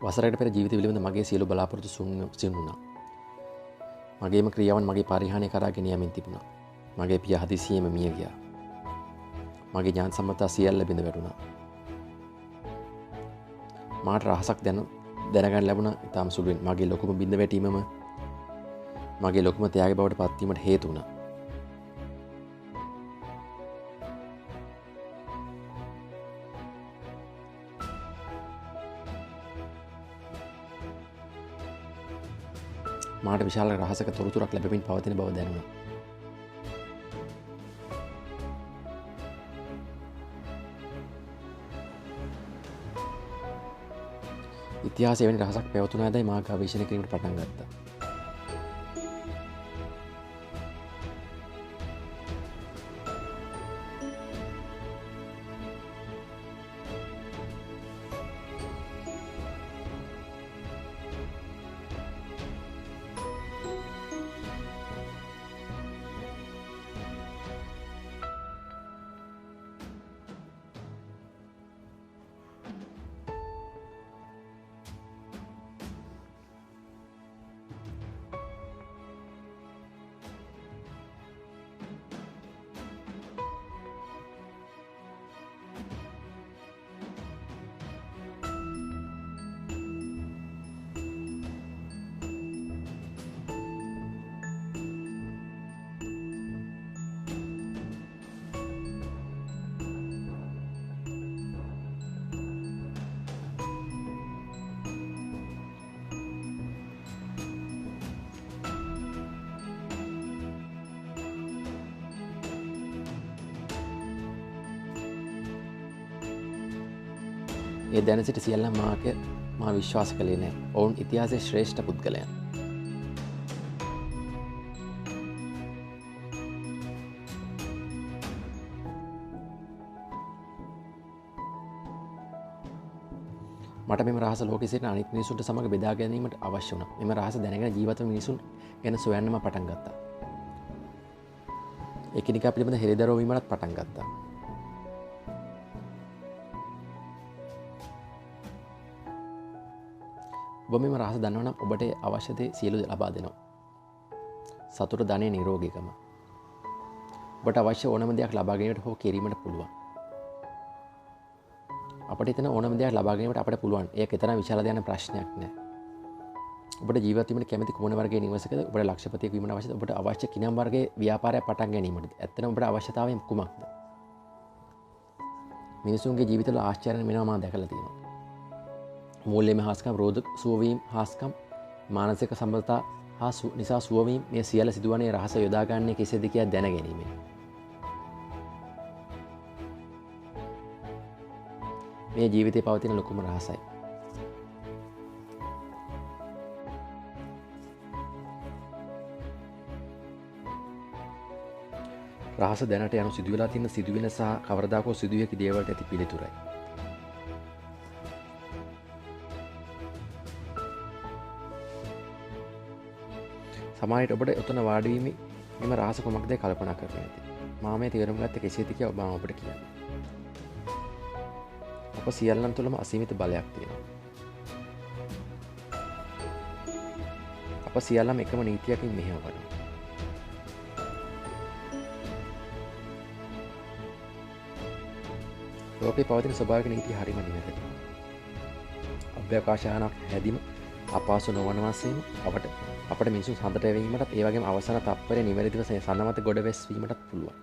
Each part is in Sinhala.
වසරකට පෙර ජීවිතය පිළිබඳ මගේ සියලු බලාපොරොත්තු සියුම් වුණා. මගේම ක්‍රියාවන් මගේ පරිහානිය කරා ගෙන යමින් තිබුණා. මගේ පියා හදිසියෙම මිය ගියා. මගේ ඥාන සම්පත්තා සියල්ල බිඳ වැටුණා. මාට රහසක් දැනගන්න ලැබුණා ඉතාම සුළුවෙන්. මගේ ලොකුම බිඳ වැටීමම මගේ ලොකුම ත්‍යාගය බවට පත්වීමට හේතු වුණා. මාට විශාල රහසක තොරතුරක් ලැබෙමින් පවතින බව දැනුණා. ඉතිහාසය වැනි රහසක් පැවතුනාදැයි මා ගවේෂණය කිරීමට පටන් ගත්තා. ඒ දැන සිට සියල්ලන් මා විශ්වාස කළේ නෑ. ඔවුන් ඉතිහාසයේ ශ්‍රේෂ්ඨ පුද්ගලයන්. මට මෙම රහස ලෝකෙ සිටින අනිත් මිනිසුන්ට සමග බෙදා ගැනීමට අවශ්‍ය වුණා. මෙම රහස දැනගෙන ජීවත් වන මිනිසුන් ගැන සොයන්නම පටන් ගත්තා. එකිනෙකා පිළිබඳ හෙළිදරව් වීමටත් පටන් ගත්තා. ඔබ මෙම රහස දන්නවනම් ඔබට අවශ්‍ය දේ සියලු ලබා දෙනවා. සතුට, ධනය, නිරෝගීකම. ඔබට අවශ්‍ය ඕනම දෙයක් ලබා ගැනීමට හෝ කිරීමට පුළුවන්. අපට හිතන ඕනම දෙයක් ලබා ගැනීමට අපට පුළුවන්. ඒක තරම් විශාල දෙයක් ප්‍රශ්නයක් නෑ. ඔබට ජීවත් වීමට කැමති කුමන වර්ගයේ නිවසකද? ඔබට ලක්ෂපතියෙක් වීමට අවශ්‍යද? ඔබට අවශ්‍ය කිනම් වර්ගයේ ව්‍යාපාරයක් පටන් ගැනීමටද? ඇත්තටම ඔබට අවශ්‍යතාවය කුමක්ද? මිනිසුන්ගේ ජීවිතවල ආශ්චර්යන වෙනවා මම දැකලා තියෙනවා. මූල්‍යමය හාස්කම්, රෝධ සුවවීම හාස්කම්, මානසික සම්බන්ධතා හා නිසා සුවවීම, මේ සියල්ල සිදුවන්නේ රහස යොදාගන්නේ කෙසේද කියලා දැන ගැනීමෙන්. මේ ජීවිතේ පවතින ලොකුම රහසයි. රහස දැනට යනු සිදුවෙලා තියෙන, සිදුවෙන සහ කවරදාකෝ සිදුවිය හැකි දේවල්ට ඇති පිළිතුරයි. සමාජයට ඔබට ඔතන වාඩි වීම මෙම රහස කොමක්ද කල්පනා කරන්න ඇති. මා මේ තේරුම් ගත්තේ කෙසේද කියලා ඔබ ඔබට කියන්න. අප සියල්ලන් තුළම අසීමිත බලයක් තියෙනවා. අප සියල්ලම එකම නීතියකින් මෙහෙයවනවා. ලෝකේ පවතින ස්වභාවික නීතිය හරිම නිවැරදි. අභ්‍යවකාශයන්ක් හැදීම අපහසු නොවනවාසේම අපට මිනිසුන් සඳට ඇවීමටත් ඒ වගේම අවසාන තත්පරේ නිවැරදිව සන්නමත ගොඩ වැස්වීමටත් පුළුවන්.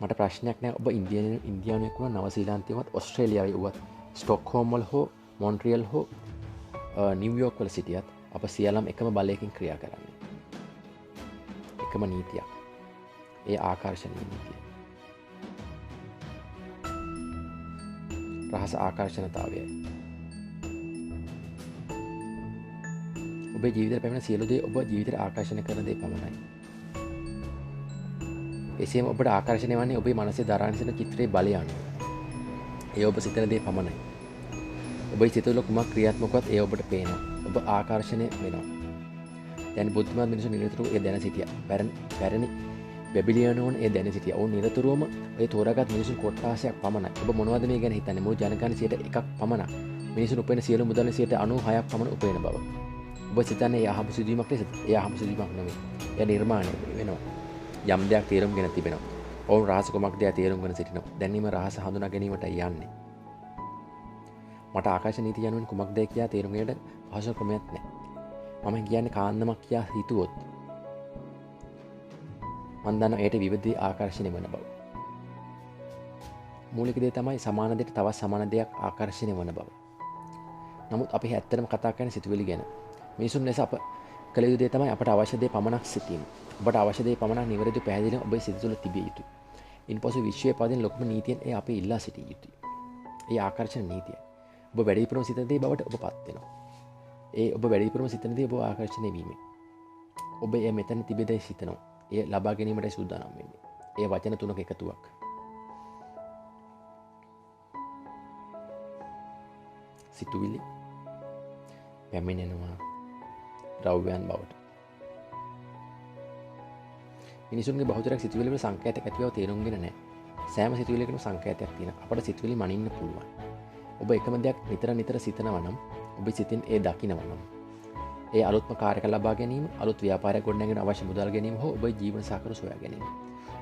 මට ප්‍රශ්නයක් නෑ. ඔබ ඉන්දියානුවෙක් වුණත්, නවසීලන්තයෙක් වුණත්, ඕස්ට්‍රේලියාවේ වුණත්, ස්ටොක්හෝම් වල හෝ මොන්ට්‍රියල් හෝ නිව්යෝර්ක් වල සිටියත් අප සියල්ලම එකම බලයකින් ක්‍රියා කරන්නේ. එකම නීතියක්. ඒ ආකර්ෂණීය නීතිය. රහස ආකර්ෂණතාවයයි. ඔබේ ජීවිතයට පැමිණ සියලු දේ ඔබ ජීවිතයට ආකර්ෂණය කරන දේ පමණයි. එසේම ඔබට ආකර්ෂණය වන්නේ ඔබේ මනසේ දරාගෙන සිටින චිත්‍රයේ බලය අනුව. ඒ ඔබ සිතන දේ පමණයි. ඔබේ සිත තුළ කුමක් ක්‍රියාත්මකවත් ඒ ඔබට පේනවා. ඔබ ආකර්ෂණය වෙනවා. දැන් බුද්ධිමත් මිනිසුන් නිරතුරුව ඒ දැන සිටියා. පැරණි බැබිලියනෝන් ඒ දැන සිටියා. ඔවුන් නිරතුරුවම ඒ තෝරාගත් මිනිසුන් කොට්ටාසයක් පමණයි. ඔබ මොනවද මේ ගැන හිතන්නේ? මුළු ජනගහනයේ 1% පමණක් මිනිසුන් උපයන සියලු මුදල් 96ක් පමණ උපයන බව. ඔබ සිතන්නේ ඒ අහඹු සිදුවීමක් ලෙසද? ඒ අහඹු සිදුවීමක් නෙවෙයි. එය නිර්මාණය වෙනවා. යම් දෙයක් තේරුම්ගෙන තිබෙනවා. ඔවුන් රහස කුමක්ද යයි තේරුම්ගෙන සිටිනවා. දැනීම රහස හඳුනා ගැනීමට යන්නේ. මට ආකාශ නීතිය යනුවෙන් කුමක්ද කියා තේරුම් ගැනීමට පහසු ක්‍රමයක් නැහැ. මම කියන්නේ කාන්දමක් කියා හිතුවොත් මම දන්නවා ඒට විවිධ ආකර්ෂණය වෙන බව. මූලික දේ තමයි සමාන දෙයට තවත් සමාන දෙයක් ආකර්ෂණය වන බව. නමුත් අපි ඇත්තටම කතා කරන්නේ සිතුවිලි ගැන. මිනිසුන් ලෙස අප කළ යුතු දේ තමයි අපට අවශ්‍ය දේ පමණක් සිතීම. ඔබට අවශ්‍ය දේ පමණක් නිවැරදිව පැහැදිලිව ඔබේ සිත තුළ තිබිය යුතුයි. ඉන්පසු විශ්වයේ පවතින ලොකුම නීතියෙන් ඒ අපි ඉල්ලා සිටිය යුතුයි. ඒ ආකර්ෂණ නීතිය. ඔබ වැඩිපුරම සිතන දේ බවට ඔබ පත් වෙනවා. ඒ ඔබ වැඩිපුරම සිතන දේ ඔබ ආකර්ෂණය වීමෙන්. ඔබ ඒ මෙතන තිබෙදයි සිතනවා. ඒ ලබා ගැනීමට සූදානම් වෙන්නේ. ඒ වචන තුනක එකතුවක්. සිතුවිලි පැමිණෙනවා ද්‍රව්‍යයන් බවට. මිනිසුන්ගේ බහුතරයක් සිතුවිලි වල සංකේතයක් ඇති බව තේරුම්ගෙන නැහැ. සෑම සිතුවිල්ලකටම සංකේතයක් තියෙනවා. අපට සිතුවිලි මනින්න පුළුවන්. ඔබ එකම දෙයක් නිතර සිතනවා නම් ඔබ සිතින් ඒ දකිනවා නම් ඒ අලුත්ම කාර්යයක් ලබා ගැනීම, අලුත් ව්‍යාපාරයක් ගොඩනැගෙන අවශ්‍ය මුදල් ගැනීම හෝ ඔබ ජීවන සාකර සොයා ගැනීම.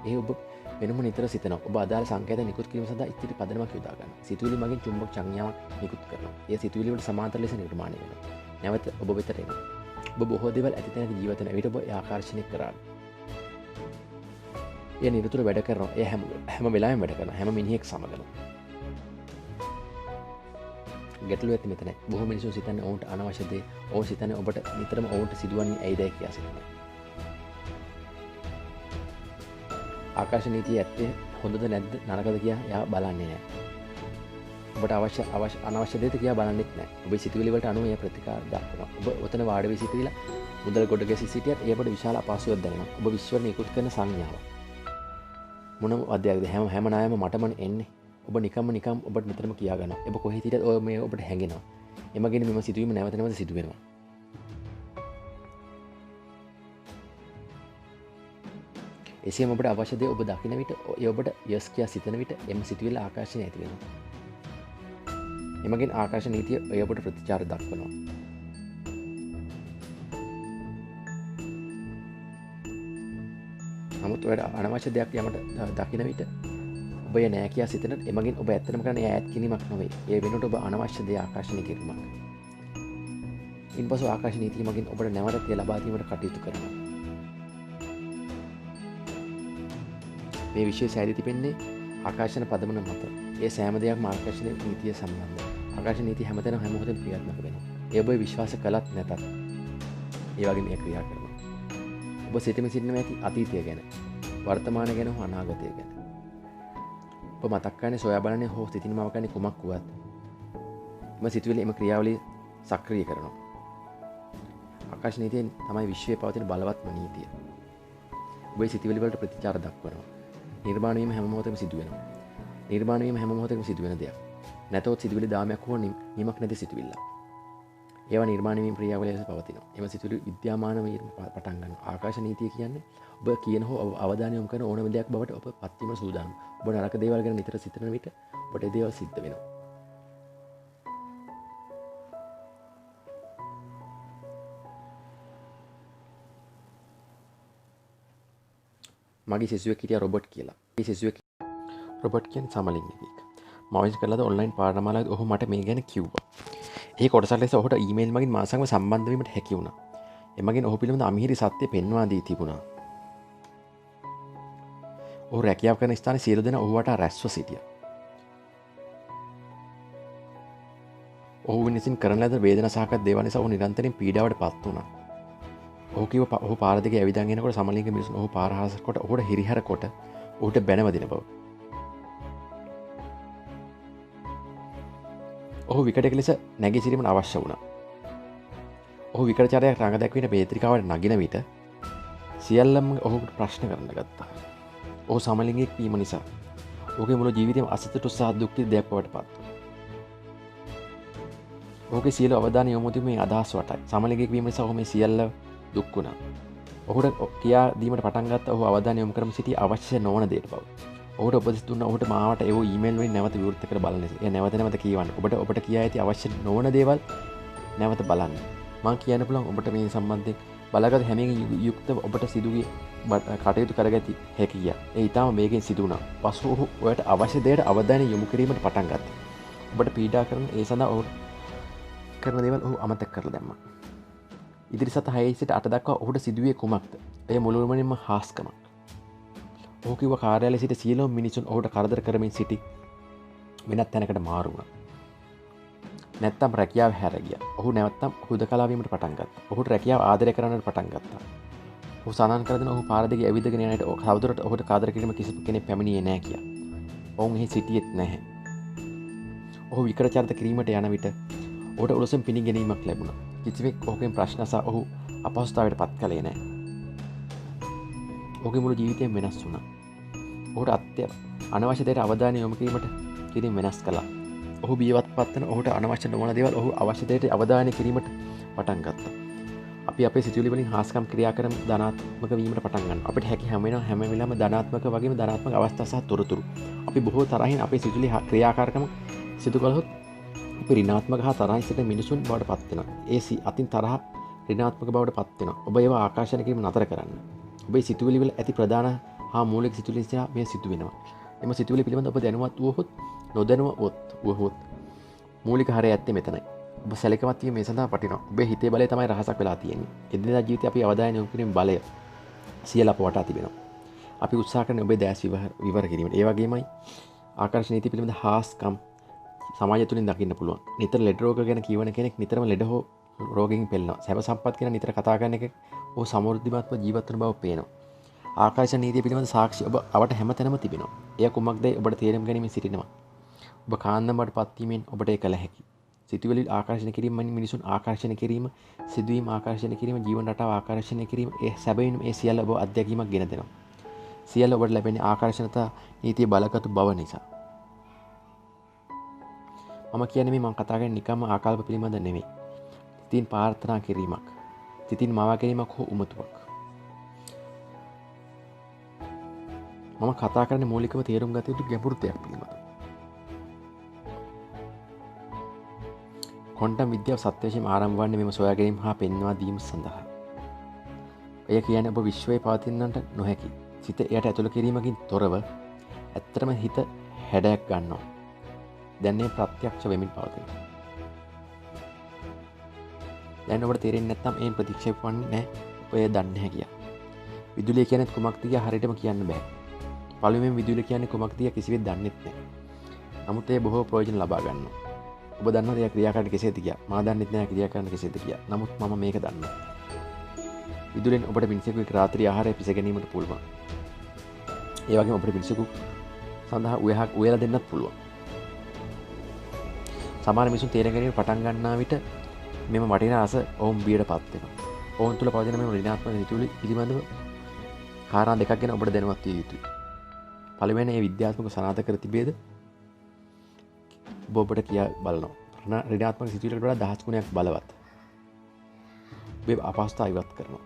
ඒ ඔබ වෙනම නිතර සිතනවා. ඔබ අදාළ සංකේත නිකුත් කිරීම සඳහා ඉතිරි පදනමක් යොදා ගන්නවා. සිතුවිලි මගින් චුම්බක සංඥාවක් නිකුත් කරනවා. ඒ සිතුවිලි වලට සමාන්තර ලෙස නිර්මාණය වෙනවා. නැවත ඔබ වෙතට එනවා. ඔබ බොහෝ දේවල් ඇති තැනක ජීවත් වෙන විට ඔබ ඒ ආකර්ෂණය කරා. ඒ නිරතුරු වැඩ කරනවා. ඒ හැම වෙලාවෙම වැඩ කරනවා. හැම මිනිහෙක් සමගම. ගැටලුව ඇති මෙතනයි. බොහෝ මිනිසුන් සිතන්නේ ඔවුන්ට අනවශ්‍ය දේ. ඔවුන් සිතන්නේ ඔබට නිතරම ඔවුන්ට සිදුවන්නේ ඇයිදයි කියලා සිතනවා. ආකාශ නීතිය ඇත්තේ හොඳද නැද්ද නරකද කියලා එයා බලන්නේ නැහැ. ඔබට අනවශ්‍ය දෙයක් කියලා බලන්නෙත් නැහැ. ඔබේ සිතුවිලි වලට අනුව එයා ප්‍රතිකාර දක්වනවා. ඔබ ඔතන වාඩි වී සිටිලා මුදල් ගොඩ ගැසී සිටියත් එයාට විශාල අපහසුතාවක් දැනෙනවා. ඔබ විශ්වර නිකුත් කරන සංඥාව. මොනම අධ්‍යයනයක්ද හැම නායම මටම එන්නේ. ඔබ නිකම්ම ඔබට නිතරම කියා ගන්නවා. ඔබ කොහේ හිටියත් ඔය මේ ඔබට හැඟෙනවා. එමගින් මෙම සිදුවීම නැවත සිදු වෙනවා. එසේම ඔබට අවශ්‍ය දේ ඔබ දකින විට ඒ ඔබට යස් කියා සිතන විට එම සිතුවිල්ල ආකර්ෂණය ඇති වෙනවා. එමගින් ආකර්ෂණ නීතිය ඔය ඔබට ප්‍රතිචාර දක්වනවා. නමුත් ඔයාට අනවශ්‍ය දෙයක් යමට දකින විට ඔබ එය නෑ කියා සිතන එමගින් ඔබ ඇත්තටම කරන්නේ ඈත් කිරීමක් නොවේ. ඒ වෙනුවට ඔබ අනවශ්‍ය දේ ආකර්ෂණය කිරීමක්. ඉන්පසු ආකර්ෂණ නීතිය මගින් ඔබට නැවත එය ලබා දීමට කටයුතු කරනවා. මේ විශ්වය සෑදී තිබෙන්නේ ආකර්ෂණ පදමන මත. ඒ සෑම දෙයක්ම ආකර්ෂණ නීතිය සම්බන්ධයි. ආකර්ෂණ නීතිය හැමතැනම හැම මොහොතෙම ක්‍රියාත්මක වෙනවා. ඒ ඔබ විශ්වාස කළත් නැතත් ඒ වගේ මේ ක්‍රියා කරනවා. ඔබ සිතමින් සිටිනවා ඇති අතීතය ගැන, වර්තමානය ගැන හෝ අනාගතය ගැන. ඔබ මතක් කරන්නේ සොයා බලන්නේ හෝ සිතින්මව කරන්නේ කුමක් වුවත් එම සිතුවිලි එම ක්‍රියාවලිය සක්‍රිය කරනවා. ආකර්ෂණ නීතියෙන් තමයි විශ්වයේ පවතින බලවත්ම නීතිය. ඔබේ සිතුවිලි වලට ප්‍රතිචාර දක්වනවා. නිර්මාණය වීම හැම මොහොතකම සිදු වෙනවා. නිර්මාණය වීම හැම මොහොතකම සිදු වෙන දෙයක්. නැතොත් සිතුවිලි දාමයක් හෝ නිමක් නැති සිතුවිල්ල. ඒවා නිර්මාණය වීම ක්‍රියාවලිය ලෙස පවතිනවා. එම සිතුවිලි විද්‍යාමාන වීම පටන් ගන්නවා. ආකාශ නීතිය කියන්නේ ඔබ කියන හෝ අවධානය යොමු කරන ඕනම දෙයක් බවට ඔබ පත් වීම සූදානම්. ඔබ නරක දේවල් ගැන නිතර සිතන විට ඔබට ඒ දේවල් සිද්ධ වෙනවා. මගේ සිසුවෙක් හිටියා රොබට් කියලා. ඒ සිසුවෙක් රොබට් කියන්නේ සමලිංගිකයෙක්. මම විශ්වාස කළාද ඔන්ලයින් පාඨමාලාවේදී ඔහු මට මේ ගැන කිව්වා. ඒ කොටසක් ලෙස ඔහුට ඊමේල් මගින් මා සමග සම්බන්ධ වීමට හැකි වුණා. එමගින් ඔහු පිළිබඳ අමිහිරි සත්‍ය පෙන්වා දී තිබුණා. ඔහු රැකියාව කරන ස්ථානයේ සියලු දෙනා ඔහු වටා රැස්ව සිටියා. ඔහු විසින් කරන ලද වේදනා සහගත දේවල් නිසා ඔහු නිරන්තරයෙන් පීඩාවට පත් වුණා. ඔහු කිව්ව ඔහු පාර දිගේ ඇවිදන් එනකොට සමලිංගික මිනිසුන් ඔහු පාර හරස් කොට ඔහුට හිරිහැර කොට ඔහුට බැනවදින බව. ඔහු විකටක ලෙස නැගී සිටීමට අවශ්‍ය වුණා. ඔහු විකටචාරයක් රඟ දැක්වින වේදිකාවට නගින විට සියල්ලම ඔහුට ප්‍රශ්න කරන්න ගත්තා. ඔහු සමලිංගික වීම නිසා ඔහුගේ මුළු ජීවිතයම අසතුට සහ දුක්ඛ දෙයක් බවට පත් වුණා. ඔහුගේ සියලු අවධානය යොමු වුණේ මේ අදහස් වටයි. සමලිංගික වීම නිසා ඔහු මේ සියල්ල දුක් වුණා. ඔහුට කියා දීමට පටන් ගත්තා ඔහු අවධානය යොමු කරමින් සිටි අවශ්‍ය නොවන දෙයට බව. ඔහුට උපදෙස් දුන්නා ඔහුට මාවට ඒ ඊමේල් වලින් නැවත විවෘත කර බලන්න. ඒ නැවත නැවත කියවන්න. ඔබට කියා ඇති අවශ්‍ය නොවන දේවල් නැවත බලන්න. මම කියන්න පුළුවන් ඔබට මේ සම්බන්ධයෙන් බලගත් හැමෙන් යුක්ත ඔබට සිදුවී කටයුතු කරගති හැකිය. ඒ ඊටම මේකෙන් සිදු වුණා. පසු ඔහු ඔයාට අවශ්‍ය දේට අවධානය යොමු කිරීමට පටන් ගත්තා. ඔබට පීඩා කරන ඒ සඳහා ඔහු කරන දේවල් ඔහු අමතක කරලා දැම්මා. ඉදිරි සත 6 සිට 8 දක්වා ඔහුට සිදුවේ කුමක්ද? එය මුළුමනින්ම හාස්කමක්. ඔහු කිව්ව කාර්යාලයේ සිට සියලුම මිනිසුන් ඔහුට කරදර කරමින් සිටි වෙනත් තැනකට මාරු වුණා. නැත්තම් රැකියාව හැර ගියා. ඔහු නැවතම් හුදකලා වීමට පටන් ගත්තා. ඔහුට රැකියාව ආදරය කරන්නට පටන් ගත්තා. ඔහු සඳහන් කර දෙන ඔහු පාර දිගේ ඇවිදගෙන යන විට කවුරුත් ඔහුට කාදර කිරීම කිසිම කෙනෙක් පැමිණියේ නැහැ කියා. ඔවුන් එහි සිටියෙත් නැහැ. ඔහු විකර චරිත කිරීමට යන විට ඔහුට උලුසුම් පිණිගැනීමක් ලැබුණා. කිසිවෙක් ඔහුගෙන් ප්‍රශ්න අසා ඔහු අපහසුතාවයට පත් කළේ නැහැ. ඔහුගේ මුළු ජීවිතයම වෙනස් වුණා. ඔහුට අනවශ්‍ය දේට අවධානය යොමු කිරීම වෙනස් කළා. ඔහු බියවත් පත්වන ඔහුට අනවශ්‍ය නොවන දේවල් ඔහු අවශ්‍ය දේට අවධානය කිරීමට පටන් ගත්තා. අපි අපේ සිතුවිලි වලින් හාස්කම් ක්‍රියා කරන ධනාත්මක වීමට පටන් ගන්නවා. අපිට හැකි හැම වෙලාවෙම ධනාත්මක වගේම ධනාත්මක අවස්ථා සහ තොරතුරු. අපි බොහෝ තරහින් අපේ සිතුවිලි ක්‍රියාකාරකම සිදු කළහොත් අපි ඍණාත්මක හා තරහින් සිටින මිනිසුන් බවට පත් වෙනවා. ඒ අතින් තරහ ඍණාත්මක බවට පත් වෙනවා. ඔබ ඒවා ආකර්ෂණය කිරීම නතර කරන්න. ඔබේ සිතුවිලි වල ඇති ප්‍රධාන හා මූලික සිතුවිලි නිසා මේ සිදු වෙනවා. එම සිතුවිලි පිළිබඳ ඔබ දැනුවත් වුවහොත් නොදැනුවත් මූලික හරය ඇත්තේ මෙතනයි. ඔබ සැලකමත් වීම මේ සඳහා වටිනවා. ඔබේ හිතේ බලය තමයි රහසක් වෙලා තියෙන්නේ. එදිනෙදා ජීවිතේ අපි අවධානය යොමු කිරීමේ බලය සියල්ල අප වටා තිබෙනවා. අපි උත්සාහ කරන්නේ ඔබේ දැස් විවර කිරීමට. ඒ වගේමයි ආකර්ෂණ නීති පිළිබඳ හාස්කම් සමාජය තුළින් දකින්න පුළුවන්. නිතර ලෙඩ රෝග ගැන කියවන කෙනෙක් නිතරම ලෙඩ හෝ රෝගයෙන් පෙළෙනවා. සැප සම්පත් ගැන නිතර කතා කරන එකෙක් ඔහු සමෘද්ධිමත්ව ජීවත් වන බව පේනවා. ආකර්ෂණ නීතිය පිළිබඳ සාක්ෂි ඔබ අවට හැමතැනම තිබෙනවා. එය කුමක්දයි ඔබට තේරුම් ගැනීමෙන් සිටිනවා. ඔබ කාන්දමට පත්වීමෙන් ඔබට ඒ කළ හැකි. සිතුවිලි ආකර්ෂණය කිරීම මිනිසුන් ආකර්ෂණය කිරීම සිදුවීම් ආකර්ෂණය කිරීම ජීවන රටාව ආකර්ෂණය කිරීම ඒ සැබවින්ම ඒ සියල්ල ඔබ අත්දැකීමක් ගෙන දෙනවා. සියල්ල ඔබට ලැබෙන්නේ ආකර්ෂණතා නීතිය බලගතු බව නිසා. මම කියන්නේ මේ මම කතා කරන්නේ නිකම්ම ආකල්ප පිළිබඳ නෙමෙයි. සිතින් ප්‍රාර්ථනා කිරීමක්. සිතින් මවා ගැනීමක් හෝ උමතුවක්. මම කතා කරන්නේ මූලිකව තේරුම් ගත යුතු ගැඹුරු දෙයක් පිළිබඳව. ක්වොන්ටම් විද්‍යාව සත්‍ය වශයෙන්ම ආරම්භ වන්නේ මෙම සොයා ගැනීම හා පෙන්වා දීම සඳහා. එය කියන්නේ ඔබ විශ්වයේ පවතින්නට නොහැකි. සිත එයට ඇතුළු කිරීමකින් තොරව ඇත්තටම හිත හැඩයක් ගන්නවා. දැන් මේ ප්‍රත්‍යක්ෂ වෙමින් පවතිනවා. දැන් ඔබට තේරෙන්නේ නැත්නම් ඒ ප්‍රතික්ෂේප වන්නේ නැහැ. ඔය දන්නේ නැහැ කියා. විදුලිය කියන්නේ කුමක්ද කියලා හරියටම කියන්න බෑ. පළමුවෙන් විදුලිය කියන්නේ කුමක්ද කියලා කිසිවෙක් දන්නේ නැහැ. නමුත් ඒ බොහෝ ප්‍රයෝජන ලබා ගන්නවා. ඔබ දන්නවද එයා ක්‍රියා කරන්නේ කෙසේද කියලා? මා දන්නෙත් නැහැ ක්‍රියා කරන්නේ කෙසේද කියලා. නමුත් මම මේක දන්නවා. විදුලියෙන් ඔබට මිනිසෙකුගේ රාත්‍රී ආහාරය පිස ගැනීමට පුළුවන්. ඒ වගේම ඔබට මිනිසෙකු සඳහා උයලා දෙන්නත් පුළුවන්. සමහර මිනිසුන් තේරුම් ගැනීම පටන් ගන්නා විට මෙම වටිනා රස ඔවුන් බියටපත් වෙනවා. ඔවුන් තුළ පවතින මෙම ඍණාත්මක සිතුවිලි පිළිබඳව කාරණා දෙකක් ගැන ඔබට දැනුවත් විය යුතුයි. පළවෙනි මේ විද්‍යාත්මක සනාථ කර තිබේද? ඔබට කියා බලනවා. ඍණාත්මක සිතුවිල්ලකට වඩා 10 ගුණයක් බලවත්. ඔබේ අපහසුතාව ඉවත් කරනවා.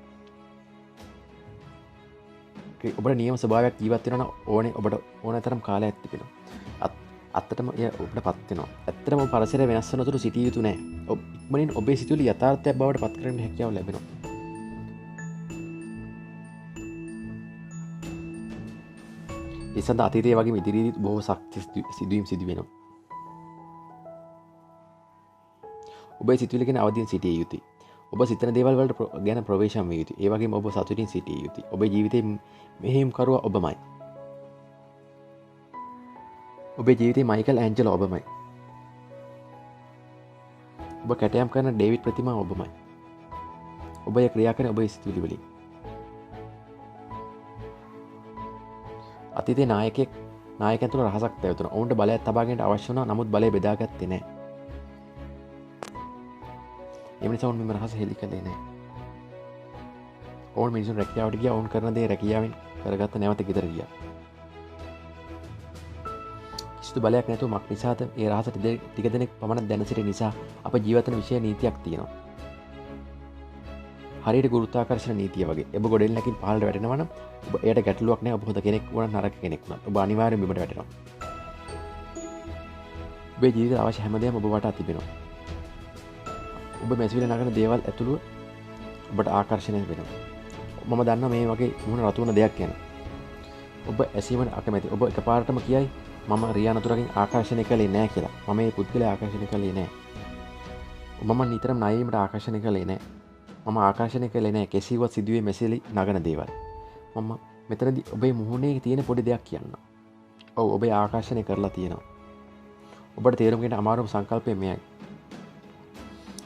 ඔබට නියම ස්වභාවයක් ජීවත් වෙනවා නම් ඔබට ඕනෑ තරම් කාලයක් තිබෙනවා. අත්තටම එය ඔබට පත් වෙනවා. ඇත්තටම පරිසරය වෙනස් වෙන තුරු සිටිය යුතු නැහැ. ඉක්මනින් ඔබේ සිතුවිලි යථාර්ථයක් බවට පත් කරගන්න හැකියාව ලැබෙනවා. ඒ සඳහා අතීතයේ වගේම ඉදිරියේදී බොහෝ ශක්ති සිදුවීම් සිදු වෙනවා. ඔබේ සිතුවිලි ගැන අවදීන් සිටිය යුතුයි. ඔබ සිතන දේවල් වලට ගැන ප්‍රවේශම් විය යුතුයි. ඒ වගේම ඔබ සතුටින් සිටිය යුතුයි. ඔබේ ජීවිතේ මෙහෙයුම් කරුවා ඔබමයි. ඔබේ ජීවිතේ මයිකල් ඇන්ජලෝ ඔබමයි. ඔබ කැටයම් කරන ඩේවිඩ් ප්‍රතිමා ඔබමයි. ඔබ ඒ ක්‍රියා කරන ඔබේ සිතුවිලි වලින්. අතීතයේ නායකයන් තුළ රහසක් පැවතුණා. ඔවුන්ට බලයක් තබා ගැනීමට අවශ්‍ය වුණා. නමුත් බලය බෙදාගත්තේ නැහැ. එම නිසා ඔවුන් මෙම රහස හෙළි කළේ නැහැ. ඔවුන් මිනිසුන් රැකියාවට ගියා. ඔවුන් කරන දේ රැකියාවෙන් කරගත්ත නැවත ගෙදර ගියා. කිසිදු බලයක් නැතුව මක් නිසාද ඒ රහසට ටික දෙනෙක් පමණ දැන සිටි නිසා අප ජීවත් වෙන විශේෂ නීතියක් තියෙනවා. හරියට ගුරුත්වාකර්ෂණ නීතිය වගේ. ඔබ ගොඩෙන් නැකින් පහළට වැටෙනවා නම් ඔබ එයට ගැටලුවක් නැහැ. ඔබ හොඳ කෙනෙක් වුණත් නරක කෙනෙක් වුණත් ඔබ අනිවාර්යෙන් බිමට වැටෙනවා. ඔබේ ජීවිතේ අවශ්‍ය හැමදේම ඔබ වටා තිබෙනවා. ඔබ මැසිවිල නගන දේවල් ඇතුළුව ඔබට ආකර්ෂණය වෙනවා. මම දන්නවා මේ වගේ මුහුණ රතු වෙන දෙයක් ගැන. ඔබ ඇසීමට අකමැති. ඔබ එකපාරටම කියයි මම රියා නතුරකින් ආකර්ෂණය කළේ නැහැ කියලා. මම මේ පුද්ගලයා ආකර්ෂණය කළේ නැහැ. මම නිතරම ණයවීමට ආකර්ෂණය කළේ නැහැ. මම ආකර්ෂණය කළේ නැහැ කෙසීවත් සිදුවේ මෙසෙලි නගන දේවල්. මම මෙතනදී ඔබේ මුහුණේ තියෙන පොඩි දෙයක් කියන්න. ඔව් ඔබේ ආකර්ෂණය කරලා තියෙනවා. ඔබට තේරුම් ගන්න අමාරුම සංකල්පය මෙයයි.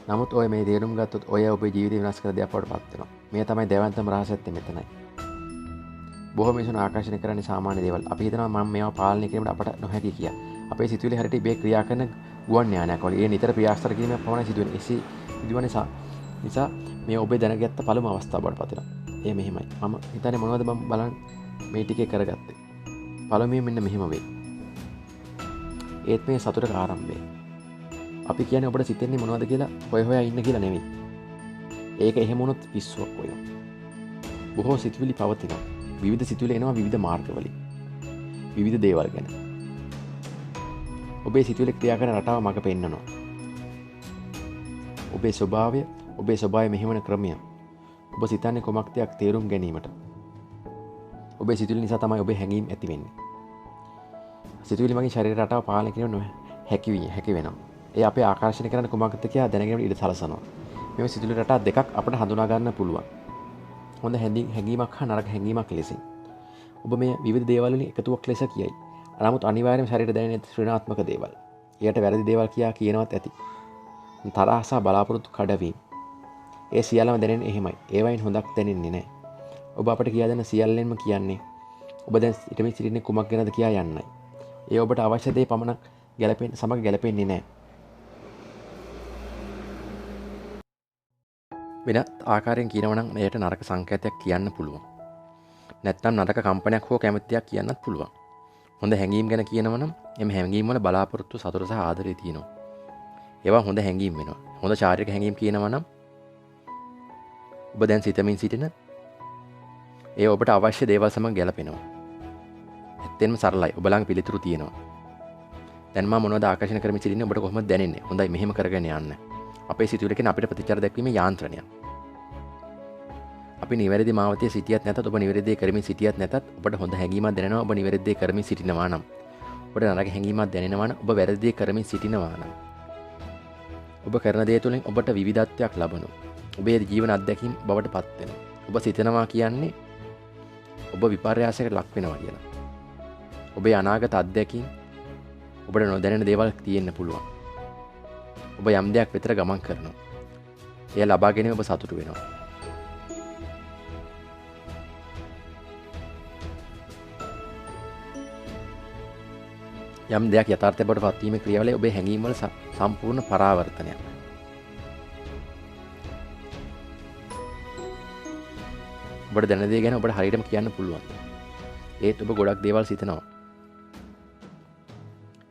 නමුත් ඔය මේ තේරුම් ගත්තොත් ඔය ඔබේ ජීවිතය වෙනස් කර දෙයක් බවට පත් වෙනවා. මේ තමයි දැවැන්තම රහසත් මෙතනයි. බොහෝ මිනිසුන් ආකර්ෂණය කරන්නේ සාමාන්‍ය දේවල්. අපි හිතනවා මම මේවා පාලනය කිරීමට අපට නොහැකි කියලා. අපේ සිතුවිලි හරියට ඉබේ ක්‍රියා කරන ගුවන් යානයක් වගේ. ඒ නිතර ප්‍රයාස කිරීමෙන් පමණයි සිදුවෙන්නේ. එසේ සිදුවන නිසා මේ ඔබේ දැනගත්ත පළමු අවස්ථාව බවට පත් වෙනවා. ඒ මෙහෙමයි. මම හිතන්නේ මොනවද මම බලන්න මේ ටිකේ කරගත්තේ. පළමුවෙන් මෙන්න මෙහෙම වෙයි. ඒත් මේ සතුටක ආරම්භය. අපි කියන්නේ ඔබට සිතෙන්නේ මොනවද කියලා හොය ඉන්න කියලා නෙවෙයි. ඒක එහෙම වුණොත් පිස්සුවක් වෙනවා. බොහෝ සිතුවිලි පවතිනවා. විවිධ සිතුවිලි එනවා විවිධ මාර්ගවලින්. විවිධ දේවල් ගැන. ඔබේ සිතුවිලි ක්‍රියා කරන රටාව මඟ පෙන්නනවා. ඔබේ ස්වභාවය මෙහෙවන ක්‍රමය. ඔබ සිතන්නේ කොමක්දයක් තේරුම් ගැනීමට. ඔබේ සිතුවිලි නිසා තමයි ඔබේ හැඟීම් ඇති වෙන්නේ. සිතුවිලි මගින් ශරීර රටාව පාලනය කිරීම හැකි වෙනවා. ඒ අපේ ආකර්ෂණය කරන කුමක්ද කියලා දැනගැනීමට ඉඩ සලසනවා. මේ සිතුවිලි රටා දෙකක් අපිට හඳුනා ගන්න පුළුවන්. හොඳ හැඟීමක් හා නරක හැඟීමක් ලෙසින්. ඔබ මේ විවිධ දේවල් වලින් එකතුවක් ලෙස කියයි. නමුත් අනිවාර්යයෙන්ම ශරීරය දැනෙන ඍණාත්මක දේවල්. එයට වැරදි දේවල් කියනවත් ඇති. තරහ සහ බලාපොරොත්තු කඩවීම. ඒ සියල්ලම දැනෙන්නේ එහෙමයි. ඒවයින් හොඳක් දැනෙන්නේ නැහැ. ඔබ අපට කියා දෙන සියල්ලෙන්ම කියන්නේ ඔබ දැන් ඊටම සිටින්නේ කුමක් ගැනද කියා යන්නයි. ඒ ඔබට අවශ්‍ය දේ පමණක් ගැලපෙන්නේ නැහැ. වෙනත් ආකාරයෙන් කියනවා නම් එයට නරක සංකේතයක් කියන්න පුළුවන්. නැත්නම් නරක කම්පනයක් හෝ කැමැතියක් කියන්නත් පුළුවන්. හොඳ හැඟීම් ගැන කියනවා නම් එම හැඟීම් වල බලාපොරොත්තු සතුට සහ ආදරය තියෙනවා. ඒවා හොඳ හැඟීම් වෙනවා. හොඳ ශාරීරික හැඟීම් කියනවා නම් ඔබ දැන් සිතමින් සිටින ඒ ඔබට අවශ්‍ය දේවල් සමග ගැලපෙනවා. ඇත්තෙන්ම සරලයි. ඔබ ළඟ පිළිතුරු තියෙනවා. දැන් මම මොනවද ආකර්ෂණය කරමින් සිටින්නේ ඔබට කොහොමද දැනෙන්නේ? හොඳයි මෙහෙම කරගෙන යන්න. අපේ සිතුවිලි කියන අපිට ප්‍රතිචාර දැක්වීමේ යාන්ත්‍රණයක්. අපි නිවැරදි මාවතේ සිටියත් නැතත් ඔබ නිවැරදි දේ කරමින් සිටියත් නැතත් ඔබට හොඳ හැඟීමක් දැනෙනවා. ඔබ නිවැරදි දේ කරමින් සිටිනවා නම් ඔබට නරක හැඟීමක් දැනෙනවා නම් ඔබ වැරදි දේ කරමින් සිටිනවා නම් ඔබ කරන දේ තුළින් ඔබට විවිධත්වයක් ලබනවා. ඔබේ ජීවන අත්දැකීම් බවට පත් වෙනවා. ඔබ සිතනවා කියන්නේ ඔබ විපර්යාසයකට ලක් වෙනවා කියලා. ඔබේ අනාගත අත්දැකීම් ඔබට නොදැනෙන දේවල් තියෙන්න පුළුවන්. ඔබ යම් දෙයක් වෙතට ගමන් කරනවා. එය ලබා ගැනීම ඔබ සතුටු වෙනවා. යම් දෙයක් යථාර්ථයට බවට පත්වීමේ ක්‍රියාවලිය ඔබේ හැඟීම් වල සම්පූර්ණ පරාවර්තනයක්. ඔබට දැනෙන දේ ගැන ඔබට හරියටම කියන්න පුළුවන්. ඒත් ඔබ ගොඩක් දේවල් සිතනවා.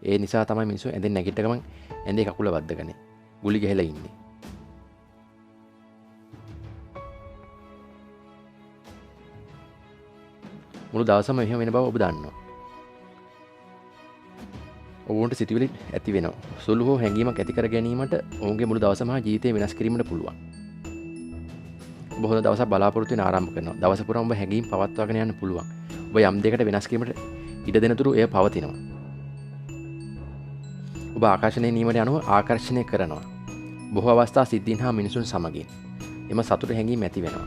ඒ නිසා තමයි මිනිස්සු ඇඳෙන් නැගිට ගමන් ඇඳේ කකුල වද්දගන්නේ. ගුලි ගහලා ඉන්නේ. මුළු දවසම එහෙම වෙන බව ඔබ දන්නවා. ඔවුන්ට සිතුවිලි ඇති වෙනවා. සුළු හෝ හැඟීමක් ඇති කර ගැනීමට ඔවුන්ගේ මුළු දවසම හා ජීවිතය වෙනස් කිරීමට පුළුවන්. ඔබ හොඳ දවසක් බලාපොරොත්තු වෙන ආරම්භ කරනවා. දවස පුරාම ඔබ හැඟීම් පවත්වාගෙන යන්න පුළුවන්. ඔබ යම් දෙයකට වෙනස් කිරීමට ඉඩ දෙන තුරු එය පවතිනවා. ඔබ ආකර්ෂණය නියමයට අනුව ආකර්ෂණය කරනවා. බොහෝ අවස්ථා සිද්ධීන් හා මිනිසුන් සමගින් එම සතුට හැඟීම් ඇති වෙනවා.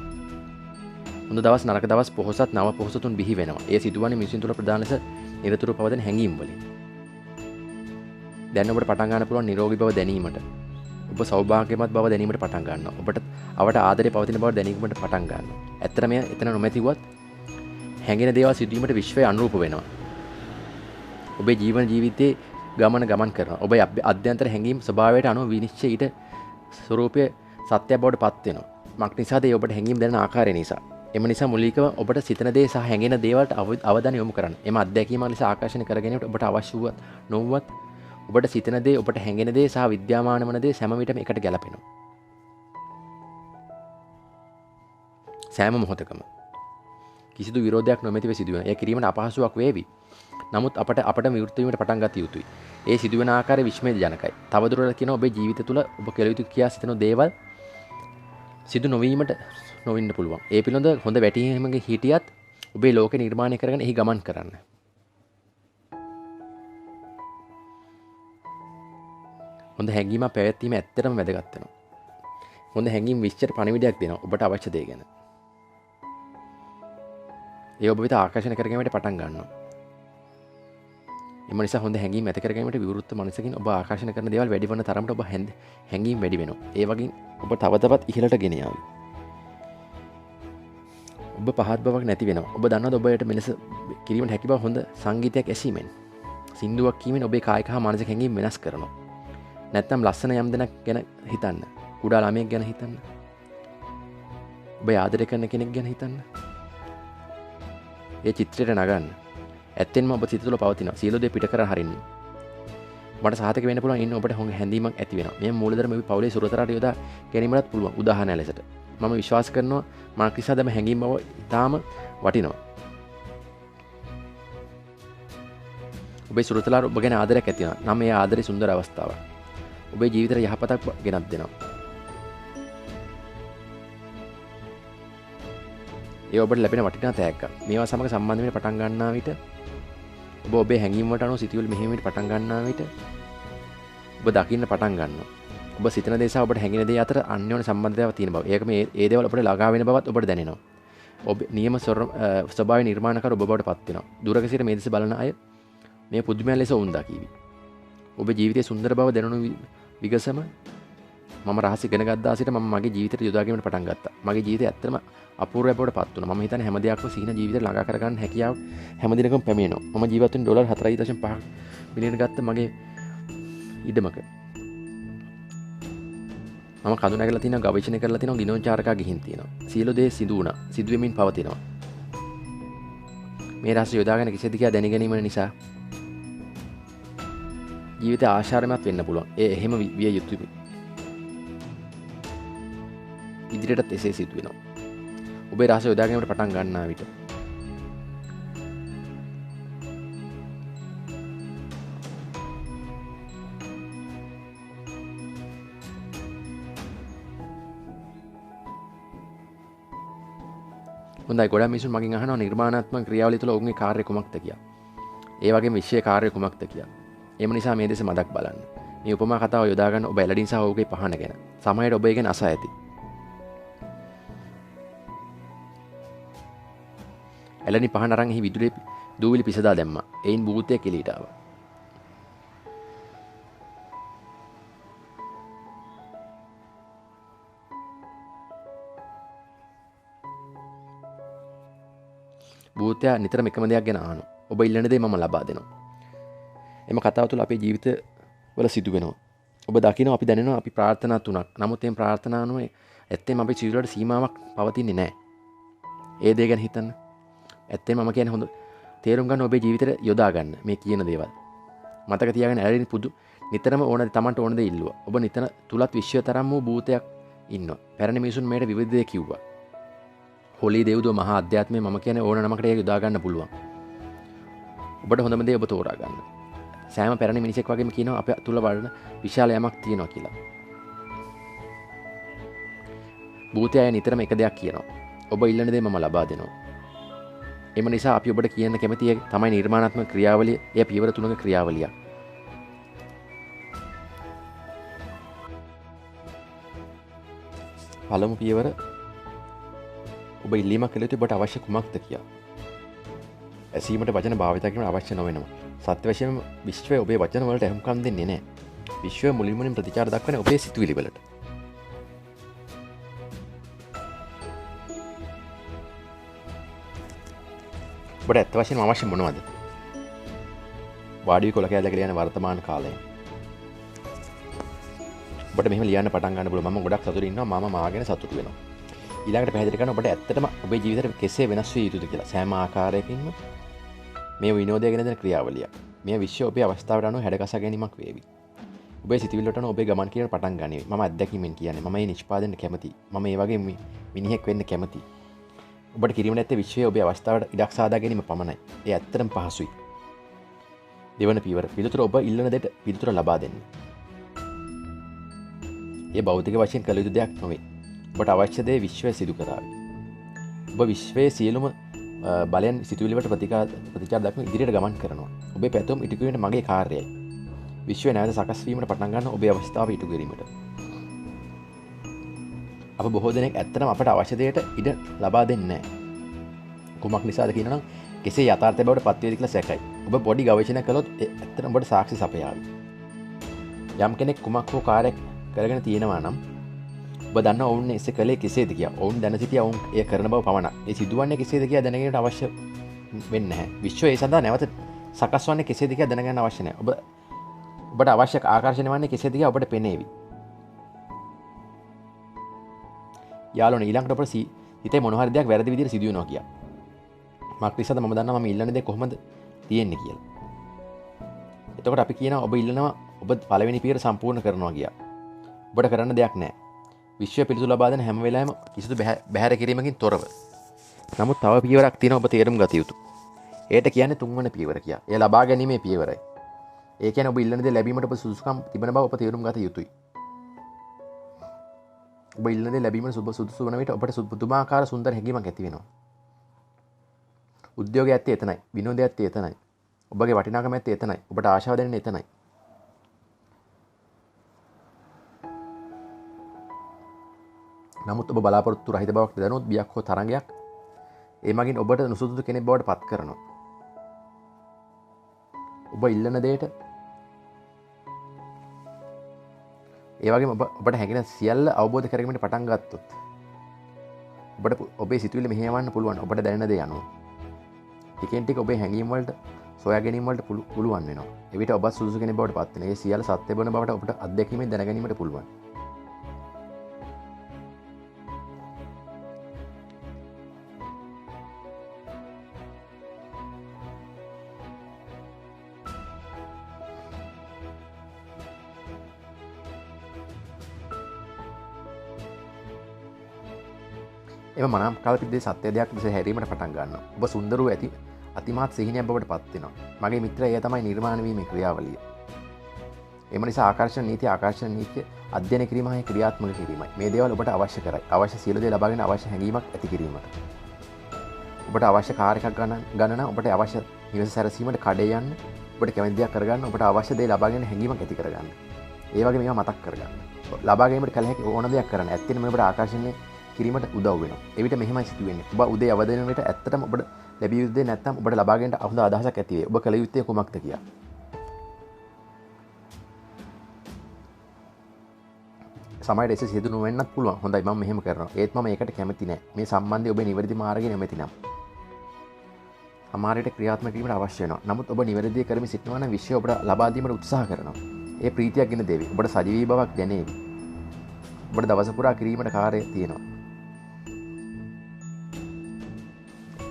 හොඳ දවස් නරක දවස් පොහොසත් නව පොහොසතුන් බිහි වෙනවා. ඒ සිදුවන්නේ මිනිසුන් තුළ ප්‍රධාන ලෙස නිරතුරුව පවතින හැඟීම් වලින්. දැන් ඔබට පටන් ගන්න පුළුවන් නිරෝගී බව දැනීමට. ඔබ සෞභාග්‍යමත් බව දැනීමට පටන් ගන්නවා. ඔබට ආදරේ පවතින බව දැනීමට පටන් ගන්නවා. ඇත්තටම එතන නොමැතිවත් හැඟෙන දේවල් සිදුවීමට විශ්වය අනුරූප වෙනවා. ඔබේ ජීවිතයේ ගමන් කරනවා. ඔබේ අධ්‍යන්තර හැඟීම් ස්වභාවයට අනුව විනිශ්චය ඊට ස්වરૂපයේ සත්‍ය බවට පත් වෙනවා. මක් නිසාද ඒ ඔබට හැඟීම් දැනෙන ආකාරය නිසා. එම නිසා මූලිකව ඔබට සිතන දේ සහ හැඟෙන දේවල්ට අවධානය යොමු කරන්න. එම අත්දැකීම ලෙස ආකර්ෂණය කර ගැනීමට ඔබට අවශ්‍ය වුවත් නොවුවත් ඔබට සිතන දේ ඔබට හැඟෙන දේ සහ විද්‍යාමාන වන දේ සෑම විටම එකට ගැලපෙනවා. සෑම මොහොතකම කිසිදු විරෝධයක් නොමැතිව සිදුවන. ඒ කිරීමට අපහසුයක් වේවි. නමුත් අපට විවෘත වීමට පටන් ගත යුතුයි. ඒ සිදුවන ආකාරය විස්මයජනකයි. තවදුරටත් කියන ඔබේ ජීවිතය තුළ ඔබ කළ යුතු කියා සිතන දේවල් සිදු නොවීමට නොවෙන්න පුළුවන්. ඒ පිළිබඳ හොඳ වැටහීමකින් හිටියත් ඔබේ ලෝකේ නිර්මාණය කරගෙන එහි ගමන් කරන්න. හොඳ හැඟීමක් පැවැත්වීම ඇත්තටම වැදගත් වෙනවා. හොඳ හැඟීම් විශ්චයට පණිවිඩයක් දෙනවා ඔබට අවශ්‍ය දේ ගැන. ඒ ඔබ වෙත ආකර්ෂණය කරගැනීමට පටන් ගන්නවා. එම නිසා හොඳ හැඟීම් ඇති කරගැනීමට විවෘත මනසකින් ඔබ ආකර්ෂණය කරන දේවල් වැඩි වන තරමට ඔබ හැඟීම් වැඩි වෙනවා. ඒ වගේම ඔබ තව තවත් ඉහළට ගෙන යාවි. ඔබ පහත් බවක් නැති වෙනවා. ඔබ දන්නවද ඔබට මෙලෙස කිරීමට හැකි බව හොඳ සංගීතයක් ඇසීමෙන්, සින්දුවක් කීමෙන් ඔබේ කායික හා මානසික හැඟීම් වෙනස් කරනවා. නැත්නම් ලස්සන යම් දෙයක් ගැන හිතන්න. කුඩා ළමයෙක් ගැන හිතන්න. ඔබ ආදරය කරන කෙනෙක් ගැන හිතන්න. ඒ චිත්‍රයට නගන්න. ඇත්තෙන්ම ඔබ සිත තුළ පවතින සියලු දේ පිට කර හරින්න. මට සහතික වෙන්න පුළුවන් ඉන්න ඔබට හොඟ හැඳීමක් ඇති වෙනවා. මේ මූලධර්ම මේ පවුලේ සුරතරට යොදා ගැනීමටත් පුළුවන්. උදාහරණ ලෙසට මම විශ්වාස කරනවා මාක්‍රිසාදම හැඟීම් බව ඉතාම වටිනවා. ඔබේ සුරතලාට ඔබ ගැන ආදරයක් ඇති වෙනවා. නම් මේ ආදරේ සුන්දර අවස්ථාවක්. ඔබේ ජීවිතයට යහපතක් ගෙනත් දෙනවා. ඒ ඔබට ලැබෙන වටිනා තෑග්ගක්. මේවා සමග සම්බන්ධ වෙන්න පටන් ගන්නා විට ඔබ ඔබේ හැඟීම් වලට අනුව සිතුවිලි මෙහෙයීමට පටන් ගන්නා විට ඔබ දකින්න පටන් ගන්නවා. ඔබ සිතන දේ සහ ඔබට හැඟෙන දේ අතර අන්‍යෝන්‍ය සම්බන්ධතාවයක් තියෙන බව. ඒක මේ දේවල් ඔබට ළඟා වෙන බවත් ඔබට දැනෙනවා. ඔබ නියම ස්වභාවය නිර්මාණ කර ඔබ බවට පත් වෙනවා. දුරක සිට මේ දෙස බලන අය මේ පුදුමයන් ලෙස වුන් දකීවි. ඔබ ජීවිතයේ සුන්දර බව දැනුණු විගසම මම රහස ඉගෙන ගත්තා සිට මම මගේ ජීවිතයට යොදා ගැනීමට පටන් ගත්තා. මගේ ජීවිතය ඇත්තටම අපූර්ව බවට පත් වුණා. මම හිතන්නේ හැම දෙයක්ම සිහින ජීවිතයට ළඟා කරගන්න හැකියාව හැම දිනකම පැමිණෙනවා. මම ජීවත් වෙන ඩොලර් 4.5 මිලියන ගත්ත මගේ ඉඩමක. මම කඳු නැගලා තියෙනවා, ගවේෂණය කරලා තියෙනවා, ගිනෝචාරකා ගිහින් තියෙනවා. සියලු දේ සිදු වුණා. සිදු වෙමින් පවතිනවා. මේ රහස යොදාගෙන කිසිද කියා දැන ගැනීම නිසා ජීවිතය ආශාරමත් වෙන්න පුළුවන්. ඒ එහෙම විය යුතුයි. ඉදිරියටත් එසේ සිදු වෙනවා. ඔබේ රහස යොදා ගැනීමට පටන් ගන්නා විට හොඳයි. ගොඩක් මිනිස්සු මගෙන් අහනවා නිර්මාණාත්මක ක්‍රියාවලිය තුළ ඔවුන්ගේ කාර්යය කුමක්ද කියලා. ඒ වගේම විශ්වයේ කාර්යය කුමක්ද කියලා. එම නිසා මේ දෙස මදක් බලන්න. මේ උපමා කතාව යොදා ගන්න ඔබ ඇලඩින් සහ ඔහුගේ පහන ගැන. සමහරවිට ඔබ ඒ ගැන අසා ඇති. ඇලඩින් පහන අරන් එහි විදුලි දූවිලි පිසදා දැම්මා. එයින් භූතයෙක් එළියට ආවා. භූතයා නිතරම එකම දෙයක් ගැන අහනවා. ඔබ ඉල්ලන දේ මම ලබා දෙනවා. එම කතාව තුළ අපේ ජීවිත වල සිදු වෙනවා. ඔබ දකිනවා අපි දැනෙනවා අපි ප්‍රාර්ථනා තුනක්. නමුත් මේ ප්‍රාර්ථනා අනුව ඇත්තෙම අපේ ජීවිතවලට සීමාවක් පවතින්නේ නැහැ. ඒ දේ ගැන හිතන්න. ඇත්තෙම මම කියන්නේ හොඳ තේරුම් ගන්න ඔබේ ජීවිතේට යොදා ගන්න මේ කියන දේවල්. මතක තියාගන්න ඇලෙන පුදු නිතරම ඕන තමන්ට ඕන දේ ඉල්ලුවා. ඔබ නිතර තුලත් විශ්ව තරම් වූ භූතයක් ඉන්නවා. පැරණි මිනිසුන් මේට විවිධ දේ කිව්වා. හොලී දෙව්දුව මහා අධ්‍යාත්මය මම කියන්නේ ඕන නමකට ඒක යොදා ගන්න පුළුවන්. ඔබට හොඳම දේ ඔබ තෝරා ගන්න. සෑම පැරණි මිනිසෙක් වගේම කියනවා අපේ තුල වඩන විශාල යමක් තියෙනවා කියලා. භූතය නිතරම එක දෙයක් කියනවා. ඔබ ඉල්ලන දේ මම ලබා දෙනවා. එම නිසා අපි ඔබට කියන්න කැමති තමයි නිර්මාණාත්මක ක්‍රියාවලිය. එය පියවර 3ක ක්‍රියාවලියක්. පළමු පියවර ඔබ ඉල්ලීමක් කළ යුතු ඔබට අවශ්‍ය කුමක්ද කියා. ඇසීමට වචන භාවිත කිරීමට අවශ්‍ය නොවෙනවා. සත්‍ය වශයෙන්ම විශ්වය ඔබේ වචන වලට අහුම්කම් දෙන්නේ නැහැ. විශ්වය මුලින්ම ප්‍රතිචාර දක්වන්නේ ඔබේ සිතුවිලි වලට. ඔබට ඇත්ත වශයෙන්ම අවශ්‍ය මොනවද? වාඩි කොල කෑල්ල කියලා යන වර්තමාන කාලය. ඔබට මෙහෙම ලියන්න පටන් ගන්න පුළුවන්. මම ගොඩක් සතුටින් ඉන්නවා. මම මාගෙන සතුටු වෙනවා. ඊළඟට පැහැදිලි කරන්න ඔබට ඇත්තටම ඔබේ ජීවිතේ කෙසේ වෙනස් විය යුතුද කියලා. සෑම ආකාරයකින්ම මේ විනෝදය ගැන දෙන ක්‍රියාවලිය. මේ විශ්ව ඔබේ අවස්ථාවට අනුව හැඩගසා ගැනීමක් වේවි. ඔබේ සිතුවිලි වලට අනුව ඔබේ ගමන් කිරීම පටන් ගනීවි. මම අත්දැකීමෙන් කියන්නේ. මම මේ නිෂ්පාදනයට කැමතියි. මම මේ වගේ මිනිහෙක් වෙන්න කැමතියි. ඔබට කිරීම නැත්තේ විශ්වයේ ඔබේ අවස්ථාවට ඉඩක් සාදා ගැනීම පමණයි. ඒ ඇත්තටම පහසුයි. දෙවන පියවර පිළිතුර ඔබ ඉල්ලන දෙයට පිළිතුර ලබා දෙන්න. ඒ භෞතික වශයෙන් කළ යුතු දෙයක් නොවේ. ඔබට අවශ්‍ය දේ විශ්වය සිදු කරાવી. ඔබ විශ්වයේ සියලුම බලයන් සිතුවිලිවලට ප්‍රතිචාර දක්වන ඉදිරියට ගමන් කරනවා. ඔබේ පැතුම් ඉටු කිරීමට මගේ කාර්යයයි. විශ්වය නැවත සකස් වීමට පටන් ගන්න ඔබේ අවස්ථාව ඉටු කිරීමට. අප බොහෝ දෙනෙක් ඇත්තටම අපට අවශ්‍ය දෙයට ඉඩ ලබා දෙන්නේ නැහැ. කුමක් නිසාද කියනනම් කෙසේ යථාර්ථය බවට පත් වේද කියලා සැකයි. ඔබ පොඩි ගවේෂණයක් කළොත් ඇත්තටම ඔබට සාක්ෂි සපයාවි. යම් කෙනෙක් කුමක් හෝ කාර්යයක් කරගෙන තියෙනවා නම් ඔබ දන්න ඔවුන් එසේ කළේ කෙසේද කියා. ඔවුන් දැන සිටියා ඔවුන් එය කරන බව පමණක්. ඒ සිදුවන්නේ කෙසේද කියා දැනගන්නට අවශ්‍ය වෙන්නේ නැහැ. විශ්වය ඒ සඳහා නැවත සකස් වන්නේ කෙසේද කියා දැනගන්න අවශ්‍ය නැහැ. ඔබට අවශ්‍ය ආකර්ෂණය වන්නේ කෙසේද කියා ඔබට පෙනේවි. යාළුවනේ ඊළඟට ඔබට හිතේ මොන හරි දෙයක් වැරදි විදිහට සිදු වෙනවා කියා. මක් නිසාද මම දන්නවා මම ඉල්ලන දේ කොහොමද තියෙන්නේ කියලා. එතකොට අපි කියනවා ඔබ ඉල්ලනවා ඔබ පළවෙනි පියවර සම්පූර්ණ කරනවා කියා. ඔබට කරන්න දෙයක් නැහැ. විශ්වය පිළිතුරු ලබා දෙන හැම වෙලාවෙම කිසිදු බැහැර කිරීමකින් තොරව. නමුත් තව පියවරක් තියෙනවා ඔබ තේරුම් ගත යුතු. ඒට කියන්නේ තුන්වන පියවර කියා. එය ලබා ගැනීමේ පියවරයි. ඒ කියන්නේ ඔබ ඉල්ලන දේ ලැබීමට ඔබ සුදුසුකම් තිබෙන බව ඔබ තේරුම් ගත යුතුයි. ඔබ ඉල්ලන දේ ලැබීමට සුදුසු වන විට ඔබට පුදුමාකාර සුන්දර හැඟීමක් ඇති වෙනවා. උද්‍යෝගය ඇත්තේ එතනයි. විනෝදය ඇත්තේ එතනයි. ඔබගේ වටිනාකම ඇත්තේ එතනයි. ඔබට ආශාව දැනෙන්නේ එතනයි. නමුත් ඔබ බලාපොරොත්තු රහිත බවක් දැනුත් බියක් හෝ තරංගයක් ඒ මගින් ඔබට නුසුදුසු කෙනෙක් බවට පත් කරනවා. ඔබ ඉල්ලන දෙයට ඒ වගේම ඔබට හැඟෙන සියල්ල අවබෝධ කරගන්නට පටන් ගත්තොත් ඔබට ඔබේ සිතුවිලි මෙහෙයවන්න පුළුවන්. ඔබට දැනෙන දේ අනුව ටිකෙන් ටික ඔබේ හැඟීම් වලට සොයා ගැනීම වලට පුළුවන් වෙනවා. එවිට ඔබ සුදුසු කෙනෙක් බවට පත් වෙනවා. ඒ සියල්ල සත්‍ය බව බවට ඔබට අත්දැකීමෙන් දැනගැනීමට පුළුවන්. එම මනම් කල්පිතේ සත්‍ය දෙයක් ලෙස හැරීමට පටන් ගන්නවා. ඔබ සුන්දර වූ ඇති අතිමහත් සිහිනයක් බවට පත් වෙනවා. මගේ මිත්‍රයා එය තමයි නිර්මාණය වීමේ ක්‍රියාවලිය. එම නිසා ආකර්ෂණ නීතිය අධ්‍යයනය කිරීම හා ක්‍රියාත්මක කිරීමයි. මේ දේවල් ඔබට අවශ්‍ය කරයි. අවශ්‍ය සියලු දේ ලබාගෙන අවශ්‍ය හැඟීමක් ඇති කිරීමට. ඔබට අවශ්‍ය කාර් එකක් ගන්න නම් ඔබට අවශ්‍ය නිවස සැරසීමට කඩේ යන්න, ඔබට කැමති දෙයක් කරගන්න, ඔබට අවශ්‍ය දේ ලබාගෙන හැඟීමක් ඇති කරගන්න. ඒ වගේ මේවා මතක් කරගන්න. ලබා ගැනීමට කල හැකි ඕන දෙයක් කරන්න. ඇත්තටම ඔබට ආකර්ෂණය කිරීමට උදව් වෙනවා. එවිට මෙහෙමයි සිදුවෙන්නේ. ඔබ උදේ අවදින විට ඇත්තටම ඔබට ලැබිය යුතු දේ නැත්නම් ඔබට ලබා ගැනීමට හොඳ අදහසක් ඇති වේ. ඔබ කල යුත්තේ කුමක්ද කියලා. සමහරට එසේ සිදු නොවෙන්නත් පුළුවන්. හොඳයි මම මෙහෙම කරනවා. ඒත් මම ඒකට කැමති නැහැ. මේ සම්බන්ධය ඔබේ නිවැරදි මාර්ගයේ නැමැති නම්. සමහරට ක්‍රියාත්මක කිරීමට අවශ්‍ය වෙනවා. නමුත් ඔබ නිවැරදිව කරමින් සිටිනවා නම් විශ්වය ඔබට ලබා දීමට උත්සාහ කරනවා. ඒ ප්‍රීතියක් ගෙන දෙවි. ඔබට සජීවී බවක් දැනේවි. ඔබට දවස පුරා කිරීමට කාර්යය තියෙනවා.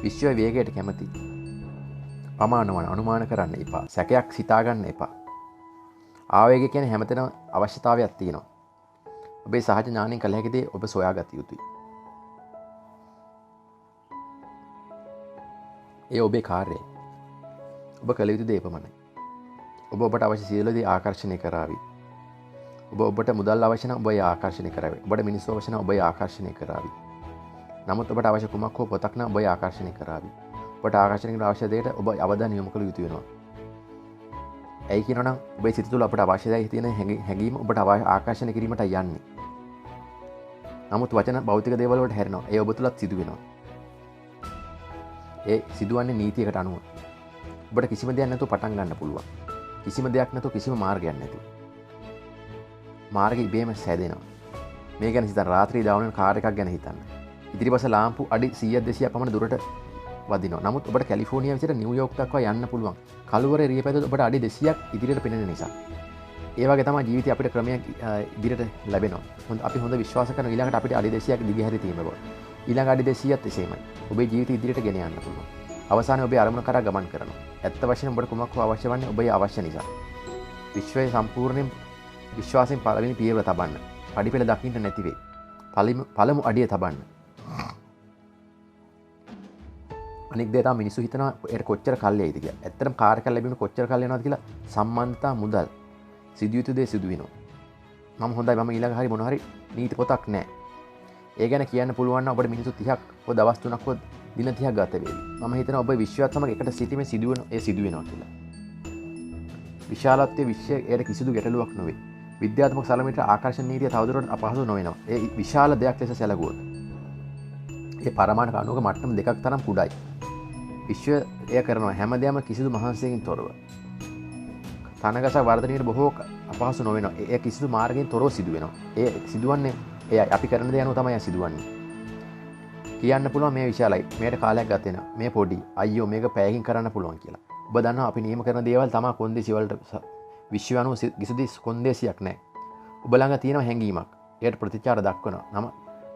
විශ්වය වේගයට කැමති. අමානවන අනුමාන කරන්න එපා. සැකයක් සිතාගන්න එපා. ආවේගය කියන්නේ හැමතැනම අවශ්‍යතාවයක් තියෙනවා. ඔබේ සහජ ඥාණයෙන් කළ හැකි දේ ඔබ සොයාගත යුතුයි. ඒ ඔබේ කාර්යය. ඔබ කළ යුතු දේ පමණයි. ඔබට අවශ්‍ය සියලු දේ ආකර්ෂණය කරાવી. ඔබට මුදල් අවශ්‍ය නම් ඔබ ඒ ආකර්ෂණය කරાવી. ඔබට මිනිස්සු අවශ්‍ය නම් ඔබ ඒ ආකර්ෂණය කරાવી. නමුත් ඔබට අවශ්‍ය කුමක් හෝ පොතක් නම් ඔබ ඒ ආකර්ෂණය කරાવી. ඔබට ආකර්ෂණය කරන අවශ්‍ය දෙයට ඔබ අවධානය යොමු කළ යුතු වෙනවා. ඇයි කියනවනම් ඔබේ සිත තුළ අපට අවශ්‍ය දේ තියෙන හැඟීම ඔබට ආකර්ෂණය කිරීමට යන්නේ. නමුත් වචන භෞතික දේවල් වලට හැරෙනවා. ඒ ඔබ තුලත් සිදු වෙනවා. ඒ සිදුවන්නේ නීතියකට අනුව. ඔබට කිසිම දෙයක් නැතුව පටන් ගන්න පුළුවන්. කිසිම දෙයක් නැතුව කිසිම මාර්ගයක් නැතුව. මාර්ගය ඉබේම සැදෙනවා. මේ ගැන හිතන්න. රාත්‍රී දාවන කාර් එකක් ගැන හිතන්න. ඉදිරිපස ලාම්පු අඩි 100 200 පමණ දුරට වදිනවා. නමුත් ඔබට කැලිෆෝනියාව විතර නිව්යෝක් දක්වා යන්න පුළුවන්. කළුවරේ රියපැද්දොත් ඔබට අඩි 200ක් ඉදිරියට පෙනෙන නිසා. ඒ වගේ තමයි ජීවිතේ අපිට ක්‍රමයක් ඉදිරියට ලැබෙනවා. අපි හොඳ විශ්වාස කරන ඊළඟට අපිට අඩි 200ක් දිගහැරී තියෙන බව. ඊළඟ අඩි 200ත් එසේමයි. ඔබේ ජීවිතය ඉදිරියට ගෙන යන්න පුළුවන්. අවසානයේ ඔබේ අරමුණ කරා ගමන් කරනවා. ඇත්ත වශයෙන්ම ඔබට කුමක් හෝ අවශ්‍ය වන්නේ ඔබේ අවශ්‍ය නිසා. විශ්වයේ සම්පූර්ණයෙන් විශ්වාසයෙන් පළවෙනි පියවර තබන්න. පඩිපෙළ දකින්න නැති වෙයි. පළමු අඩිය තබන්න. අනික් දේ තමයි මිනිස්සු හිතනවා ඒක කොච්චර කල්යයිද කියලා. ඇත්තටම කාර් එකක් ලැබීම කොච්චර කල් යනවද කියලා සම්බන්ධතා මුදල් සිදු යුතු දේ සිදු වෙනවා. මම හොඳයි මම ඊළඟ හරි මොන හරි නීති පොතක් නැහැ. ඒ ගැන කියන්න පුළුවන් නම් ඔබට මිනිස්සු 30ක් ඔය දවස් 3ක් ඔය දින 30ක් ගත වේවි. මම හිතනවා ඔබ විශ්වයත් සමග එකට සිටීමේ සිදුවන ඒ සිදු වෙනවා කියලා. විශාලත්වයේ විශ්වයේ කිසිදු ගැටලුවක් නොවේ. විද්‍යාත්මක සැලමීමට ආකර්ෂණ නීතිය තවදුරටත් අපහසු නොවෙනවා. ඒ විශාල දෙයක් ලෙස සැලකුවොත්. ඒ පරමාණු කණුවක මට්ටම දෙකක් තරම් කුඩායි. විශ්වය එය කරනවා හැමදේම කිසිදු මහන්සියකින් තොරව. තනගසක් වර්ධනයට බොහෝ අපහසු නොවෙනවා. ඒ කිසිදු මාර්ගයෙන් තොරව සිදු වෙනවා. ඒ සිදුවන්නේ ඒ අපි කරන දේ අනුව තමයි සිදුවන්නේ. කියන්න පුළුවන් මේ විශාලයි. මේකට කාලයක් ගත වෙනවා. මේ පොඩි. අයියෝ මේක පැයකින් කරන්න පුළුවන් කියලා. ඔබ දන්නවා අපි නියම කරන දේවල් තමයි කොන්දේසි වලට විශ්ව අනුව කිසිදු කොන්දේසියක් නැහැ. ඔබ ළඟ තියෙන හැඟීමක්. ඒකට ප්‍රතිචාර දක්වනවා. නම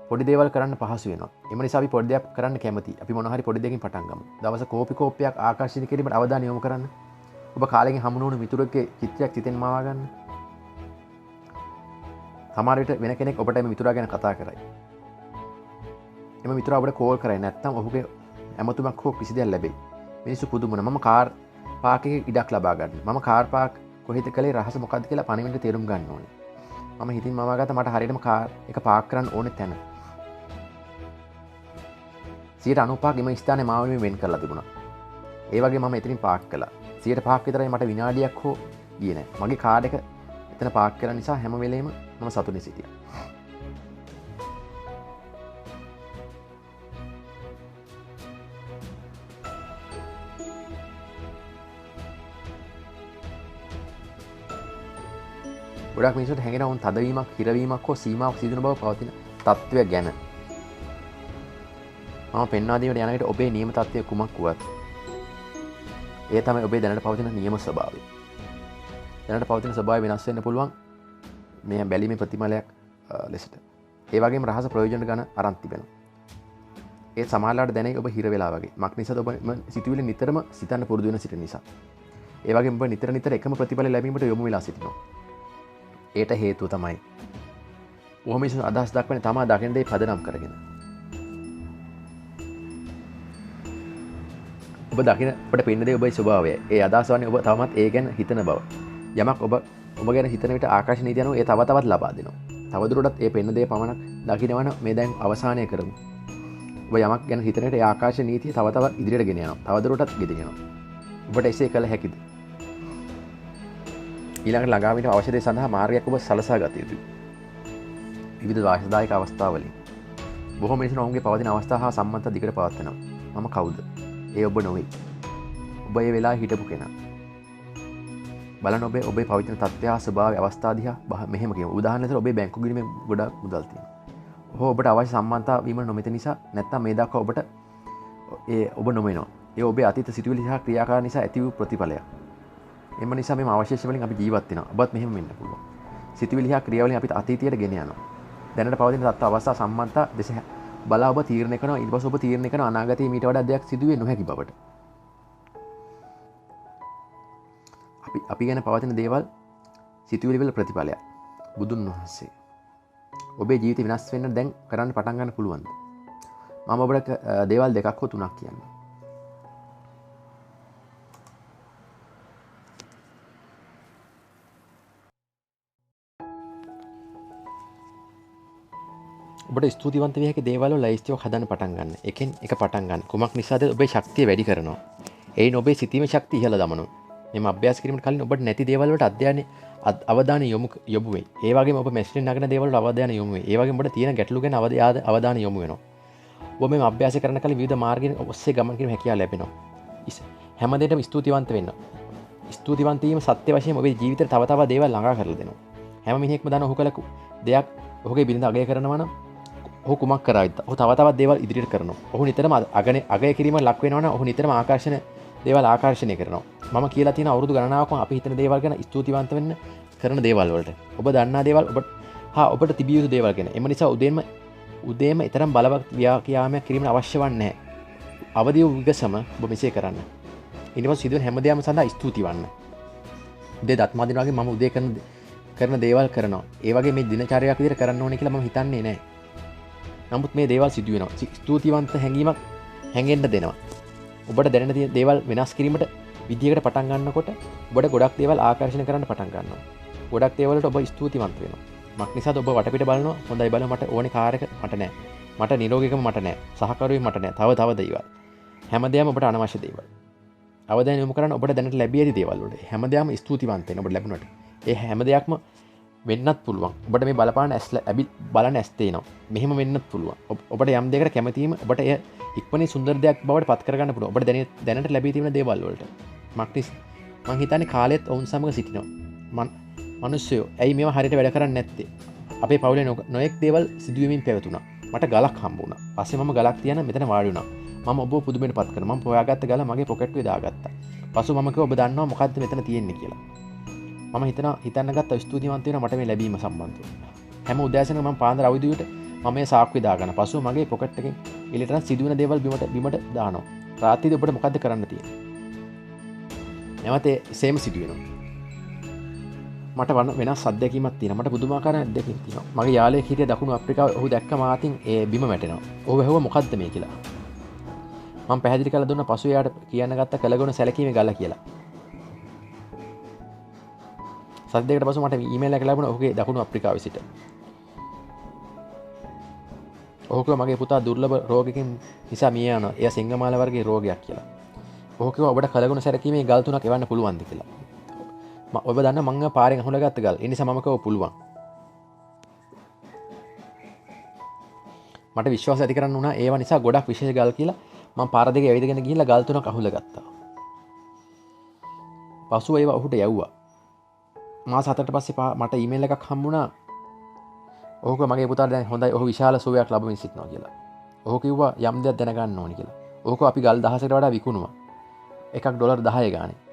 පොඩි දේවල් කරන්න පහසු වෙනවා. එම නිසා අපි පොඩි දෙයක් කරන්න කැමතියි. අපි මොන හරි පොඩි දෙයකින් පටන් ගමු. දවස කෝපි කෝප්පයක් ආකර්ෂණය කිරීමට අවධානය යොමු කරන්න. ඔබ කාලෙකින් හමු නොවුණු මිතුරෙක්ගේ චිත්‍රයක් සිතෙන් මවා ගන්න. සමහර විට වෙන කෙනෙක් ඔබට මේ මිතුරා ගැන කතා කරයි. එම මිතුරා ඔබට කෝල් කරයි නැත්නම් ඔහුගේ ඇමතුමක් හෝ කිසි දෙයක් ලැබෙයි. මිනිස්සු පුදුම වෙනවා. මම කාර් පාක් එකේ ඉඩක් ලබා ගන්න. මම කාර් පාක් කොහෙද කළේ රහස මොකක්ද කියලා පණිවිඩ තේරුම් ගන්න ඕනේ. මම හිතින් මවා ගත්තා මට හරියටම කාර් එක පාක් කරන්න ඕනේ තැන. 95ක් එම ස්ථානයේ මාව වෙන් කරලා තිබුණා. ඒ වගේ මම එතනින් පාක් කළා. 105ක් විතරයි මට විනාඩියක් හෝ ගියේ නැහැ. මගේ කාර් එක එතන පාක් කරන නිසා හැම වෙලේම මම සතුටින් සිටියා. ගොඩක් මිනිස්සුන්ට හැඟෙන උන් තදවීමක්, හිරවීමක් හෝ සීමාවක් සිදුවන බව පවතින තත්ත්වය ගැන. මම පෙන්වා දීමට යන විට ඔබේ නියම තත්ත්වය කුමක් වුවත් ඒ තමයි ඔබේ දැනට පවතින නියම ස්වභාවය. දැනට පවතින ස්වභාවය වෙනස් වෙන්න පුළුවන් මේ බැලීමේ ප්‍රතිඵලයක් ලෙසට. ඒ වගේම රහස ප්‍රයෝජන ගන්න අරන් තිබෙනවා. ඒ සමාජලාට දැනෙයි ඔබ හිර වෙලා වගේ. මක් නිසාද ඔබ සිතුවිලි නිතරම සිතන්න පුරුදු වෙන සිට නිසා. ඒ වගේම ඔබ නිතර එකම ප්‍රතිඵල ලැබීමට යොමු වෙලා සිටිනවා. ඒට හේතුව තමයි ඔහොම මිනිස්සු අදහස් දක්වන්නේ තමා දකින දේ පදනම් කරගෙන. ඔබ දකින ඔබට පෙන්න දේ ඔබේ ස්වභාවය. ඒ අදහස් වන්නේ ඔබ තවමත් ඒ ගැන හිතන බව. යමක් ඔබ ගැන හිතන විට ආකර්ෂණ නීතිය අනුව ඒ තව තවත් ලබා දෙනවා. තවදුරටත් ඒ පෙන්න දේ පමණක් දකිනවන මේ දැන් අවසානය කරමු. ඔබ යමක් ගැන හිතන විට ඒ ආකර්ෂණ නීතිය තව තවත් ඉදිරියට ගෙන යනවා. තවදුරටත් ගෙදෙන යනවා. ඔබට එසේ කළ හැකිද? ඊළඟට ළඟාවීමට අවශ්‍ය දේ සඳහා මාර්ගයක් ඔබ සලසා ගත යුතුයි. විවිධ වාසදායක අවස්ථාවලින් බොහෝ මිනිසුන් ඔවුන්ගේ පවතින අවස්ථා හා සම්බන්ධ දිගට පවත්වනවා. මම කවුද? ඒ ඔබ නොවේ. ඔබ ඒ වෙලාවේ හිටපු කෙනා. බලන්න ඔබේ පවතින තත්ත්වය හා ස්වභාවය අවස්ථා දිහා මෙහෙම කියමු. උදාහරණයක් ඔබේ බැංකු ගිණුමේ ගොඩක් මුදල් තියෙනවා. ඔබට අවශ්‍ය සම්බන්ධතා වීම නොමැති නිසා නැත්නම් මේ දක්වා ඔබට ඔබ නොමෙනවා. ඒ ඔබේ අතීත සිතුවිලි සහ ක්‍රියාකාරී නිසා ඇති වූ ප්‍රතිඵලයක්. එම නිසා මේ අවශේෂ වලින් අපි ජීවත් වෙනවා. ඔබත් මෙහෙම වෙන්න පුළුවන්. සිතුවිලි හා ක්‍රියාවලින් අපිට අතීතයට ගෙන යනවා. දැනට පවතින තත්ත්ව අවස්ථා සම්බන්ධතා දෙස බලා ඔබ තීරණය කරනවා. ඊට පස්සේ ඔබ තීරණය කරන අනාගතයේ මීට වඩා දෙයක් සිදු වෙන්නේ නොහැකි බවට. අපි ගැන පවතින දේවල් සිතුවිලි වල ප්‍රතිඵලයක්. බුදුන් වහන්සේ ඔබේ ජීවිතය වෙනස් වෙන්න දැන් කරන්න පටන් ගන්න පුළුවන්ද? මම ඔබට දේවල් දෙකක් හෝ තුනක් කියන්නම්. ඔබට ස්තුතිවන්ත විය හැකි දේවල් වල ලයිස්තුවක් හදන්න පටන් ගන්න. එකෙන් එක පටන් ගන්න. කුමක් නිසාද ඔබේ ශක්තිය වැඩි කරනවා. එයින් ඔබේ සිතීමේ ශක්තිය ඉහළ දමනවා. මෙම අභ්‍යාස කිරීමට කලින් ඔබට නැති දේවල් වලට අවධානය යොමු වෙයි. ඒ වගේම ඔබ මැෂින් නගන දේවල් වල අවධානය යොමු වෙයි. ඒ වගේම ඔබට තියෙන ගැටලු ගැන අවධානය යොමු වෙනවා. ඔබ මේ අභ්‍යාස කරන කලින් විවිධ මාර්ගයන් ඔස්සේ ගමන් කිරීම හැකියාව ලැබෙනවා. හැමදේටම ස්තුතිවන්ත වෙන්න. ස්තුතිවන්ත වීම සත්‍ය වශයෙන්ම ඔබේ ජීවිතේට තව තවත් දේවල් ළඟා කරලා දෙනවා. හැම මිනිහෙක්ම දන්න ඔහු කළ දෙයක් ඔහුගේ බිරිඳ අගය කරනවා නම් ඔහු කුමක් කරයිද? ඔහු තව තවත් දේවල් ඉදිරියට කරනවා. ඔහු නිතරම අගය කිරීම ලක් වෙනවා නම් ඔහු නිතරම දේවල් ආකර්ෂණය කරනවා. මම කියලා තියෙන අවුරුදු ගණනාවක්ම අපි හිතන දේවල් ගැන ස්තුතිවන්ත වෙන්න කරන දේවල් වලට. ඔබ දන්නා දේවල් ඔබට තිබිය යුතු දේවල් ගැන. එම නිසා උදේම ඊතරම් බලවත් ව්‍යායාමයක් කිරීම අවශ්‍ය වන්නේ නැහැ. අවදි වූ විගසම ඔබ මෙසේ කරන්න. ඊට පස්සේ සිදුවෙන හැමදේම සඳහා ස්තුති වන්න. උදේ දත් මදිනවා වගේ මම උදේ කරන දේවල් කරනවා. ඒ වගේ මේ දිනචර්යාවක් විදිහට කරන්න ඕනේ කියලා මම හිතන්නේ නැහැ. නමුත් මේ දේවල් සිදු වෙනවා. ස්තුතිවන්ත හැඟීමක් හැඟෙන්න දෙනවා. ඔබට දැනෙන දේවල් වෙනස් කිරීමට විදියකට පටන් ගන්නකොට ඔබට ගොඩක් දේවල් ආකර්ෂණය කරන්න පටන් ගන්නවා. ගොඩක් දේවල් වලට ඔබ ස්තුතිවන්ත වෙනවා. මක් නිසාද ඔබ වටපිට බලනවා හොඳයි බලන්න මට ඕනේ කාර් එක මට නැහැ. මට නිරෝගීකම මට නැහැ. සහකරුවෙක් මට නැහැ. තව දේවල්. හැමදේම ඔබට අනවශ්‍ය දේවල්. අවධානය යොමු කරන්න ඔබට දැනට ලැබිය ඇති දේවල් වලට. හැමදේම ස්තුතිවන්ත වෙන්න ඔබට ලැබුණාට. ඒ හැම දෙයක්ම වෙන්නත් පුළුවන්. ඔබට මේ බලපාන බලන ඇස් තේනවා. මෙහෙම වෙන්නත් පුළුවන්. ඔබට යම් දෙයකට කැමතිවීම ඔබට එය ඉක්මනින් සුන්දර දෙයක් බවට පත් කරගන්න පුළුවන්. ඔබට දැනට ලැබී තියෙන දේවල් වලට. මං හිතන්නේ කාලෙත් ඔවුන් සමග සිටිනවා. මිනිස්සුયો ඇයි මේවා හරියට වැඩ කරන්නේ නැත්තේ? අපේ පවුලේ නොයෙක් දේවල් සිදුවෙමින් පැවතුණා. මට ගලක් හම්බ වුණා. පස්සේ මම ගලක් තියන මෙතන වාඩි වුණා. මම ඔබව පුදුමයට පත් කරනවා. මම හොයාගත්ත ගල මගේ පොකට්ටුවේ දාගත්තා. පසු මම කිව්වා ඔබ දන්නවා මොකද්ද මෙතන තියෙන්නේ කියලා. මම හිතන්න ගත්තා ස්තුතිවන්ත වෙනවා මට මේ ලැබීම සම්බන්ධව. හැම උදෑසනකම මම පාන්දර අවදියට මම මේ සාක්කුවේ දාගන්න. පසුව මගේ පොකට් එකෙන් එළියට සිදුවෙන දේවල් බිමට දානවා. රාත්‍රියේදී ඔබට මොකද්ද කරන්න තියෙන්නේ? නැවත සේම සිදුවෙනවා. මට වෙනස් අත්දැකීමක් තියෙනවා. මට පුදුමාකාර අත්දැකීමක් තියෙනවා. මගේ යාළුවෙක් හිටිය දකුණු අප්‍රිකාවේ ඔහු දැක්ක මාතින් ඒ බිම වැටෙනවා. ඔහු ඇහුවා මොකද්ද මේ කියලා. මම පැහැදිලි කරලා දුන්නා පසු එයාට කියන්න ගත්ත කළගුණ සැලකීමේ ගල කියලා. සති දෙකකට පසු මට ඊමේල් එකක් ලැබුණා ඔහුගේ දකුණු අප්‍රිකාවේ සිට. ඔහු කිව්වා මගේ පුතා දුර්ලභ රෝගයකින් නිසා මිය යනවා. එයා සිංගමාල වර්ගයේ රෝගයක් කියලා. ඔහු කිව්වා ඔබට කළගුණ සැලකීමේ ගල් 3ක් එවන්න පුළුවන්ද කියලා. ඔබ දන්න මං පාරෙන් අහුලගත්ත ගල්. ඒ නිසා මම කිව්වා පුළුවන්. මට විශ්වාස ඇති කරන්න වුණා ඒවා නිසා ගොඩක් විශේෂ ගල් කියලා. මම පාර දෙක ඇවිදගෙන ගිහිල්ලා ගල් 3ක් අහුලගත්තා. පසුව ඒවා ඔහුට යවුවා. මාස 7කට පස්සේ මට ඊමේල් එකක් හම්බුණා. ඔහු කිව්වා මගේ පුතාට දැන් හොඳයි. ඔහු විශාල සුවයක් ලබමින් සිටිනවා කියලා. ඔහු කිව්වා යම් දෙයක් දැනගන්න ඕනි කියලා. ඔහු කිව්වා අපි ගල් 1000කට වඩා විකුණුවා. එකක් ඩොලර් 10 ගානේ.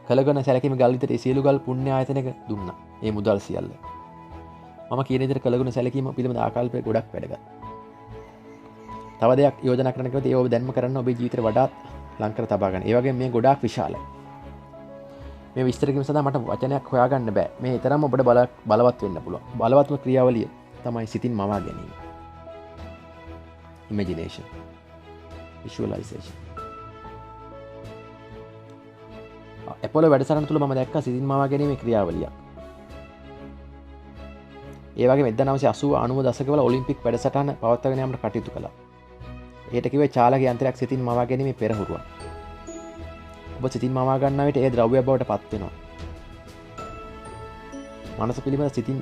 කළගුණ සැලකීමේ ගල් විතර ඒ සියලු ගල් පුණ්‍ය ආයතනයක දුන්නා. ඒ මුදල් සියල්ල. මම කියන විදිහට කළගුණ සැලකීම පිළිබඳ ආකල්පය ගොඩක් වැදගත්. තව දෙයක් යෝජනා කරන්න කිව්වොත් ඒ ඔබ දැන්ම කරන්න ඔබේ ජීවිතේ වඩාත් ලං කර තබා ගන්න. ඒ වගේම මේ ගොඩාක් විශාලයි. මේ විස්තර කිරීම සඳහා මට වචනයක් හොයාගන්න බෑ. මේ තරම්ම ඔබට බලවත් වෙන්න පුළුවන්. බලවත්ම ක්‍රියාවලිය තමයි සිතින් මවා ගැනීම. Imagination. Visualization. Apollo වැඩසටහන තුල මම දැක්කා සිතින් මවා ගැනීමේ ක්‍රියාවලිය. ඒ වගේම 1980 90 දශකවල ඔලිම්පික් වැඩසටහන පවත්වාගෙන යාමට කටයුතු කළා. ඒට කිව්වේ චාලක යන්ත්‍රයක් සිතින් මවා ගැනීමේ පෙරහුරුවක්. ඔබ සිතින් මවා ගන්නා විට ඒ ද්‍රව්‍යයක් බවට පත් වෙනවා. මනස පිළිබඳ සිතින්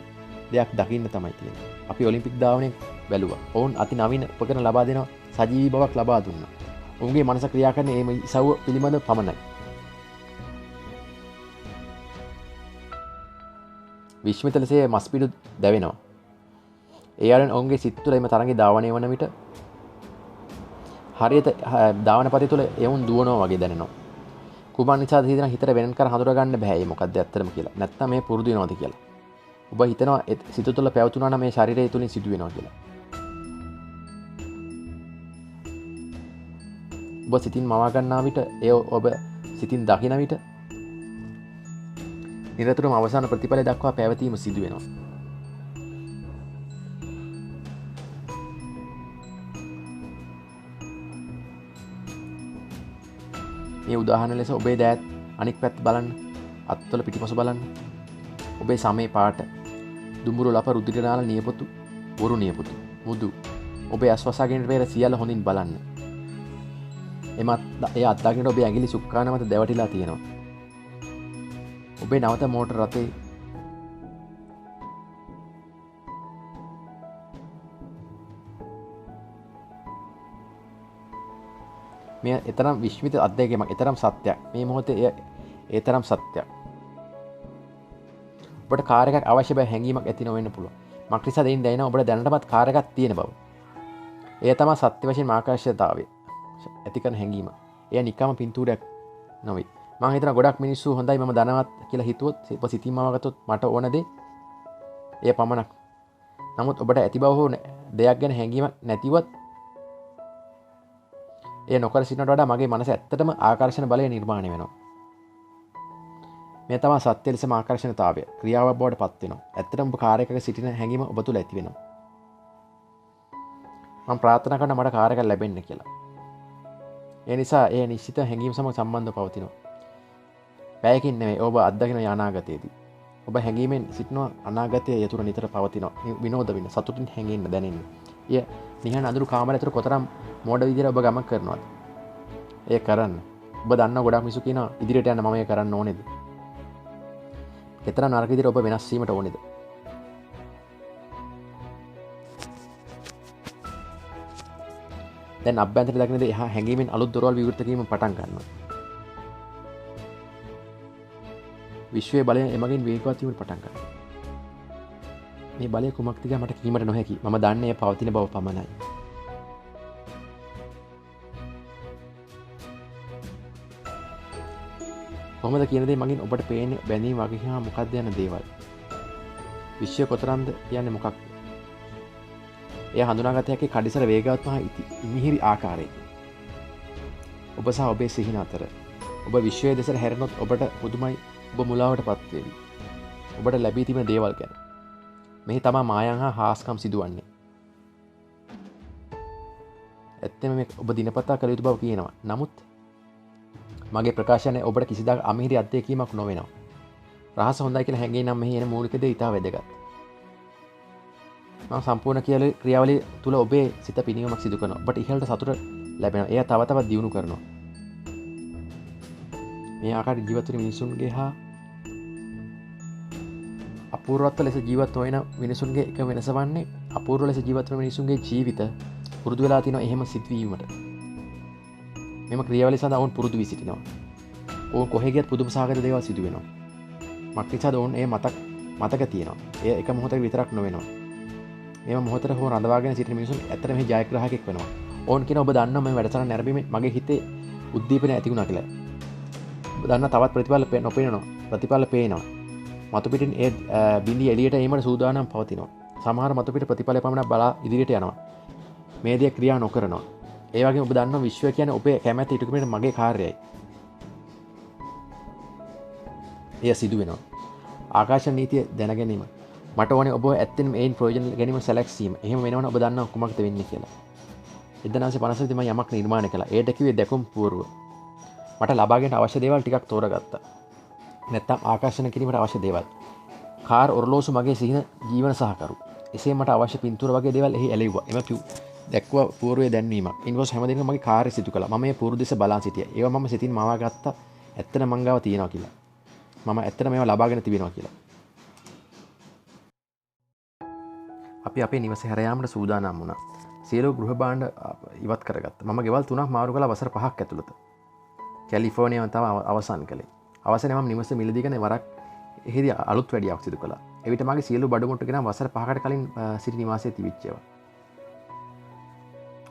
දෙයක් දකින්න තමයි තියෙන්නේ. අපි ඔලිම්පික් ධාවනය බැලුවා. ඔවුන් අති නවීන උපකරණ ලබා දෙනවා සජීවී බවක් ලබා දුන්නා. ඔවුන්ගේ මනස ක්‍රියා කරන මේ ඉසව්ව පිළිබඳ පමණයි. විශ්මිත ලෙසේ මස් පිඩු දැවෙනවා. ඒ අයන් ඔවුන්ගේ සිත් තුළ එම තරඟේ ධාවනය වන විට හරියට ධාවනපතේ තුළ එවුන් දුවනවා වගේ දැනෙනවා. කුමන් නිසාද හිතන හිතට වෙනන් කර හඳුනා ගන්න බෑ මේ මොකද්ද ඇත්තටම කියලා. නැත්නම් මේ පුරුදු වෙනවද කියලා. ඔබ හිතනවා සිත තුළ පැවතුනා නම් මේ ශරීරය තුලින් සිදු වෙනවා කියලා. ඔබ සිතින් මවා ගන්නා විට එය ඔබ සිතින් දකින විට නිරතුරුවම අවසාන ප්‍රතිඵලය දක්වා පැවතීම සිදු වෙනවා. මේ උදාහරණ ලෙස ඔබේ දෑත් අනික් පැත්ත බලන්න, අත්වල පිටිපස බලන්න. ඔබේ සමේ පාට, දුඹුරු ලප රුධිර නාල නියපොතු, වරු නියපොතු, මුදු. ඔබේ අස්වසාගෙන පෙර සියල්ල හොඳින් බලන්න. ඒ අත්දකින්නට ඔබේ ඇඟිලි සුක්කාන මත දැවටිලා තියෙනවා. ඔබේ නවත මෝටර රථේ මේ එතරම් විශ්මිත අත්දැකීමක්, එතරම් සත්‍යයක්. මේ මොහොතේ ඒ තරම් සත්‍යයක්. ඔබට කාර් එකක් අවශ්‍ය බව හැඟීමක් ඇති නොවෙන්න පුළුවන්. මක් නිසා දෙයින් දැනෙනවා ඔබට දැනටමත් කාර් එකක් තියෙන බව. එය තමයි සත්‍ය වශයෙන්ම ආකර්ෂ්‍යතාවය ඇති කරන හැඟීම. එය නිකම්ම පින්තූරයක් නොවේ. මම හිතන ගොඩක් මිනිස්සු හොඳයි මම ධනවත් කියලා හිතුවොත් සිතින්ම වගත්තොත් මට ඕන දේ එය පමණක්. නමුත් ඔබට ඇති බව හෝ දෙයක් ගැන හැඟීමක් නැතිවත් එය නොකර සිටිනට වඩා මගේ මනස ඇත්තටම ආකර්ෂණ බලය නිර්මාණය වෙනවා. මේ තමයි සත්‍ය ලෙසම ආකර්ෂණතාවය ක්‍රියාවක් බවට පත් වෙනවා. ඇත්තටම ඔබ කාර් එකක සිටින හැඟීම ඔබ තුළ ඇති වෙනවා. මම ප්‍රාර්ථනා කරනවා මට කාර් එකක් ලැබෙන්න කියලා. ඒ නිසා ඒ නිශ්චිත හැඟීම් සමග සම්බන්ධ පවතිනවා. පැයකින් නෙවෙයි ඔබ අත්දකින අනාගතයේදී. ඔබ හැඟීමෙන් සිටිනවා අනාගතය යතුර නිතර පවතිනවා. විනෝද වෙන්න සතුටින් හැඟෙන්න දැනෙන්න. එය නිහඬ අඳුරු කාමරය ඇතුළේ කොතරම් මෝඩ විදියට ඔබ ගමන් කරනවද? ඒ කරන්න. ඔබ දන්න ගොඩක් මිනිස්සු කියනවා ඉදිරියට යන්න මම ඒක කරන්න ඕනේද? කෙතරම් නරක විදියට ඔබ වෙනස් වීමට ඕනේද? දැන් අභ්‍යන්තරය දකින දේ එහා හැඟීමෙන් අලුත් දොරවල් විවෘත කිරීම පටන් ගන්නවා. විශ්වයේ බලය එමගින් වේගවත් වීමට පටන් ගන්නවා. මේ බලය කුමක්ද කියලා මට කීමට නොහැකි. මම දන්නේ ඒ පවතින බව පමණයි. කොහොමද කියන දේ මගින් ඔබට පේන්නේ බැඳීම් වගේ හා මොකක්ද යන දේවල්. විශ්වය කොතරම්ද කියන්නේ මොකක්ද? එය හඳුනාගත හැකි කඩිසර වේගවත් මහා ඉමිහිරි ආකාරයකින්. ඔබ සහ ඔබේ සිහින අතර. ඔබ විශ්වයේ දෙසට හැරෙනොත් ඔබට පුදුමයි ඔබ මුලාවට පත්වේවි. ඔබට ලැබී තිබෙන දේවල් ගැන. මෙහි තමා මායන් හා හාස්කම් සිදුවන්නේ. ඇත්තම මේ ඔබ දිනපතා කළ යුතු බව කියනවා. නමුත් මගේ ප්‍රකාශනය ඔබට කිසිදාක අමිහිරි අත්දැකීමක් නොවෙනවා. රහස හොඳයි කියලා හැඟේ නම් මෙහි එන මූලික දේ ඉතා වැදගත්. මම සම්පූර්ණ ක්‍රියාවලිය තුළ ඔබේ සිත පිනීමක් සිදු කරනවා. ඔබට ඉහළට සතුට ලැබෙනවා. එය තව තවත් දියුණු කරනවා. මේ ආකාරයට ජීවත් වෙන මිනිසුන්ගේ හා අපූර්වත්ව ලෙස ජීවත් නොවන මිනිසුන්ගේ එක වෙනස වන්නේ අපූර්ව ලෙස ජීවත් වෙන මිනිසුන්ගේ ජීවිත පුරුදු වෙලා තියෙනවා එහෙම සිදුවීමට. මෙම ක්‍රියාවලිය සඳහා ඔවුන් පුරුදු වී සිටිනවා. ඔවුන් කොහෙ ගියත් පුදුම සහගත දේවල් සිදු වෙනවා. මක්නිසාද ඔවුන් ඒ මතක තියෙනවා. එය එක මොහොතක විතරක් නොවෙනවා. මෙම මොහොතට හෝ රඳවාගෙන සිටින මිනිසුන් ඇත්තටම මේ ජයග්‍රාහකෙක් වෙනවා. ඕන් කියන ඔබ දන්නවා මේ වැඩසටහන නැරඹීමෙන් මගේ හිතේ උද්දීපනය ඇති වුණා කියලා. ඔබ දන්නා තවත් ප්‍රතිඵල පේනවා. මතු පිටින් ඒ බිඳි එළියට එීමට සූදානම් පවතිනවා. සමහර මතු පිට ප්‍රතිඵල පමණක් බලා ඉදිරියට යනවා. මේ දේ ක්‍රියා නොකරනවා. ඒ වගේම ඔබ දන්නවා විශ්වය කියන්නේ ඔබේ කැමැත්ත ඉටු කිරීමේ මගේ කාර්යයයි. එය සිදු වෙනවා. ආකාශ නීතිය දැන ගැනීම මට ඕනේ ඔබ ඇත්තෙන්ම ඒන් ප්‍රයෝජන ගැනීම සැලැක්සීම. එහෙම වෙනවනම් ඔබ දන්නවා කුමක්ද වෙන්නේ කියලා. 1950 දී මම යමක් නිර්මාණය කළා. ඒට කිව්වේ දැකුම් පූර්ව. මට ලබා ගන්න අවශ්‍ය දේවල් ටිකක් තෝරගත්තා. නැත්තම් ආකර්ෂණ කිරීමට අවශ්‍ය දේවල්. කාර් ඔරලෝසු මගේ සිහින ජීවන සහකරු. එසේ මට අවශ්‍ය පින්තූර වගේ දේවල් එහි ඇලෙව්වා. එම දැක්වා පූර්වයේ දැන්වීමක්. ඉන්වස් හැමදේම මගේ කාර්ය සිදු කළා. මම මේ පූර්ව දිස බලා සිටියා. ඒවා මම සිතින් මවා ගත්තා. ඇත්තට මං ගාව තියෙනවා කියලා. මම ඇත්තට මේවා ලබාගෙන තිබෙනවා කියලා. අපි අපේ නිවසේ හැර යාමට සූදානම් වුණා. සියලු ගෘහ භාණ්ඩ ඉවත් කරගත්තා. මම ගෙවල් 3ක් මාරු කළා වසර 5ක් ඇතුළත. කැලිෆෝනියාවෙන් තමයි අවසන් කළේ. අවසානයේ මම නිවස මිලදීගෙන වරක් එහිදී අලුත් වැඩියාවක් සිදු කළා. එවිට මගේ සියලු බඩු මුට්ටු ගෙනා වසර 5කට කලින් සිටි නිවාසයේ තිබිච්ච ඒවා.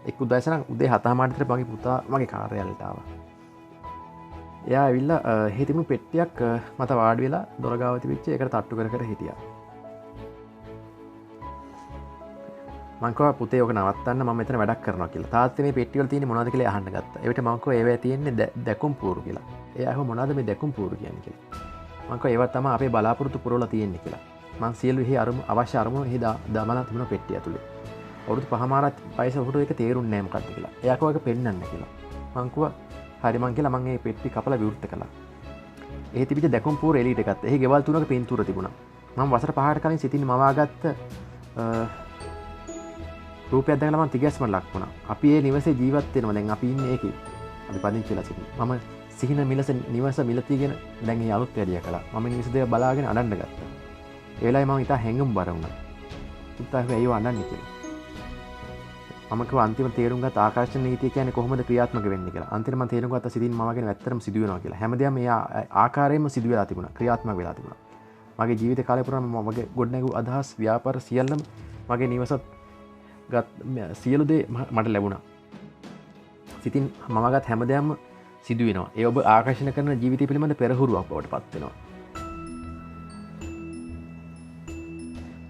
එක් උදෑසන උදේ 7:00 විතර මගේ පුතා මගේ කාර්යාලයට ආවා. එයා ඇවිල්ලා එහෙ තිබුණු පෙට්ටියක් මත වාඩි වෙලා දොර ගාව තිබිච්ච ඒකට තට්ටු කර කර හිටියා. මං කිව්වා පුතේ ඔක නවත්තන්න මම මෙතන වැඩක් කරනවා කියලා. තාත්තේ මේ පෙට්ටිය වල තියෙන්නේ මොනවද කියලා අහන්න ගත්තා. ඒ විට මං කිව්වා ඒවැය තියෙන්නේ දැකුම් පූරු කියලා. එයා අහුව මොනවද මේ දැකුම් පූරු කියන්නේ කියලා. මං කිව්වා ඒවා තමයි අපේ බලාපොරොත්තු පුරවලා තියෙන්නේ කියලා. මං සියලු එහි අවශ්‍ය අරමුණු එහි දාමලා තිබුණ පෙට්ටිය ඇතුලේ. අවුරුදු 5මාරක් වයස උඩට ඒක තේරුන්නේ නැහැ මොකක්ද කියලා. එයා කිව්වා ඒක පෙන්නන්න කියලා. මං කිව්වා හරි මං කියලා මං මේ පෙට්ටි කපලා විවෘත කළා. එහි තිබිච්ච දැකුම් පූරු එළියට ගත්තා. එහි ගෙවල් 3ක පින්තූර තිබුණා. මම වසර 5කට කලින් සිතින් මවාගත්ත රූපයක් දැකලා මම තිගැස්මට ලක් වුණා. අපි මේ නිවසේ ජීවත් වෙනවා. දැන් අපි ඉන්නේ ඒකේ. අපි පදිංචි වෙලා සිටිනවා. මම සිහින මිලස නිවස මිලතිගෙන දැන් මේ අලුත් වැඩිය කළා. මම නිවස දෙක බලාගෙන අඬන්න ගත්තා. ඒ වෙලාවේ මම ඉතා හැංගුම් බර වුණා. පුතා ඇයිව අඬන්නේ කියලා. මම කිව්වා අන්තිම තේරුම් ගත්ත ආකර්ෂණ නීතිය කියන්නේ කොහොමද ක්‍රියාත්මක වෙන්නේ කියලා. අන්තිමට මම තේරුම් ගත්තා සිතින් මමගෙන ඇත්තටම සිදු වෙනවා කියලා. හැමදේම මේ ආකාරයෙන්ම සිදු වෙලා තිබුණා. ක්‍රියාත්මක වෙලා තිබුණා. මගේ ජීවිත කාලය පුරාම මගේ ගොඩනැගු අදහස් ව්‍යාපාර සියල්ලම මගේ නිවසත් සියලු දේ මට ලැබුණා. සිතින් මමගත් හැමදේම සිදු වෙනවා. ඒ ඔබ ආකර්ෂණ කරන ජීවිතය පිළිබඳ පෙරහුරුවක් බවට පත් වෙනවා.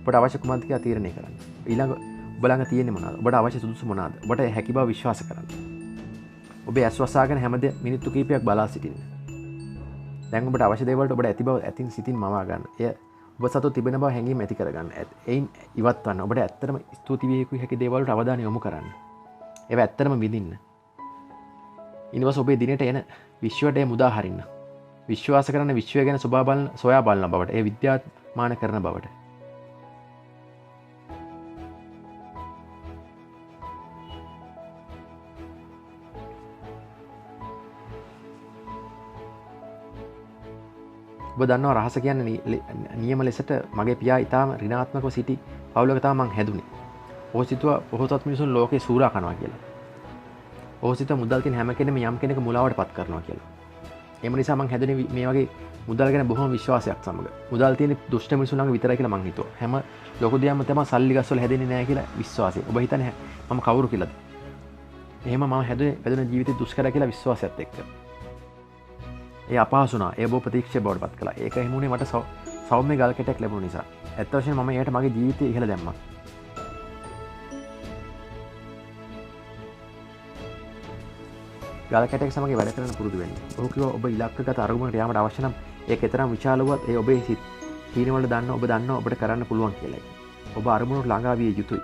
ඔබට අවශ්‍ය කුමක්ද කියලා තීරණය කරන්න. ඊළඟ ඔබ ළඟ තියෙන්නේ මොනවද? ඔබට අවශ්‍ය සුදුසු මොනවද? ඔබට හැකි බව විශ්වාස කරන්න. ඔබ ඇස් වසාගෙන හැමදේ මිනිත්තු කිහිපයක් බලා සිටින්න. දැන් ඔබට අවශ්‍ය දේවල්ට ඔබට ඇති බව ඇතින් සිතින් මවා ගන්න. එය ඔබ සතු තිබෙන බව හැඟීම ඇති කරගන්න. එයින් ඉවත් වන්න. ඔබට ඇත්තටම ස්තුති විය යුතු හැකි දේවල් වලට අවධානය යොමු කරන්න. ඒවා ඇත්තටම විඳින්න. ඉනිවස ඔබේ දිනට එන විශ්වයට මුදා හරින්න. විශ්වාස කරන විශ්වය ගැන සොයා බලන බවට ඒ විද්‍යාත්මාන කරන බවට. ඔබ දන්නවා රහස කියන්නේ නියම ලෙසට මගේ පියා ඉතාම ඍණාත්මකව සිටි පවුලක තමයි මං හැදුනේ. ඔහු සිතුවා පොහොසත් මිනිසුන් ලෝකේ සූරා කනවා කියලා. ඔහු සිතුවා මුදල් තියෙන හැම කෙනෙම යම් කෙනෙක් මුලාවට පත් කරනවා කියලා. එම නිසා මං හැදුනේ මේ වගේ මුදල් ගැන බොහොම විශ්වාසයක් සමග. මුදල් තියෙන දුෂ්ට මිනිසුන් ළඟ විතරයි කියලා මං හිතුවා. හැම ලොකු දෙයක්ම තමයි සල්ලි ගස්වල හැදෙන්නේ නැහැ කියලා විශ්වාසය. ඔබ හිතන්නේ මම කවුරු කියලාද? එහෙම මම හැදුනේ ජීවිතේ දුෂ්කර කියලා විශ්වාසයත් එක්ක. ඒ අපහසුනා ඒ බෝ ප්‍රතික්ෂේප බවට පත් කළා. ඒක එහෙම වුණේ මට සෞම්‍ය ගල් කැටයක් ලැබුණ නිසා. ඇත්ත වශයෙන්ම මම එයාට මගේ ජීවිතේ ඉහළ දැම්මා. ගල් කැටයක් සමග වැඩ කරන්න පුරුදු වෙන්න. ඔහු කිව්වා ඔබ ඉලක්කගත අරමුණට යාමට අවශ්‍ය නම් ඒක තරම් විශාල වුවත් ඒ ඔබේ සීන වල ඔබ දන්නවා ඔබට කරන්න පුළුවන් කියලා. ඔබ අරමුණට ළඟා විය යුතුයි.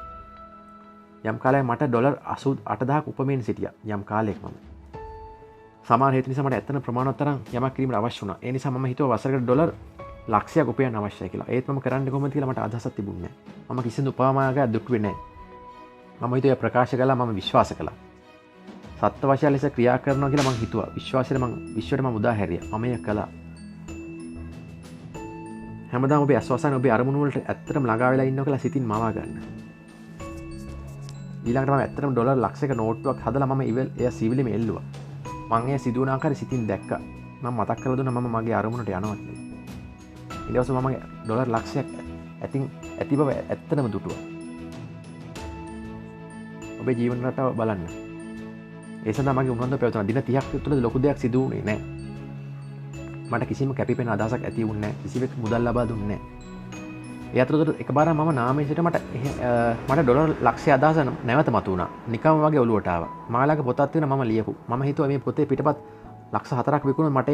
යම් කාලයක් මට ඩොලර් 88000ක් උපමෙන් සිටියා. යම් කාලයක මම සමහර හේතු නිසා මට ඇත්තන ප්‍රමාණවත් තරම් යමක් කිරීමට අවශ්‍ය වුණා. ඒ නිසා මම හිතුවා වසරකට ඩොලර් ලක්ෂයක් උපයන්න අවශ්‍යයි කියලා. ඒත් මම කරන්නේ කොහොමද කියලා මට අදහසක් තිබුණේ නැහැ. මම කිසිදු උපමාවක් දුටුවේ නැහැ. මම හිතුවා ප්‍රකාශ කළා මම විශ්වාස කළා. සත්‍ය වශයෙන් ලෙස ක්‍රියා කරනවා කියලා මම හිතුවා. විශ්වාසයෙන් මම විශ්වයට මම උදා හැරියා. මම ඒක කළා. හැමදාම ඔබේ අස්වසන ඔබේ අරමුණු වලට ඇත්තටම ළඟා වෙලා ඉන්නවා කියලා සිතින් මවා ගන්න. ඊළඟට මම ඇත්තටම ඩොලර් ලක්ෂයක නෝට්ටුවක් හදලා මම එය සිවිලෙම එල්ලුවා. මං ඒ සිදුවන ආකාරය සිතින් දැක්කා. මම මතක් කරලා දුන්නා මම මගේ අරමුණට යනවා කියලා. ඊට පස්සේ මම ඩොලර් ලක්ෂයක් ඇති බව ඇත්තටම දුටුවා. ඔබේ ජීවන රටාව බලන්න. ඒ සඳහා මගේ උනන්දුව පැවතුණා. දින 30ක් තුළ ලොකු දෙයක් සිදු වුණේ නැහැ. මට කිසිම කැපිපෙන අදහසක් ඇති වුණේ නැහැ. කිසිවෙක් මුදල් ලබා දුන්නේ නැහැ. ඒ අතරතුර එකපාරක් මම නාමයෙන් මට ඩොලර් ලක්ෂය අදහස නැවත මතුවුණා. නිකම්ම වගේ ඔලුවට ආවා. මාළගේ පොතක් තියෙනවා මම ලියපු. මම හිතුවා මේ පොතේ පිටපත් ලක්ෂ 4ක් විකුණුනොත් මට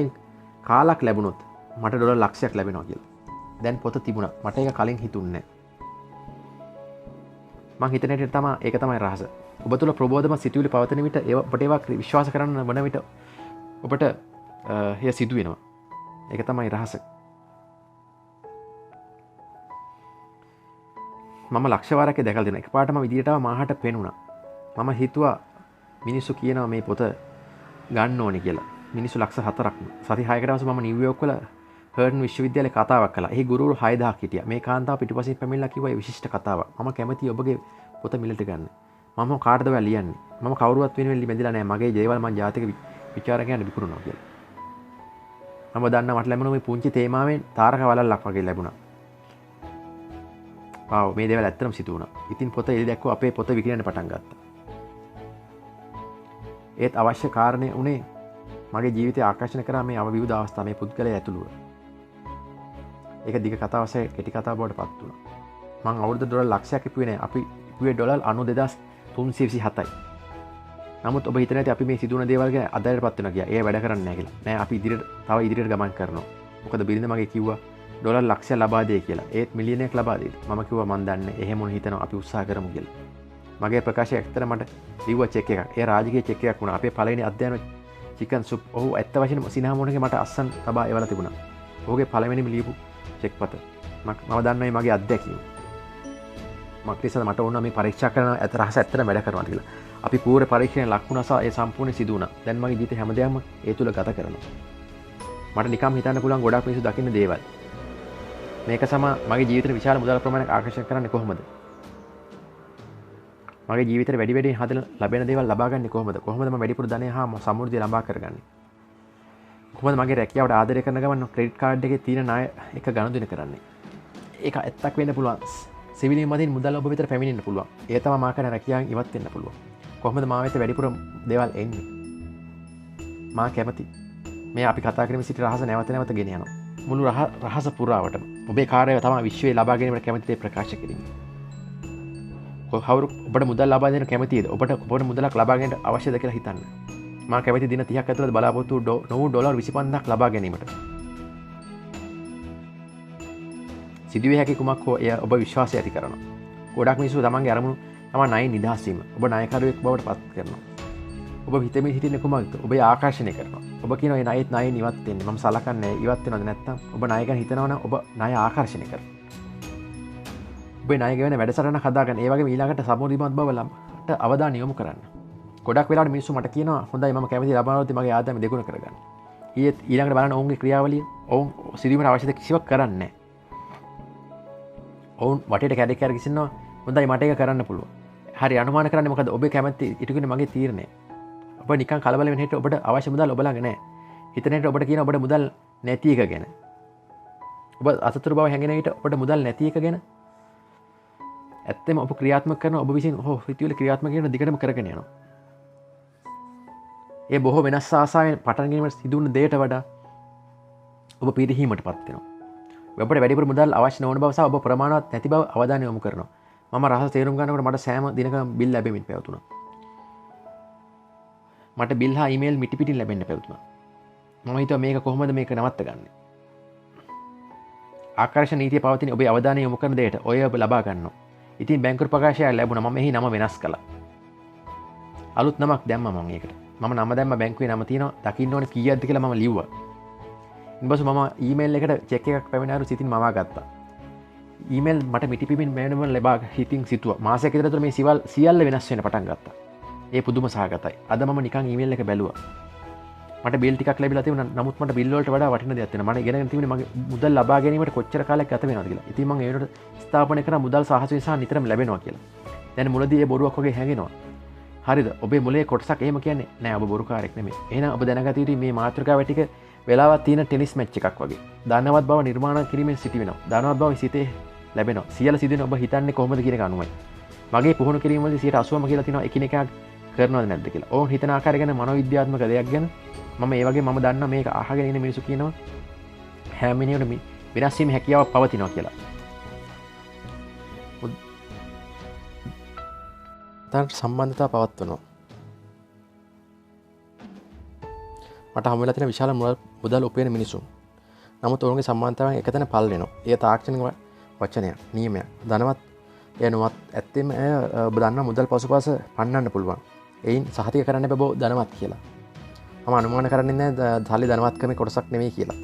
කාලක් ලැබුණොත් මට ඩොලර් ලක්ෂයක් ලැබෙනවා කියලා. දැන් පොත තිබුණා. මට ඒක කලින් හිතුන්නේ නැහැ. මං හිතන හැටියට තමයි ඒක තමයි රහස. ඔබ තුළ ප්‍රබෝධමත් සිතුවිලි පවතින විට ඔබට ඒවා විශ්වාස කරන්න වන විට ඔබට එය සිදු වෙනවා. ඒක තමයි රහස. මම ලක්ෂ වාරයක් දැකලා දෙනවා. එකපාරටම විදියටම මාහට පෙනුණා. මම හිතුවා මිනිස්සු කියනවා මේ පොත ගන්න ඕනේ කියලා. මිනිස්සු ලක්ෂ 4ක්. සති 6කට පස්සේ මම නිව්යෝක් වල හර්න් විශ්වවිද්‍යාලේ කතාවක් කළා. එහි ගුරුවරු 6000ක් හිටියා. මේ කාන්තාව පිටුපසින් පැමිණලා කිව්වා මේ විශිෂ්ට කතාවක්. මම කැමතියි ඔබගේ පොත මිලට ගන්න. මම කාටද ඔයා ලියන්නේ? මම කවුරුවත් වෙනුවෙන් බැඳිලා නැහැ. මගේ දේවල් මම ජාතික විචාරකයන්ට විකුණනවා කියලා. මම දන්නා මට ලැබුණ මේ පුංචි තේමාවෙන් තාරක වලල්ලක් වගේ ලැබුණා. ආව මේ දේවල් ඇත්තටම සිදු වුණා. ඉතින් පොත එළි දැක්කෝ අපේ පොත විකිණන්න පටන් ගත්තා. ඒත් අවශ්‍ය කාරණේ උනේ මගේ ජීවිතය ආකර්ෂණය කරා මේ අවවිධ අවස්ථා මේ පුද්ගලයා ඇතුළුව. ඒක දිග කතාවසේ කෙටි කතාව බවට පත් වුණා. මං අවුරුදු ඩොලර් ලක්ෂයක් ඉපුවේ නැහැ. අපි ඉපුවේ ඩොලර් 92327යි. නමුත් ඔබ හිතන්නේ නැති අපි මේ සිදුවන දේවල් ගැන අදාළටපත් වෙනවා කියලා. ඒ වැඩ කරන්නේ නැහැ කියලා. නෑ අපි ඉදිරියට ගමන් කරනවා. මොකද බිරිඳ මගේ කිව්වා ඩොලර් ලක්ෂයක් ලබා දෙයි කියලා. ඒත් මිලියනයක් ලබා දෙයි. මම කිව්වා මන් දන්නේ එහෙම මොන හිතනවා අපි උත්සාහ කරමු කියලා. මගේ ප්‍රකාශය ඇත්තට මට ලිව්ව චෙක් එකක්. ඒ රාජකීය චෙක් එකක් වුණා. අපේ පළවෙනි අධ්‍යයන චිකන් සුප්. ඔහු ඇත්ත වශයෙන්ම සිනහමුණගේ මට අස්සන් තබා එවලා තිබුණා. ඔහුගේ පළවෙනිම ලියපු චෙක් පත. මම දන්නවා මගේ අත්දැකීම. මක්ලිසද මට ඕන මේ පරීක්ෂා කරන රහස ඇත්තට වැඩ කරනවා කියලා. අපි පූර්ව පරීක්ෂණය ලක් වුණා සහ ඒ සම්පූර්ණ සිදු වුණා. දැන් මගේ ජීවිතේ හැමදේම ඒ තුල ගත කරනවා. මට නිකම් හිතන්න පුළුවන් ගොඩක් මිනිස්සු දකින්න දේවල්. මේක මගේ ජීවිතේ විශාල මුදල් ප්‍රමාණයක් ආකර්ෂණය කරන්නේ කොහොමද? මගේ ජීවිතේ වැඩි වැඩියෙන් හදලා ලැබෙන දේවල් ලබා ගන්නේ කොහොමද? කොහොමද මම වැඩිපුර ධනය හා සමෘද්ධිය ලබා කරගන්නේ? කොහොමද මගේ රැකියාවට ආදරය කරන ගමන් ක්‍රෙඩිට් කාඩ් එකේ තියෙන ණය එක ගනුදෙනු කරන්නේ? ඒක ඇත්තක් වෙන්න පුළුවන්. සිවිලීම මතින් මුදල් ඔබ විතර පැමිණෙන්න පුළුවන්. ඒ තමයි මා කරන රැකියාවෙන් ඉවත් වෙන්න පුළුවන්. කොහොමද මා වෙත වැඩිපුර දේවල් එන්නේ? මා කැමති මේ අපි කතා කරමින් සිටි රහස නැවත නැවත ගෙන යනවා. මුළු රහස පුරාවටම ඔබේ කාර්යය තමයි විශ්වයේ ලබා ගැනීමට කැමති දේ ප්‍රකාශ කිරීම. කවුරු ඔබට මුදල් ලබා දෙන්න කැමතිද? ඔබට කොපමණ මුදලක් ලබා ගැනීමට අවශ්‍යද කියලා හිතන්න. මා කැමති දින 30ක් ඇතුළත බලාපොරොත්තු නොවූ ඩොලර් 25000ක් ලබා ගැනීමට. සිදුවිය හැකි කුමක් හෝ එය ඔබ විශ්වාසය ඇති කරනවා. ගොඩක් මිනිස්සු තමන්ගේ අරමුණු තමයි ණය නිදහස් වීම. ඔබ ණයකරුවෙක් බවට පත් කරනවා. ඔබ හිතමින් හිටින්නේ කුමක්ද? ඔබ ආකර්ෂණය කරනවා. ඔබ කියනවා මේ ණයත් ණයෙන් ඉවත් වෙන්න. මම සලකන්නේ ඉවත් වෙනවද නැත්නම් ඔබ ණය ගැන හිතනවා නම් ඔබ ණය ආකර්ෂණය කරනවා. ඔබ ණය ගැන වැඩසටහනක් හදාගන්න. ඒ වගේම ඊළඟට සමෘද්ධිමත් බව ළමට අවධානය යොමු කරන්න. ගොඩක් වෙලාවට මිනිස්සු මට කියනවා හොඳයි මම කැමති ලබනවලුත් මගේ ආදායම දෙගුණ කරගන්න. ඊළඟට බලන්න ඔවුන්ගේ ක්‍රියාවලිය. ඔවුන් සිදුවීමට අවශ්‍ය දේ කිසිවක් කරන්නේ නැහැ. ඔවුන් වටේට කැඩ කැර කිසිනවා හොඳයි මට ඒක කරන්න පුළුවන්. හරි අනුමාන කරන්නේ මොකද? ඔබේ කැමැත්ත ඉටුගෙන මගේ තීරණය. ඔබ නිකන් කලබල වෙන හැට ඔබට අවශ්‍ය මුදල් ඔබ ළඟ නැහැ. හිතන හැට ඔබට කියන ඔබට මුදල් නැති එක ගැන. ඔබ අසතුරු බව හැඟෙන විට ඔබට මුදල් නැති එක ගැන ඇත්තම ඔබ ක්‍රියාත්මක කරන ඔබ විසින් හිතවිලි ක්‍රියාත්මක කරන දිගටම කරගෙන යනවා. ඒ බොහෝ වෙනස් ආසාවෙන් පටන් ගැනීමට සිදුවන දෙයට වඩා ඔබ පිරිහීමටපත් වෙනවා. ඔබට වැඩිපුර මුදල් අවශ්‍ය නොවන බව සහ ඔබ ප්‍රමාණවත් නැති බව අවධානය යොමු කරනවා. මම රහස තේරුම් ගන්නකොට මට සෑම දිනකම බිල් ලැබෙමින් පැවතුණා. මට බිල් හා ඊමේල් මිටි පිටින් ලැබෙන්න පැවතුණා. මම හිතුවා මේක කොහොමද මේක නවත්තගන්නේ? ආකර්ෂණ නීතිය පවතින ඔබේ අවධානය යොමු කරන දෙයට ඔය ඔබ ලබා ගන්නවා. ඉතින් බැංකුවට ප්‍රකාශයක් ලැබුණා. මම එහි නම වෙනස් කළා. අලුත් නමක් දැම්මා මම ඒකට. මම නම දැම්ම බැංකුවේ නම තියෙනවා. දකින්න ඕනේ කීයක්ද කියලා මම ලිව්වා. ඉන්පසු මම ඊමේල් එකට චෙක් එකක් පැමිණාරු සිතින් මවා ගත්තා. ඊමේල් මට මිටිපිමින් මෑනම ලබා හිතින් සිතුවා. මාසයක් විතර තුළ මේ සියල්ල වෙනස් වෙන්න පටන් ගත්තා. ඒ පුදුම සහගතයි. අද මම නිකන් ඊමේල් එක බැලුවා. මට බිල් ටිකක් ලැබිලා තිබුණා. නමුත් මට බිල් වලට වඩා වටින දෙයක් තියෙනවා. මම ඉගෙනගෙන තිබුණේ මගේ මුදල් ලබා ගැනීමට කොච්චර කාලයක් ගත වෙනවද කියලා. ඉතින් මම ඒ වෙනකොට ස්ථාපනය කරන මුදල් සාහසයෙන් සහ නිතරම ලැබෙනවා කියලා. දැන් මුලදී ඒ බොරුවක් වගේ හැඟෙනවා. හරිද? ඔබේ මුලේ කොටසක් එහෙම කියන්නේ නෑ ඔබ බොරුකාරයෙක් නෙමෙයි. එහෙනම් ඔබ දැනගත යුතුයි මේ මාතෘකාව ටික වෙලාවක් තියෙන ටෙනිස් මැච් එකක් වගේ. ධනවත් බව නිර්මාණය කිරීමෙන් සිටි වෙනවා. ධනවත් බව සිතේ ලැබෙනවා. සියල්ල සිදුවෙන ඔබ හිතන්නේ කොහොමද කියන එක අනුවයි. මගේ පුහුණු කිරීම වලදී 80ම කියලා තියෙනවා එකිනෙකා කරනවද නැද්ද කියලා. ඕන් හිතන ආකාරය ගැන මනෝවිද්‍යාත්මක දෙයක් ගැන මම ඒ වගේ මම දන්නා මේක අහගෙන ඉන්න මිනිස්සු කියනවා හැම මිනිහෙකුටම වෙනස් වීම හැකියාවක් පවතිනවා කියලා. තන සම්බන්ධතාව පවත්වනවා. මට හමු වෙලා තියෙන විශාල මුදල් උපයන මිනිසුන්. නමුත් ඔවුන්ගේ සම්බන්ධතාවයන් එකතැන පල් වෙනවා. ඒ තාක්ෂණික වචනයක්, නියමයක්. ධනවත් එය නොවත් ඇත්තෙම ඔබ දන්නා මුදල් පසුපස පන්නන්න පුළුවන්. එයින් සහතික කරන්න බෑ ධනවත් කියලා. මම අනුමාන කරන්නේ නැහැ ධාලි ධනවත්කමේ කොටසක් නෙවෙයි කියලා.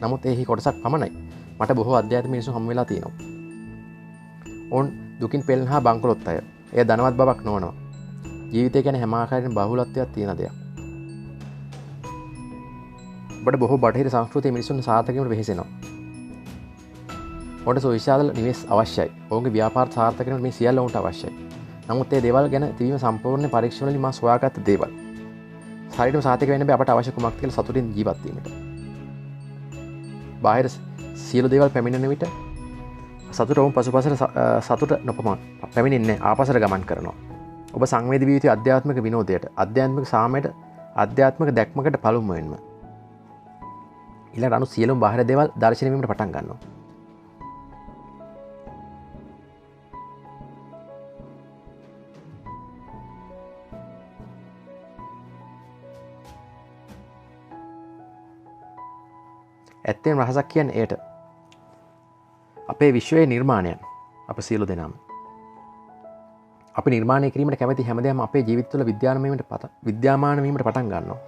නමුත් ඒහි කොටසක් පමණයි. මට බොහෝ අධ්‍යාත්මික මිනිසුන් හමු වෙලා තියෙනවා. ඔවුන් දුකින් පෙළෙන හා බංකොලොත් අය. එය ධනවත් බවක් නොවනවා. ජීවිතය ගැන හැම ආකාරයෙන් බහුලත්වයක් තියෙන දෙයක්. ඔබට බොහෝ බටහිර සංස්කෘතියේ මිනිසුන් සාර්ථකවීමට වෙහෙසෙනවා. ඔබට සුවිශාල නිවෙස් අවශ්‍යයි. ඔවුන්ගේ ව්‍යාපාර සාර්ථක වෙනකොට මේ සියල්ල ඔවුන්ට අවශ්‍යයි. නමුත් මේ දේවල් ගැන තිබීම සම්පූර්ණ පරීක්ෂණ වලින් මා සොයාගත්ත දේවල්. ශරීරම සාර්ථක වෙන්න බෑ අපට අවශ්‍ය කුමක්ද කියලා සතුටින් ජීවත් වීමට. බාහිර සියලු දේවල් පැමිණෙන විට සතුට ඔවුන් පසුපසට සතුට නොපමණ පැමිණෙන්නේ ආපසට ගමන් කරනවා. ඔබ සංවේදී විය යුතු අධ්‍යාත්මික විනෝදයට, අධ්‍යාත්මික සාමයට, අධ්‍යාත්මික දැක්මකට පළමුවෙන්ම. ඊළඟට අනු සියලුම බාහිර දේවල් දර්ශනය වීමට පටන් ගන්නවා. ඇත්තෙන් රහසක් කියන්නේ ඒට. අපේ විශ්වයේ නිර්මාණයන් අප සියලු දෙනාම. අපි නිර්මාණය කිරීමට කැමති හැමදේම අපේ ජීවිත තුළ විද්‍යාමාන වීමට පටන් ගන්නවා.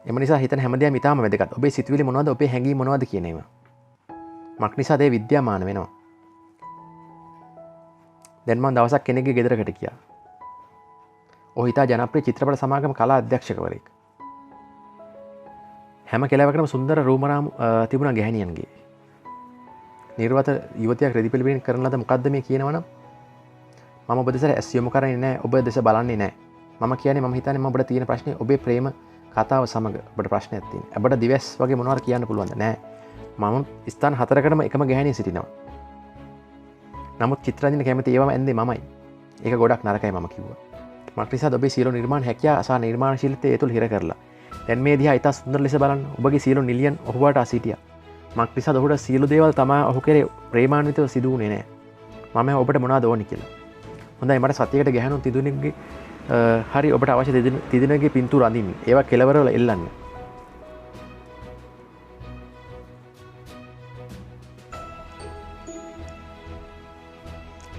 එම නිසා හිතන හැමදේම ඉතාම වැදගත්. ඔබේ සිතුවිලි මොනවද? ඔබේ හැඟීම් මොනවද කියන ඒවා. මක් නිසා ඒ විද්‍යාමාන වෙනවා. දැන් මම දවසක් කෙනෙක්ගේ ගෙදරකට ගියා. ඔහු ඉතා ජනප්‍රිය චිත්‍රපට සමාගම කලා අධ්‍යක්ෂකවරයෙක්. හැම කෙලවකටම සුන්දර රූමරාම් තිබුණා ගැහණියන්ගේ. නිර්වත යුවතියක් රෙදි පිළිබිලින් කරන ලද මොකද්ද මේ කියනවනම් මම ඔබ දෙසට ඇස් යොමු කරන්නේ නැහැ. ඔබ දෙස බලන්නේ නැහැ. මම කියන්නේ මම හිතන්නේ මම ඔබට තියෙන ප්‍රශ්නේ ඔබේ ප්‍රේම කතාව සමග ඔබට ප්‍රශ්නයක් තියෙනවා. ඔබට දිවස් වගේ මොනවද කියන්න පුළුවන්ද? නැහැ. මම ස්ථාන 4කටම එකම ගැහණිය සිටිනවා. නමුත් චිත්‍රරංජන කැමති ඒවම ඇන්දේ මමයි. ඒක ගොඩක් නරකයි මම කිව්වා. මක් නිසාද ඔබේ සියලු නිර්මාණ හැකියාව සහ නිර්මාණශීලීත්වය ඒ තුළ හිර කරලා. දැන් මේ දිහා ඉතා සුන්දර ලෙස බලන්න. ඔබගේ සියලු නිලියන් ඔහුවට අසිටියා. මක් නිසාද ඔහුට සියලු දේවල් තමයි ඔහු කෙරේ ප්‍රේමාන්විතව සිදු වුණේ නැහැ. මම ඔබට මොනවද ඕනි කියලා. හොඳයි මට සතියකට ගැහණු තිදුණෙක්ගේ හරි ඔබට අවශ්‍ය තිදිනගේ පින්තූර අඳින්න. ඒවා කෙලවරවල එල්ලන්න.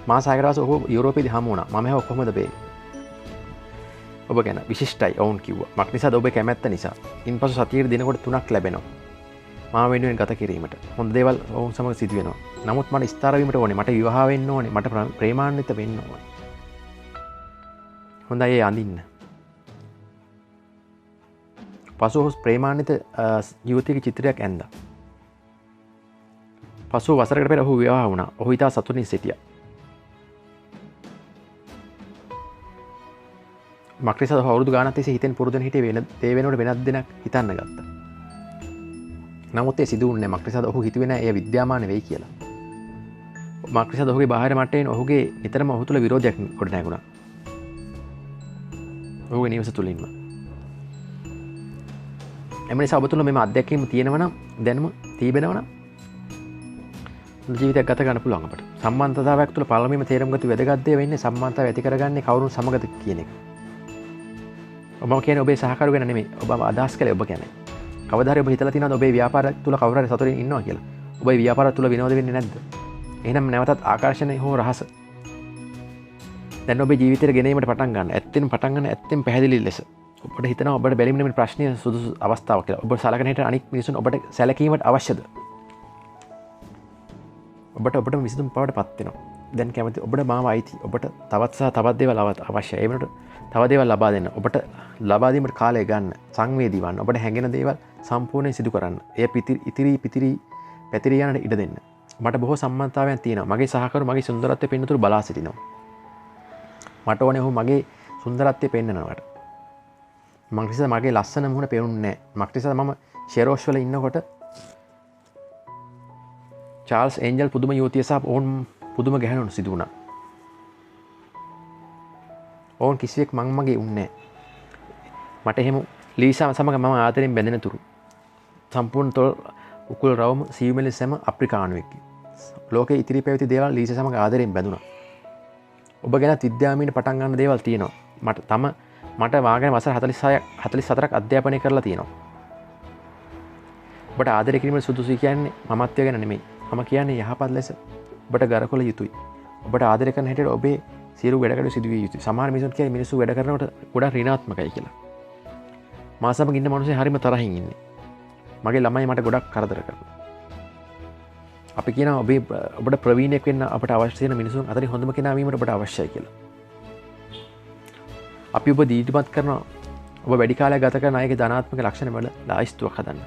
මාස 6කට පස්සේ ඔහු යුරෝපයේදී හමු වුණා. මම කොහොමද බේ? ඔබ ගැන විශිෂ්ටයි ඔවුන් කිව්වා. මක් නිසාද? ඔබේ කැමැත්ත නිසා. ඉන්පසු සතියේ දිනකොට 3ක් ලැබෙනවා. මා වෙනුවෙන් ගත කිරීමට. හොඳ දේවල් ඔවුන් සමග සිදු වෙනවා. නමුත් මට ස්ථාර වීමට ඕනේ. මට විවාහ වෙන්න ඕනේ. මට ප්‍රේමාන්විත වෙන්න ඕනේ. හොඳයි ඒ අඳින්න. පසු ඔහු ප්‍රේමාන්විත යුවතියක චිත්‍රයක් ඇන්දා. පසු වසරකට පෙර ඔහු විවාහ වුණා. ඔහු ඉතා සතුටින් සිටියා. මක් නිසාද? ඔහු අවුරුදු ගානක් තිස්සේ හිතෙන් පුරුදුන හිටියේ වෙන දේ වෙනකොට වෙනත් දෙයක් හිතන්න ගත්තා. නමුත් ඒ සිදු වුණේ මක් නිසාද? ඔහු හිතුවේ නෑ එය විද්‍යාමාන වෙයි කියලා. මක් නිසාද? ඔහුගේ බාහිර මට්ටමින් ඔහුගේ නිතරම ඔහු තුළ විරෝධයක් කොට නැගුණා. ඔහුගේ නිවස තුළින්ම. එම නිසා ඔබ තුළ මෙම අත්දැකීම තියෙනවා නම් දැනුම තිබෙනවා නම් ජීවිතයක් ගත ගන්න පුළුවන් අපට. සම්මානතාවයක් තුළ පළමුවෙන්ම තේරුම් ගත වැදගත් දේ වෙන්නේ සම්මානතාවය ඇති කරගන්නේ කවුරුන් සමගද කියන එක. ඔබ කියන්නේ ඔබේ සහකරු ගැන නෙමෙයි. ඔබ අදහස් කළේ ඔබ කියන්නේ. කවදා හරි ඔබ හිතලා තියෙනවද ඔබේ ව්‍යාපාරය තුළ කවුරු හරි සතුටින් ඉන්නවා කියලා? ඔබේ ව්‍යාපාරය තුළ විනෝද වෙන්නේ නැද්ද? එහෙනම් නැවතත් ආකර්ෂණය හෝ රහස දැන් ඔබේ ජීවිතයට ගෙනීමට පටන් ගන්න. ඇත්තෙන් පටන් ගන්න ඇත්තෙන් පැහැදිලි ලෙස. ඔබට හිතනවා ඔබට බැලිම නෙමෙයි ප්‍රශ්නය සුදුසු අවස්ථාවක් කියලා. ඔබ සලකන හිට අනික් මිනිසුන් ඔබට සැලකීමට අවශ්‍යද? ඔබට විසඳුම් බවට පත් වෙනවා. දැන් කැමති ඔබට මාව අයිති. ඔබට තවත් සහ තවත් දේවල් අවශ්‍යයි. ඒ වෙනකොට තව දේවල් ලබා දෙන්න. ඔබට ලබා දීමට කාලය ගන්න. සංවේදී වන්න. ඔබට හැඟෙන දේවල් සම්පූර්ණයෙන් සිදු කරන්න. එය පැතිරී යන්නට ඉඩ දෙන්න. මට බොහෝ සම්මානතාවයන් තියෙනවා. මගේ සහකරු මගේ සුන්දරත්වය පෙන්වතුරු බලා සිටිනවා. මට ඕනේ ඔහු මගේ සුන්දරත්වය පෙන්වනවට. මක් නිසාද මගේ ලස්සන මුහුණ පෙනුන්නේ නැහැ. මක් නිසාද මම ෂෙරෝෂ් වල ඉන්නකොට චාල්ස් ඒන්ජල් පුදුම යුවතිය සහ ඔවුන් පුදුම ගැහැණුන් සිදු වුණා. ඔවුන් කිසිවෙක් මගේ උන්නේ නැහැ. මට එහෙම ලීසා සමග මම ආදරෙන් බැඳෙන තුරු. සම්පූර්ණ තොල් උකුල් රවුම සීවමෙලි සැම අප්‍රිකානුවෙක්. ලෝකේ ඉතිරි පැවති දේවල් ලීසා සමග ආදරෙන් බැඳුණා. ඔබ ගැන විද්‍යාමීන පටන් ගන්න දේවල් තියෙනවා. මට වාගෙන වසර 44ක් අධ්‍යාපනය කරලා තියෙනවා. ඔබට ආදරය කිරීමට සුදුසු කියන්නේ මමත්වය ගැන නෙමෙයි. මම කියන්නේ යහපත් ලෙස ඔබට ගරකොළ යුතුයි. ඔබට ආදරය කරන හැටියට ඔබේ සියලු වැඩකටයුතු සිදු විය යුතුයි. සමහර මිනිසුන් කියන්නේ මිනිස්සු වැඩ කරනකොට ගොඩක් ඍණාත්මකයි කියලා. මා සමග ඉන්න මිනිස්සු හරිම තරහින් ඉන්නේ. මගේ ළමයි මට ගොඩක් කරදර කරනවා. අපි කියනවා ඔබට ප්‍රවීණයෙක් වෙන්න අපට අවශ්‍ය වෙන මිනිසුන් අතරින් හොඳම කෙනා වීමට ඔබට අවශ්‍යයි කියලා. අපි ඔබ දීඩිමත් කරනවා. ඔබ වැඩි කාලයක් ගත කරන අයගේ ධනාත්මක ලක්ෂණ වල ලායිස්තුවක් හදන්න.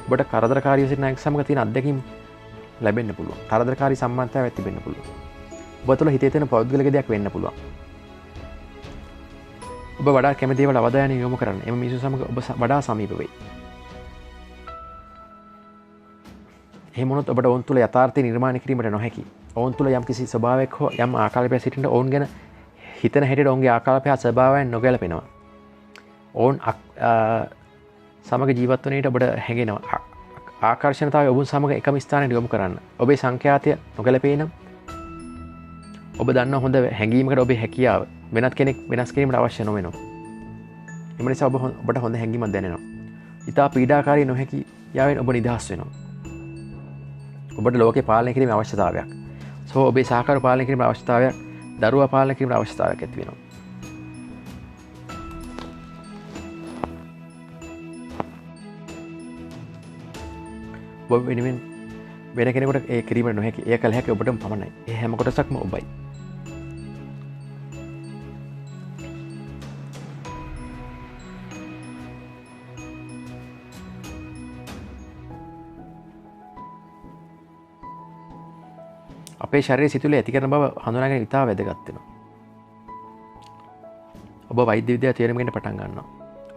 ඔබට කරදරකාරී සිටින අයෙක් සමග තියෙන අත්දැකීම් ලැබෙන්න පුළුවන්. කරදරකාරී සම්බන්ධතාවයක් තිබෙන්න පුළුවන්. ඔබ තුළ හිතේ තියෙන පෞද්ගලික දෙයක් වෙන්න පුළුවන්. ඔබ වඩා කැමති දේවල් අවධානය යොමු කරන්න. එම මිනිසුන් සමග ඔබ වඩා සමීප වෙයි. එහෙම වුණොත් ඔබට ඔවුන් තුළ යථාර්ථය නිර්මාණය කිරීමට නොහැකි. ඔවුන් තුළ යම් කිසි ස්වභාවයක් හෝ යම් ආකල්පයක් සිටින ඔවුන් ගැන හිතන හැටියට ඔවුන්ගේ ආකල්පය හා ස්වභාවයන් නොගැලපෙනවා. ඔවුන් සමග ජීවත් වන විට ඔබට හැඟෙනවා. ආකර්ෂණතාවය ඔබුන් සමග එකම ස්ථානයට යොමු කරන්න. ඔබේ සංඛ්‍යාතය නොගැලපේ නම් ඔබ දන්න හොඳ හැඟීමකට ඔබේ හැකියාව වෙනත් කෙනෙක් වෙනස් කිරීමට අවශ්‍ය නොවෙනවා. එම නිසා ඔබට හොඳ හැඟීමක් දැනෙනවා. ඉතා පීඩාකාරී නොහැකි යාවෙන් ඔබ නිදහස් වෙනවා. ඔබට ලෝකේ පාලනය කිරීමේ අවශ්‍යතාවයක්. ඔබේ සහකරු පාලනය කිරීමේ අවශ්‍යතාවයක්, දරුවා පාලනය කිරීමේ අවශ්‍යතාවයක් ඇති වෙනවා. ඔබ වෙනුවෙන් වෙන කෙනෙකුට ඒ කිරීමට නොහැකි. ඒ කළ හැකි ඔබටම පමණයි. ඒ හැම කොටසක්ම ඔබයි. අපේ ශරීරයේ සිතුවිලි ඇති කරන බව හඳුනාගෙන ඉතාම වැදගත් වෙනවා. ඔබ වෛද්‍ය විද්‍යාව තේරුම් ගන්න පටන් ගන්නවා.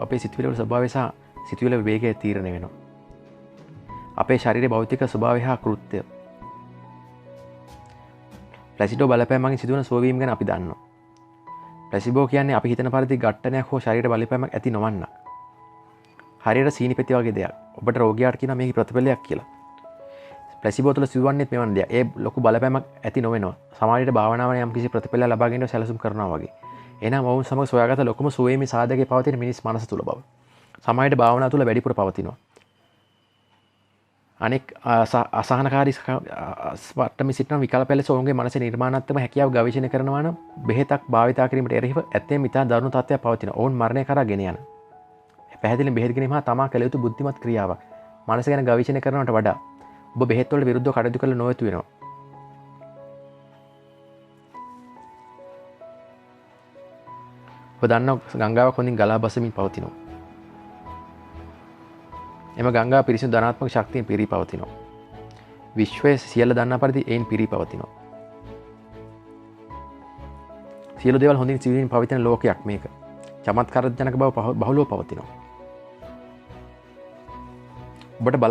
අපේ සිතුවිලි වල ස්වභාවය සහ සිතුවිලි වේගය තීරණය වෙනවා. අපේ ශරීරයේ භෞතික ස්වභාවය හා කෘත්‍යය. ප්ලැසිබෝ බලපෑමකින් සිදුවන සුවවීම ගැන අපි දන්නවා. ප්ලැසිබෝ කියන්නේ අපි හිතන පරිදි ඝට්ටනයක් හෝ ශරීර බලපෑමක් ඇති නොවන්නක්. හරියට සීනි පෙති වගේ දෙයක්. ඔබට රෝගියාට කියනවා මේකේ ප්‍රතිඵලයක් කියලා. ප්ලැසිබෝ තුළ සිදුවන්නේත් මෙවන් දෙයක්. ඒ ලොකු බලපෑමක් ඇති නොවෙනවා. සමහරවිට භාවනාවෙන් යම් කිසි ප්‍රතිඵලයක් ලබා ගැනීම සැලසුම් කරනවා වගේ. එහෙනම් ඔවුන් සමග සොයාගත ලොකුම සුවේමි සාධකයේ පවතින මිනිස් මනස තුළ බව. සමහරවිට භාවනාව තුළ වැඩිපුර පවතිනවා. අනෙක් අසහනකාරී ස්වට්ටම සිටින විකල්ප ලෙස ඔවුන්ගේ මනසේ නිර්මාණාත්මක හැකියාව ගවේෂණය කරනවා නම් බෙහෙතක් භාවිතා කිරීමට එරෙහිව ඇත්තෙම ඉතා දරුණු තත්ත්වයක් පවතින. ඔවුන් මරණය කරා ගෙන යන. පැහැදිලිව බෙහෙත් ගැනීම හා තමා කළ යුතු බුද්ධිමත් ක්‍රියාවක්. මනස ගැන ගවේෂණය කරනවට වඩා ඔබ බෙහෙත් වලට විරුද්ධව කටයුතු කළ නොයුතු වෙනවා. ඔබ දන්නවා ගංගාවක් හොඳින් ගලා බසමින් පවතිනවා. එම ගංගා පිරිසිදු ධනාත්මක ශක්තියෙන් පිරී පවතිනවා. විශ්වයේ සියල්ල දන්නා පරිදි එයින් පිරී පවතිනවා. සියලු දේවල් හොඳින් සිවිමින් පවතින ලෝකයක් මේක. චමත්කාරජනක බව බහුලව පවතිනවා. ඔබට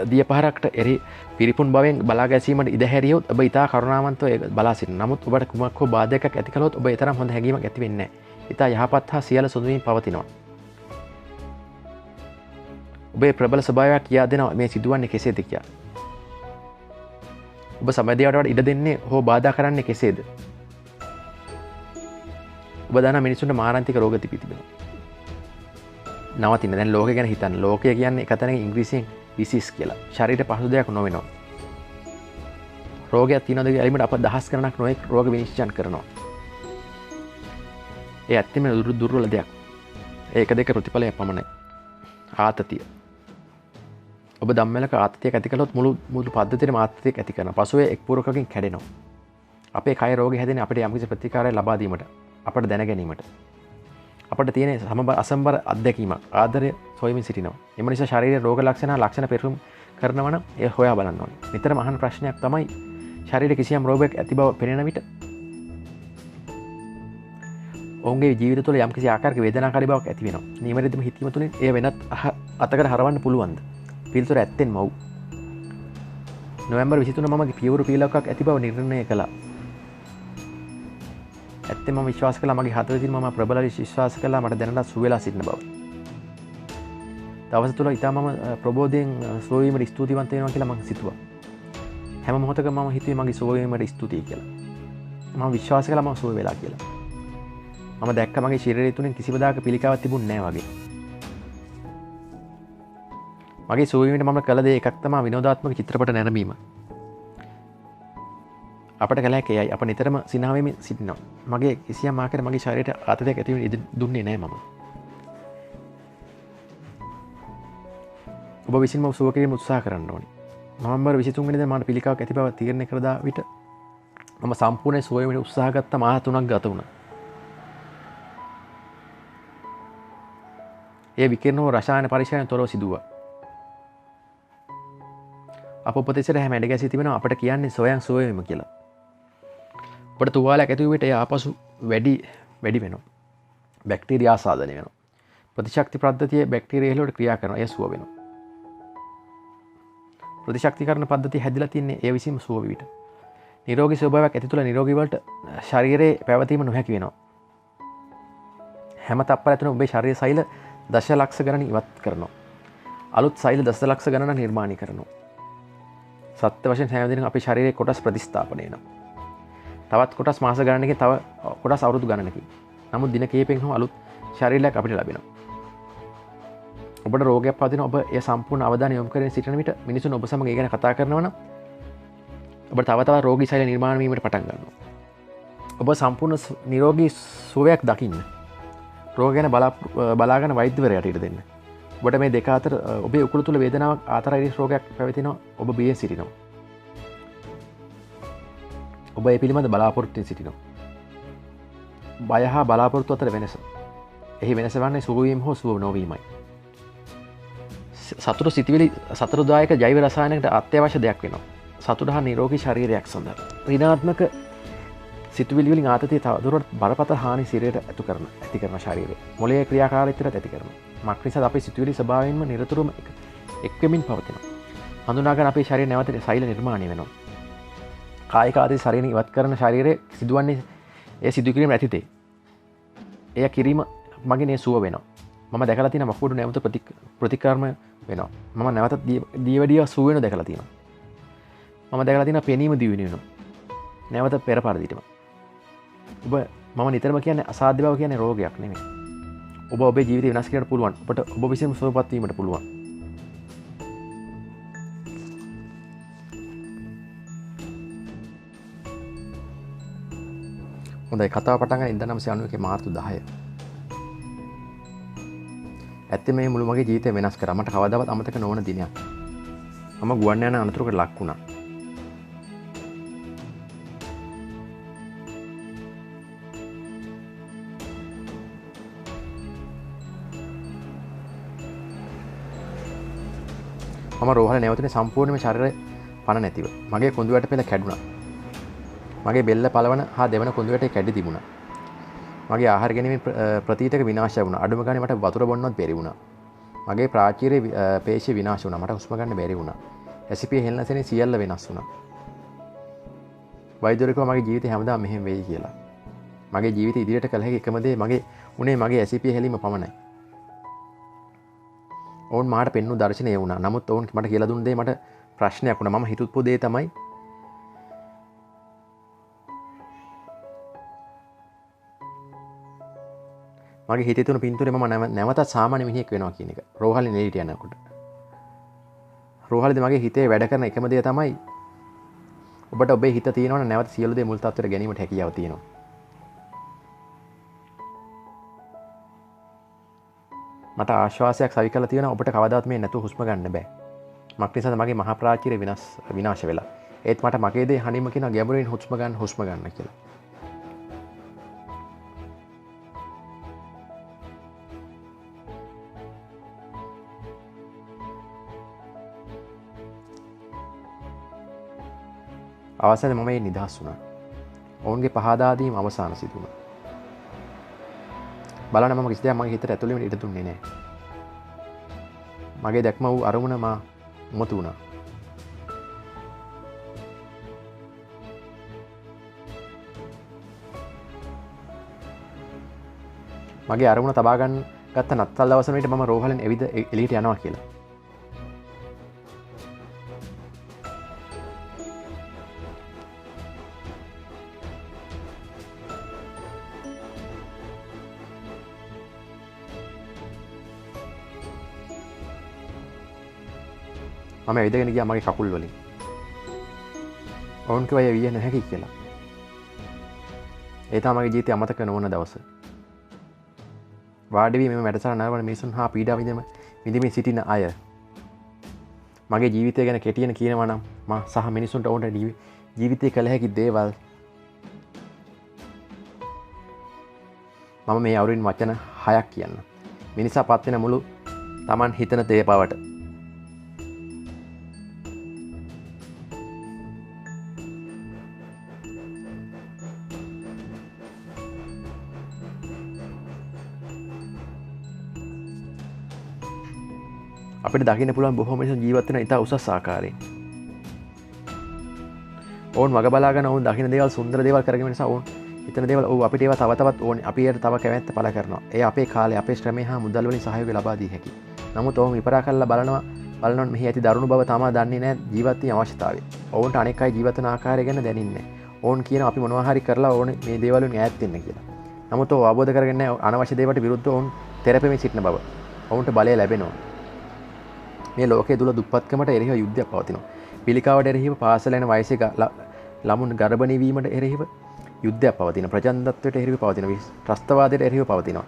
දිය පහරකට එරි පිරිපුන් බවෙන් බලා ගැසීමට ඉඩ හැරියොත් ඔබ ඉතා කරුණාවන්තව බලා සිටින. නමුත් ඔබට කුමක් හෝ බාධකයක් ඇති කළොත් ඔබ ඒ තරම් හොඳ හැඟීමක් ඇති වෙන්නේ නැහැ. ඉතා යහපත් හා සියල්ල සුදුමින් පවතිනවා. ඔබේ ප්‍රබල ස්වභාවයක් කියා දෙනවා මේ සිදුවන්නේ කෙසේද කියලා. ඔබ සමදේවට ඉඩ දෙන්නේ හෝ බාධා කරන්නේ කෙසේද? ඔබ දන්නා මිනිසුන්ට මාරාන්තික රෝග තිබෙනවා. නවතින්න දැන් ලෝකය ගැන හිතන්න. ලෝකය කියන්නේ එක තැනක ඉංග්‍රීසියෙන් disease කියලා. ශරීරයට පහසු දෙයක් නොවෙනවා. රෝගයක් තියෙනවද කියලා අප දහස් ගණනක් නොයෙක් රෝග විනිශ්චය කරනවා. ඒ ඇත්තම දුර්වල දෙයක්. ඒක දෙක ප්‍රතිඵලයක් පමණයි. ආතතිය. ඔබ දම්මලක ආතතියක් ඇති කළොත් මුළු පද්ධතියේම ආතතියක් ඇති කරනවා. පසුවේ එක් පුරකකින් කැඩෙනවා. අපේ කය රෝගී හැදෙන්නේ අපිට යම්කිසි ප්‍රතිකාරයක් ලබා දීමට, අපට දැන ගැනීමට. අපට තියෙන අසම්බර අත්දැකීමක්, ආදරය සොයමින් සිටිනවා. එම නිසා ශරීරයේ රෝග ලක්ෂණ පෙරම් කරනවා නම් එය හොයා බලන්න ඕනේ. නිතරම අහන ප්‍රශ්නයක් තමයි ශරීරයේ කිසියම් රෝගයක් ඇති බව පෙනෙන විට ඔවුන්ගේ ජීවිත තුළ යම්කිසි ආකාරයක වේදනාකාරී බවක් ඇති වෙනවා. නියමිතව හිතීම තුළින් එය වෙනත් අතකට හරවන්න පුළුවන්ද? පිළිතුර ඇත්තෙන්ම ඔව්. නොවැම්බර් 23 මම පියවරු පීලකක් ඇති බව නිර්ණය කළා. ඇත්තෙන්ම මම විශ්වාස කළා මගේ හදවතින් මම ප්‍රබල විශ්වාස කළා මට දැනට සුව වෙලා සිටින බව. දවස තුල ඊට මම ප්‍රබෝධයෙන් සුව වීමට ස්තුතිවන්ත වෙනවා කියලා මම සිතුවා. හැම මොහොතකම මම හිතුවේ මගේ සුව වීමට ස්තුතියි කියලා. මම විශ්වාස කළා මම සුව වෙලා කියලා. මම දැක්ක මගේ ශරීරය තුලින් කිසිම දායක පිළිකාවක් තිබුණේ නැහැ වගේ. මගේ සුව වීමට මම කළ දේ එකක් තමයි විනෝදාත්මක චිත්‍රපට නැරඹීම. අපට කළ හැකි අය අප නිතරම සිනහ වෙමින් සිටිනවා. මගේ කිසියම් ආකාරයක මගේ ශරීරයට ආතතියක් ඇති වෙන්න ඉඩ දුන්නේ නැහැ මම. ඔබ විසින්ම සුව කිරීම උත්සාහ කරන්න ඕනේ. නවම්බර් 23 වෙනිදා මට පිළිකාවක් ඇති බව තීරණය කර දා විට මම සම්පූර්ණ සුව වීමට උත්සාහ ගත්ත මාස 3ක් ගත වුණා. ඒ විකිරණ හෝ රසායන පරීක්ෂණයෙන් තොරව සිදුවා. අප උපතිසර හැම ඇඩ ගැසී තිබෙනවා අපට කියන්නේ සොයන් සුව වීම කියලා. ඔබට තුවාලයක් ඇති වූ විට එය ආපසු වැඩි වෙනවා. බැක්ටීරියා ආසාදනය වෙනවා. ප්‍රතිශක්ති පද්ධතියේ බැක්ටීරියා වලට ක්‍රියා කරනවා. එය සුව වෙනවා. ප්‍රතිශක්තිකරණ පද්ධතිය හැදිලා තින්නේ ඒ විසින්ම සුව විවිට. නිරෝගී ස්වභාවයක් ඇති තුළ නිරෝගී වලට ශරීරයේ පැවතීම නොහැකි වෙනවා. හැම තප්පරයක් තුන ඔබේ ශරීර සෛල දශලක්ෂ ගණන් ඉවත් කරනවා. අලුත් සෛල දශලක්ෂ ගණන් නිර්මාණය කරනවා. සත්‍ය වශයෙන් හැම දිනකම අපේ ශරීරයේ කොටස් ප්‍රතිස්ථාපනය වෙනවා. තවත් කොටස් මාස ගණනකින් තව කොටස් අවුරුදු ගණනකින්. නමුත් දින කිහිපෙකින් හෝ අලුත් ශරීරයක් අපිට ලැබෙනවා. ඔබට රෝගයක් පවතින ඔබ ඒ සම්පූර්ණ අවධානය යොමු කරගෙන සිටින විට මිනිසුන් ඔබ සමග ඒ ගැන කතා කරනවා නම් ඔබ තව තවත් රෝගී සෛල නිර්මාණය වීමට පටන් ගන්නවා. ඔබ සම්පූර්ණ නිරෝගී සුවයක් දකින්න. රෝග ගැන බලාගෙන වෛද්‍යවරයාට ඉඩ දෙන්න. ඔබට මේ දෙක අතර ඔබේ උකුල තුල වේදනාවක් ආතරයිටිස් රෝගයක් පැවතිනවා ඔබ බියෙන් සිටිනවා. ඔබ ඒ පිළිබඳ බලාපොරොත්තුෙන් සිටිනවා. බය හා බලාපොරොත්තු අතර වෙනස. එහි වෙනස වන්නේ සුව වීම හෝ සුව නොවීමයි. සතුට සිතිවිලි සතුටුදායක ජෛව රසායනයකට අත්‍යවශ්‍ය දෙයක් වෙනවා. සතුට හා නිරෝගී ශරීරයක් සඳහා. ඍණාත්මක සිතුවිලි වලින් ආතතිය තවදුරටත් බරපතල හානි සිරයට ඇති කරන ශරීරය. මොළයේ ක්‍රියාකාරීත්වයට ඇති කරනවා. මක් නිසාද අපේ සිතුවිලි ස්වභාවයෙන්ම නිරතුරුවම එක් වෙමින් පවතිනවා. හඳුනාගෙන අපේ ශරීරය නැවත සෛල නිර්මාණය වෙනවා. කායික ආදී ශරීරය ඉවත් කරන ශරීරයේ සිදුවන්නේ ඒ සිදු කිරීම ඇතිතේ. එය කිරීම මගින් ඒ සුව වෙනවා. මම දැකලා තියෙන මකුඩු නැවත ප්‍රතිකර්ම වෙනවා. මම නැවත දියවැඩිය සුව වෙන දැකලා තියෙනවා. මම දැකලා තියෙන පෙනීම දිවින වෙනවා. නැවත පෙර පරිදිටම. ඔබ මම නිතරම කියන්නේ අසාධ්‍ය බව කියන්නේ රෝගයක් නෙමෙයි. ඔබ ඔබේ ජීවිතය වෙනස් කරන්න පුළුවන්. ඔබට ඔබ විසින්ම සුවපත් වීමට පුළුවන්. හොඳයි කතාව පටන් ගන්න 1991 මාර්තු 10. ඇත්තේ මේ මුළු මගේ ජීවිතය වෙනස් කරා. මට කවදාවත් අමතක නොවන දිනයක්. මම ගුවන් යාන අනතුරකට ලක් වුණා. මම රෝහල නැවතුනේ සම්පූර්ණයෙන්ම ශරීරය පණ නැතිව. මගේ කොඳු වැට පෙළ කැඩුනා. මගේ බෙල්ල පළවන හා දෙවන කොඳු වැටේ කැඩි තිබුණා. මගේ ආහාර ගැනීමෙන් ප්‍රතීතක විනාශය වුණා. අඩුම ගානේ මට වතුර බොන්නවත් බැරි වුණා. මගේ ප්‍රාචීරයේ පේශිය විනාශ වුණා. මට හුස්ම ගන්න බැරි වුණා. ඇසිපිය හෙළන සෙනෙන් සියල්ල වෙනස් වුණා. වෛද්‍යවරයෙකු මගේ ජීවිතේ හැමදාම මෙහෙම වෙයි කියලා. මගේ ජීවිතය ඉදිරියට කළ හැකි එකම දේ මගේ ඇසිපිය හෙලීම පමණයි. ඔවුන් මාට පෙන්නු දර්ශනය වුණා. නමුත් ඔවුන් මට කියලා දුන්න දේ මට ප්‍රශ්නයක් වුණා. මම හිතුපු දේ තමයි මගේ හිතේ තුන පින්තූරේ මම නැවතත් සාමාන්‍ය මිනිහෙක් වෙනවා කියන එක. රෝහලේ නෙලිට යනකොට. රෝහලේදී මගේ හිතේ වැඩ කරන එකම දේ තමයි ඔබට ඔබේ හිත තියෙනවා නම් නැවත සියලු දේ මුල් තත්ත්වයට ගැනීමට හැකියාව තියෙනවා. මට ආශ්වාසයක් සවි කරලා තියෙනවා ඔබට කවදාවත් මේ නැතුව හුස්ම ගන්න බෑ. මක් නිසාද මගේ මහා ප්‍රාචීරය විනාශ වෙලා. ඒත් මට මගේ දේ හනියම කියන ගැඹුරින් හුස්ම ගන්න කියලා. අවසානයේ මම මේ නිදහස් වුණා. ඔවුන්ගේ පහදාදීම අවසාන සිදු වුණා. බලන්න මම කිසි දෙයක් මගේ හිතට ඇතුළේ වෙන්න ඉඩ දුන්නේ නැහැ. මගේ දැක්ම වූ අරමුණ මා උමතු වුණා. මගේ අරමුණ තබා ගන්න ගත්ත නත්තල් දවස් වලට මම රෝහලෙන් එවිද එළියට යනවා කියලා. මම ඇවිදගෙන ගියා මගේ කකුල් වලින්. ඔවුන් කිව්වා විය නොහැකි කියලා. ඒ තමයි මගේ ජීවිතය අමතක නොවන දවස. වාඩි වී මෙම වැඩසටහන නරඹන මිනිසුන් හා පීඩා විඳිමින් සිටින අය. මගේ ජීවිතය ගැන කෙටියෙන් කියනවා නම් මා සහ මිනිසුන්ට ඔවුන්ට ජීවිතේ කළ හැකි දේවල් මම මේ අවුරින් වචන 6ක් කියන්න. මිනිසා පත් වෙන මුළු Taman හිතන දේ බවට. අපිට දකින්න පුළුවන් බොහෝ මිනිසුන් ජීවත් වෙන ඉතා උසස් ආකාරයෙන්. ඔවුන් වග බලාගෙන ඔවුන් දකින්න දේවල් සුන්දර දේවල් කරගෙන නිසා ඔවුන් හිතන දේවල් ඔව් අපිට ඒවා තව තවත් ඕනේ. අපි ඒකට තව කැමැත්ත පළ කරනවා. ඒ අපේ කාලේ අපේ ශ්‍රමය හා මුදල් වලින් සහයෝගය ලබා දී හැකියි. නමුත් ඔවුන් විපරා කරලා බලනවා මෙහි ඇති දරුණු බව තමා දන්නේ නැහැ ජීවත් වීමේ අවශ්‍යතාවය. ඔවුන්ට අනෙක් අය ජීවත් වෙන ආකාරය ගැන දැනෙන්නේ නැහැ. ඔවුන් කියනවා අපි මොනවා හරි කරලා ඕනේ මේ දේවල් වලින් ඈත් වෙන්න කියලා. නමුත් ඔව් අවබෝධ කරගන්නේ නැහැ අනවශ්‍ය දේවල්ට විරුද්ධව ඔවුන් තෙරපෙමින් සිටින බව. ඔවුන්ට බලය ලැබෙනවා. මේ ලෝකයේ දුල දුප්පත්කමට එරෙහිව යුද්ධයක් පවතිනවා. පිළිකාවට එරෙහිව පාසල යන වයසේ ළමුන් ගර්භණී වීමට එරෙහිව යුද්ධයක් පවතිනවා. ප්‍රජන්දත්වයට එරෙහිව පවතිනවා. ත්‍රස්තවාදයට එරෙහිව පවතිනවා.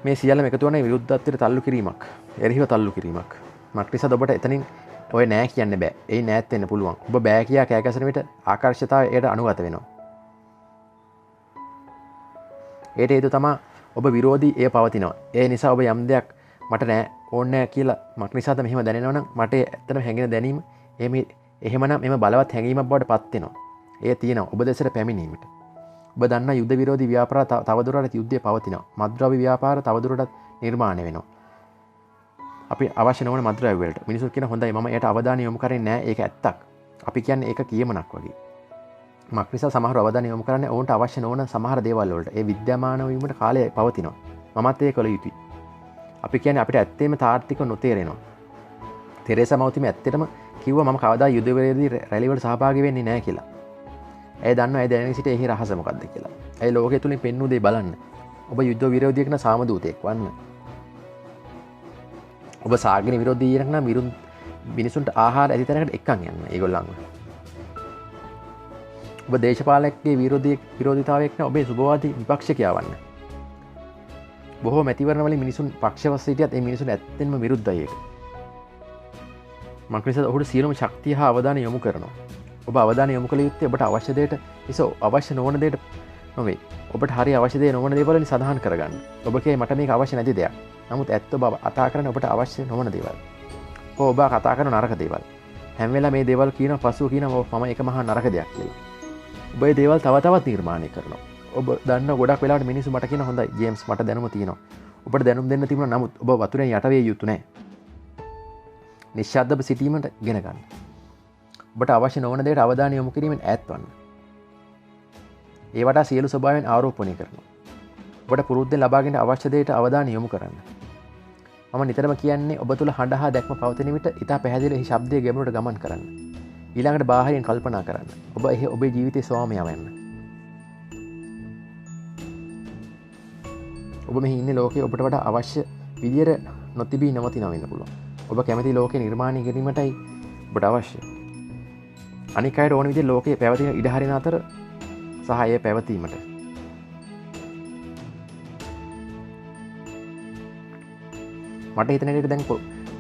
මේ සියල්ලම එකතු වන විරුද්ධත්වයට තල්ලු කිරීමක්. එරෙහිව තල්ලු කිරීමක්. මක් නිසාද ඔබට එතනින් ඔය නෑ කියන්න බෑ. ඒ නෑත් වෙන්න පුළුවන්. ඔබ බෑ කියා කෑ ගැසෙන විට ආකර්ෂතාවය එයට අනුගත වෙනවා. ඒට හේතුව තමයි ඔබ විරෝධී එය පවතිනවා. ඒ නිසා ඔබ යම් දෙයක් මට නෑ ඕනෑ කියලා මක් නිසාද මෙහෙම දැනෙනවා නම් මට ඇත්තටම හැඟෙන දැනීම එහෙමනම් එම බලවත් හැඟීමක් බවට පත් වෙනවා. ඒ තියෙනවා ඔබ දෙසට පැමිණීමට. ඔබ දන්න යුද්ධ විරෝධී ව්‍යාපාර තවදුරටත් යුද්ධය පවතිනවා. මත්ද්‍රව්‍ය ව්‍යාපාර තවදුරටත් නිර්මාණය වෙනවා. අපි අවශ්‍ය නොවන මත්ද්‍රව්‍ය වලට මිනිස්සු කියන හොඳයි මම ඒකට අවධානය යොමු කරන්නේ නැහැ ඒක ඇත්තක්. අපි කියන්නේ ඒක කියමනක් වගේ. මක් නිසා සමහර අවධානය යොමු කරන්නේ ඔවුන්ට අවශ්‍ය නොවන සමහර දේවල් වලට. ඒ විද්‍යාමාන වීමට කාලය පවතිනවා. මමත් ඒක කළ යුතුයි. අපි කියන්නේ අපිට ඇත්තේම තාර්ථික නොතේරෙනවා. තෙරේසා මවතිම ඇත්තටම කිව්වා මම කවදා යුද්ධ විරෝධී රැලි වලට සහභාගී වෙන්නේ නැහැ කියලා. ඇය දන්නවා ඇය දැනගෙන සිට එහි රහස මොකක්ද කියලා. ඇය ලෝකයේ තුලින් පෙන්වූ දේ බලන්න. ඔබ යුද්ධ විරෝධියෙක් නම් සාමදූතයෙක් වන්න. ඔබ සාගන විරෝධියෙක් නම් මිනිසුන්ට ආහාර ඇති තැනකට එක්කන් යන්න ඒගොල්ලන්ව. ඔබ දේශපාලකගේ විරෝධීතාවයක් නැ ඔබේ සුභවාදී විපක්ෂකයා වන්න. බොහෝ මැතිවරණ වලින් මිනිසුන් පක්ෂවස් සිටියත් ඒ මිනිසුන් ඇත්තෙන්ම විරුද්ධයි ඒකට. මක් නිසා ඔහුට සියලුම ශක්තිය හා අවධානය යොමු කරනවා. ඔබ අවධානය යොමු කළ යුත්තේ ඔබට අවශ්‍ය දෙයට මිස අවශ්‍ය නොවන දෙයට නොවේ. ඔබට හරි අවශ්‍ය දේ නොවන දේවල් වලින් සඳහන් කරගන්න. ඔබ කියේ මට මේක අවශ්‍ය නැති දෙයක්. නමුත් ඇත්ත ඔබ කතා කරන්නේ ඔබට අවශ්‍ය නොවන දේවල්. ඔබ කතා කරන නරක දේවල්. හැම වෙලාවෙම මේ දේවල් කියන පසුව කියනවා මම එක මහා නරක දෙයක් කියලා. ඔබ මේ දේවල් තව තවත් නිර්මාණය කරනවා. ඔබ දන්න ගොඩක් වෙලාවට මිනිස්සු මට කියන හොඳයි ජේම්ස් මට දැනුම තියෙනවා. ඔබට දැනුම් දෙන්න තිබුණා නමුත් ඔබ වතුරෙන් යට විය යුතු නැහැ. නිශ්ශබ්දව සිටීමට ගෙන ගන්න. ඔබට අවශ්‍ය නොවන දේට අවධානය යොමු කිරීමෙන් ඈත් වන්න. ඒවට සියලු ස්වභාවයන් ආරෝපණය කරනවා. ඔබට පුරුද්දෙන් ලබාගෙන අවශ්‍ය දේට අවධානය යොමු කරන්න. මම නිතරම කියන්නේ ඔබ තුළ හඬ හා දැක්ම පවතින විට ඉතා පැහැදිලිව එහි ශබ්දයේ ගැඹුරට ගමන් කරන්න. ඊළඟට බාහිරින් කල්පනා කරන්න. ඔබ එහි ඔබේ ජීවිතයේ ස්වාමියා වෙන්න. ඔබ මෙහි ඉන්නේ ලෝකයේ ඔබට වඩා අවශ්‍ය විදියට නොතිබී නවතිනවා වෙන්න පුළුවන්. ඔබ කැමති ලෝකේ නිර්මාණය කිරීමටයි ඔබට අවශ්‍ය. අනික් අයට ඕන විදිහට ලෝකයේ පැවතින ඉඩ හරින අතර සහ එය පැවතීමට. මට හිතෙන විදිහට දැන්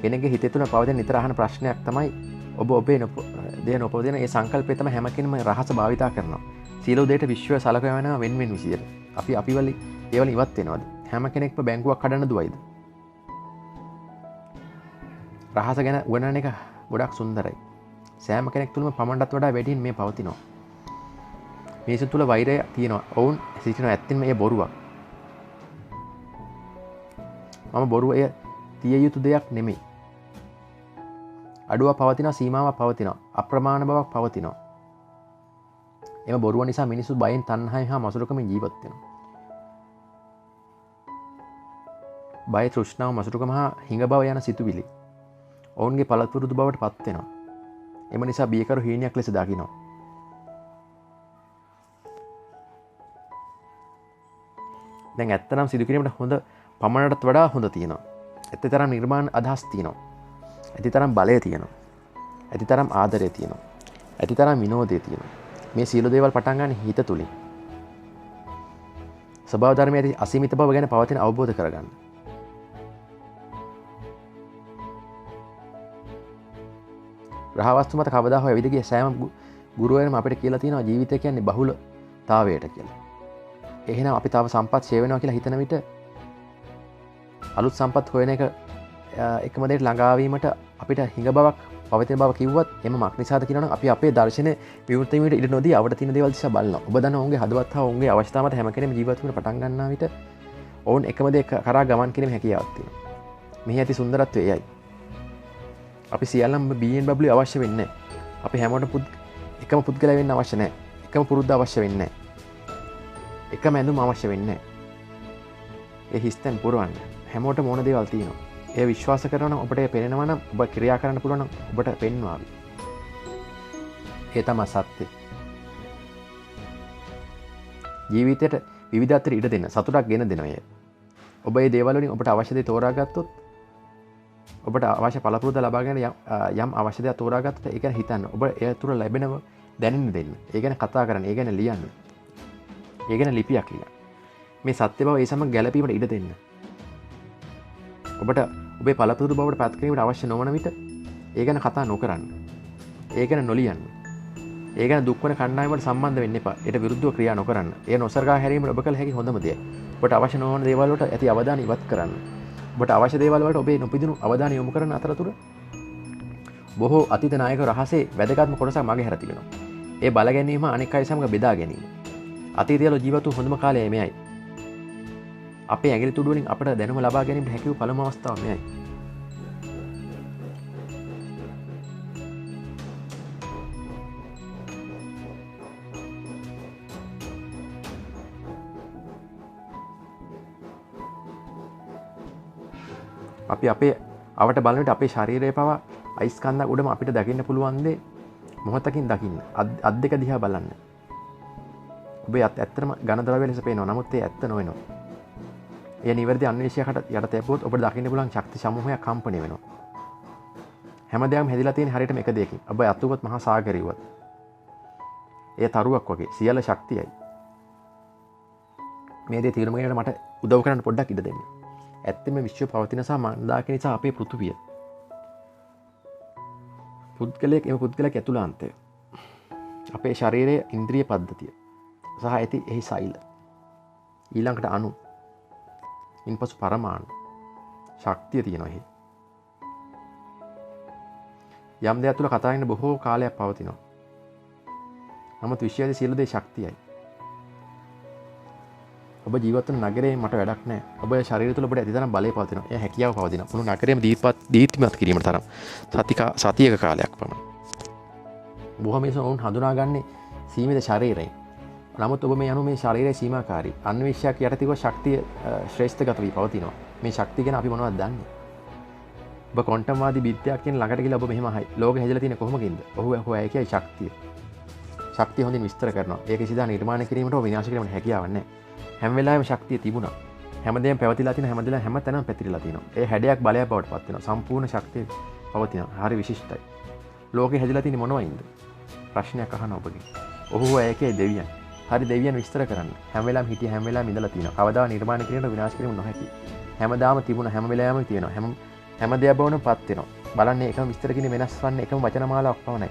කෙනෙක්ගේ හිතේ තුල පවතින නිතර අහන ප්‍රශ්නයක් තමයි ඔබ ඔබේ දේ නොපවතින ඒ සංකල්පය තමයි හැම කෙනෙම රහස භාවිතා කරනවා. සියලු දේට විශ්වය සලකනවා වෙනවා වෙන වෙන විදියට. අපි වල ඒවල ඉවත් වෙනවද? හැම කෙනෙක්ම බැංකුවක් කඩන්න දුවයිද? රහස ගැන උගන්වන එක ගොඩක් සුන්දරයි. සෑම කෙනෙක් තුළම පමණටත් වඩා වැඩියෙන් මේ පවතිනවා. මිනිසුන් තුළ වෛරය තියෙනවා. ඔවුන් සිටින ඇත්තෙන්ම ඒ බොරුවක්. මම බොරුව එය තිය යුතු දෙයක් නෙමෙයි. අඩුවක් පවතිනවා, සීමාවක් පවතිනවා, අප්‍රමාණ බවක් පවතිනවා. එම බොරුව නිසා මිනිස්සු බයෙන්, තණ්හාවෙන් හා මසුරුකමින් ජීවත් වෙනවා. බය, තෘෂ්ණාව, මසුරුකම හා හිඟ බව යන සිතුවිලි ඔවුන්ගේ පළතුරුදු බවට පත් වෙනවා. එම නිසා බියකරු හීනයක් ලෙස දකිනවා. දැන් ඇත්තනම් සිදු කිරීමට හොඳ පමණටත් වඩා හොඳ තියෙනවා. ඇතිතරම් නිර්මාණ අදහස් තියෙනවා. ඇතිතරම් බලය තියෙනවා. ඇතිතරම් ආදරය තියෙනවා. ඇතිතරම් විනෝදය තියෙනවා. මේ සියලු දේවල් පටන් ගන්න හිත තුලින්. ස්වභාව ධර්මයේ ඇති අසීමිත බව ගැන පවතින අවබෝධ කරගන්න. ග්‍රහවස්තු මත කවදා හෝ ඇවිද ගිය සෑම ගුරුවරයෙක්ම අපිට කියලා තියෙනවා ජීවිතය කියන්නේ බහුලතාවයට කියලා. එහෙනම් අපි තව සම්පත් ෂේ වෙනවා කියලා හිතන විට අලුත් සම්පත් හොයන එක එකම දෙයට ළඟාවීමට අපිට හිඟ බවක් පවතින බව කිව්වත් එම මක් නිසාද කියනවනම් අපි අපේ දර්ශනය විවෘත වීමට ඉඩ නොදී අපිට තියෙන දේවල් දිහා බලනවා. ඔබ දන්නා ඔවුන්ගේ හදවත් හා ඔවුන්ගේ අවශ්‍යතාව මත හැම කෙනෙම ජීවත් වෙන්න පටන් ගන්නා විට ඔවුන් එකම දේ කරා ගමන් කිරීමේ හැකියාවක් තියෙනවා. මෙහි ඇති සුන්දරත්වය එයයි. අපි සියල්ලම BMW අවශ්‍ය වෙන්නේ නැහැ. අපි හැමෝටම එකම පුද්ගලයා වෙන්න අවශ්‍ය නැහැ. එකම පුරුද්ද අවශ්‍ය වෙන්නේ නැහැ. එකම ඇඳුම අවශ්‍ය වෙන්නේ නැහැ. ඒ හිස්තැන් පුරවන්න හැමෝටම ඕන දේවල් තියෙනවා. ඒ විශ්වාස කරනවා ඔබට ඒ පේනවා නම් ඔබ ක්‍රියා කරන්න පුළුවන් නම් ඔබට පෙන්වාවි. ඒ තමයි සත්‍ය. ජීවිතයට විවිධත්වයට ඉඩ දෙන්න සතුටක් ගෙන දෙනවා. ඔබ මේ දේවල් වලින් ඔබට අවශ්‍ය දේ තෝරාගත්තොත් ඔබට අවශ්‍ය පළපුරුද්ද ලබාගෙන යම් අවශ්‍ය දෙයක් තෝරාගත්තොත් ඒ ගැන හිතන්න. ඔබ ඒ තුර ලැබෙනව දැනෙන්න දෙන්න. ඒ ගැන කතා කරන්න, ඒ ගැන ලියන්න. ඒ ගැන ලිපියක් ලියන්න. මේ සත්‍ය බව ඒ සමග ගැළපීමට ඉඩ දෙන්න. ඔබට ඔබේ පළපුරුදු බවට පත් කිරීමට අවශ්‍ය නොවන විට ඒ ගැන කතා නොකරන්න. ඒ ගැන නොලියන්න. ඒ ගැන දුක් වෙන කණ්ඩායමකට සම්බන්ධ වෙන්න එපා. ඒට විරුද්ධව ක්‍රියා නොකරන්න. ඒ නොසරකා හැරීමට ඔබ කළ හැකි හොඳම දෙයයි. ඔබට අවශ්‍ය නොවන දේවල් වලට ඇති අවධානය ඉවත් කරන්න. ඔබට අවශ්‍ය දේවල් වලට ඔබේ නොපිදුණු අවධානය යොමු කරන අතරතුර බොහෝ අතීත නායක රහසේ වැදගත්ම කොටසක් මගේ හැර තිබෙනවා. ඒ බල ගැනීම අනෙක් අය සමග බෙදා ගැනීම. අතීතයල ජීවත් වූ හොඳම කාලය මෙයයි. අපේ ඇගිලි තුඩු වලින් අපට දැනුම ලබා ගැනීමට හැකි වූ පළමු අවස්ථාව මෙයයි. අපි අපේ අවට බලන විට අපේ ශරීරය පවා අයිස් කන්දක් උඩම අපිට දකින්න පුළුවන් දේ මොහොතකින් දකින්න. අත් දෙක දිහා බලන්න. ඔබේ අත් ඇත්තටම ඝන ද්‍රව්‍ය ලෙස පේනවා. නමුත් ඒ ඇත්ත නොවෙනවා. ඒ නිවැරදි අන්වේෂණයකට යට තැබුවොත් ඔබට දකින්න පුළුවන් ශක්ති සමූහයක් කම්පණය වෙනවා. හැමදේම හැදිලා තියෙන හරියටම එක දෙයකින්. ඔබ අතුගොත් මහා සාගරියවත්. ඒ තරුවක් වගේ සියල්ල ශක්තියයි. මේ දේ තීරණය කරන්න මට උදව් කරන්න පොඩ්ඩක් ඉඩ දෙන්න. ඇත්තම විශ්ව පවතින සහ මන්දාක නිසා අපේ පෘථුවිය. පුද්ගලයෙක් එම පුද්ගලයෙක් ඇතුළාන්තය. අපේ ශරීරයේ ඉන්ද්‍රිය පද්ධතිය සහ ඇති එහි සෛල. ඊළඟට අණු. ඉන්පසු පරමාණු. ශක්තිය තියෙනවා එහි. යම් දෙයක් තුළ කතා වෙන බොහෝ කාලයක් පවතිනවා. නමුත් විශ්වයේ සියලු දේ ශක්තියයි. ඔබ ජීවත් වන නගරේ මට වැඩක් නැහැ. ඔබේ ශරීරය තුළ ඔබට ඇතිතරම් බලය පවතිනවා. ඒ හැකියාව පවතිනවා. මුළු නගරේම දීප්තිමත් කිරීමට තරම් සතියක කාලයක් පමණ. බොහෝ මිනිස්සු ඔවුන් හඳුනාගන්නේ සීමිත ශරීරයෙන්. නමුත් ඔබ මේ අනුව මේ ශරීරයේ සීමාකාරී. අන්වේෂයක් යටතේව ශක්තිය ශ්‍රේෂ්ඨගත වී පවතිනවා. මේ ශක්තිය ගැන අපි මොනවද දන්නේ? ඔබ ක්වොන්ටම් වාදී විද්‍යාවක් කියන ළඟට ගිහලා ඔබ මෙහෙම අහයි. ලෝකෙ හැදලා තියෙන්නේ කොහොමකින්ද? ඔහු ඒකයි ශක්තිය. ශක්තිය හොඳින් විස්තර කරනවා. ඒක කිසිදා නිර්මාණය කිරීමට හෝ විනාශ කිරීමට හැකියාවක් නැහැ. හැම වෙලාවෙම ශක්තිය තිබුණා. හැමදේම පැවතිලා තියෙන හැම තැනම පැතිරිලා තියෙනවා. ඒ හැඩයක් බලයක් බවට පත් වෙනවා. සම්පූර්ණ ශක්තිය පවතිනවා. හරි විශිෂ්ටයි. ලෝකෙ හැදලා තියෙන්නේ මොනවයින්ද? ප්‍රශ්නයක් අහනවා ඔබගෙන්. ඔහු ඒකයි දෙවියන්. හරි දෙවියන් විස්තර කරන්න. හැම වෙලාවෙම හිටිය හැම වෙලාවෙම ඉඳලා තියෙනවා. කවදා නිර්මාණය කිරීමට විනාශ කිරීම නොහැකි. හැමදාම තිබුණ හැම වෙලාවෙම තියෙනවා. හැම දෙයක් බවම පත් වෙනවා. බලන්නේ එකම විස්තර කිරීම වෙනස් වන්නේ එකම වචන මාලාවක් පමණයි.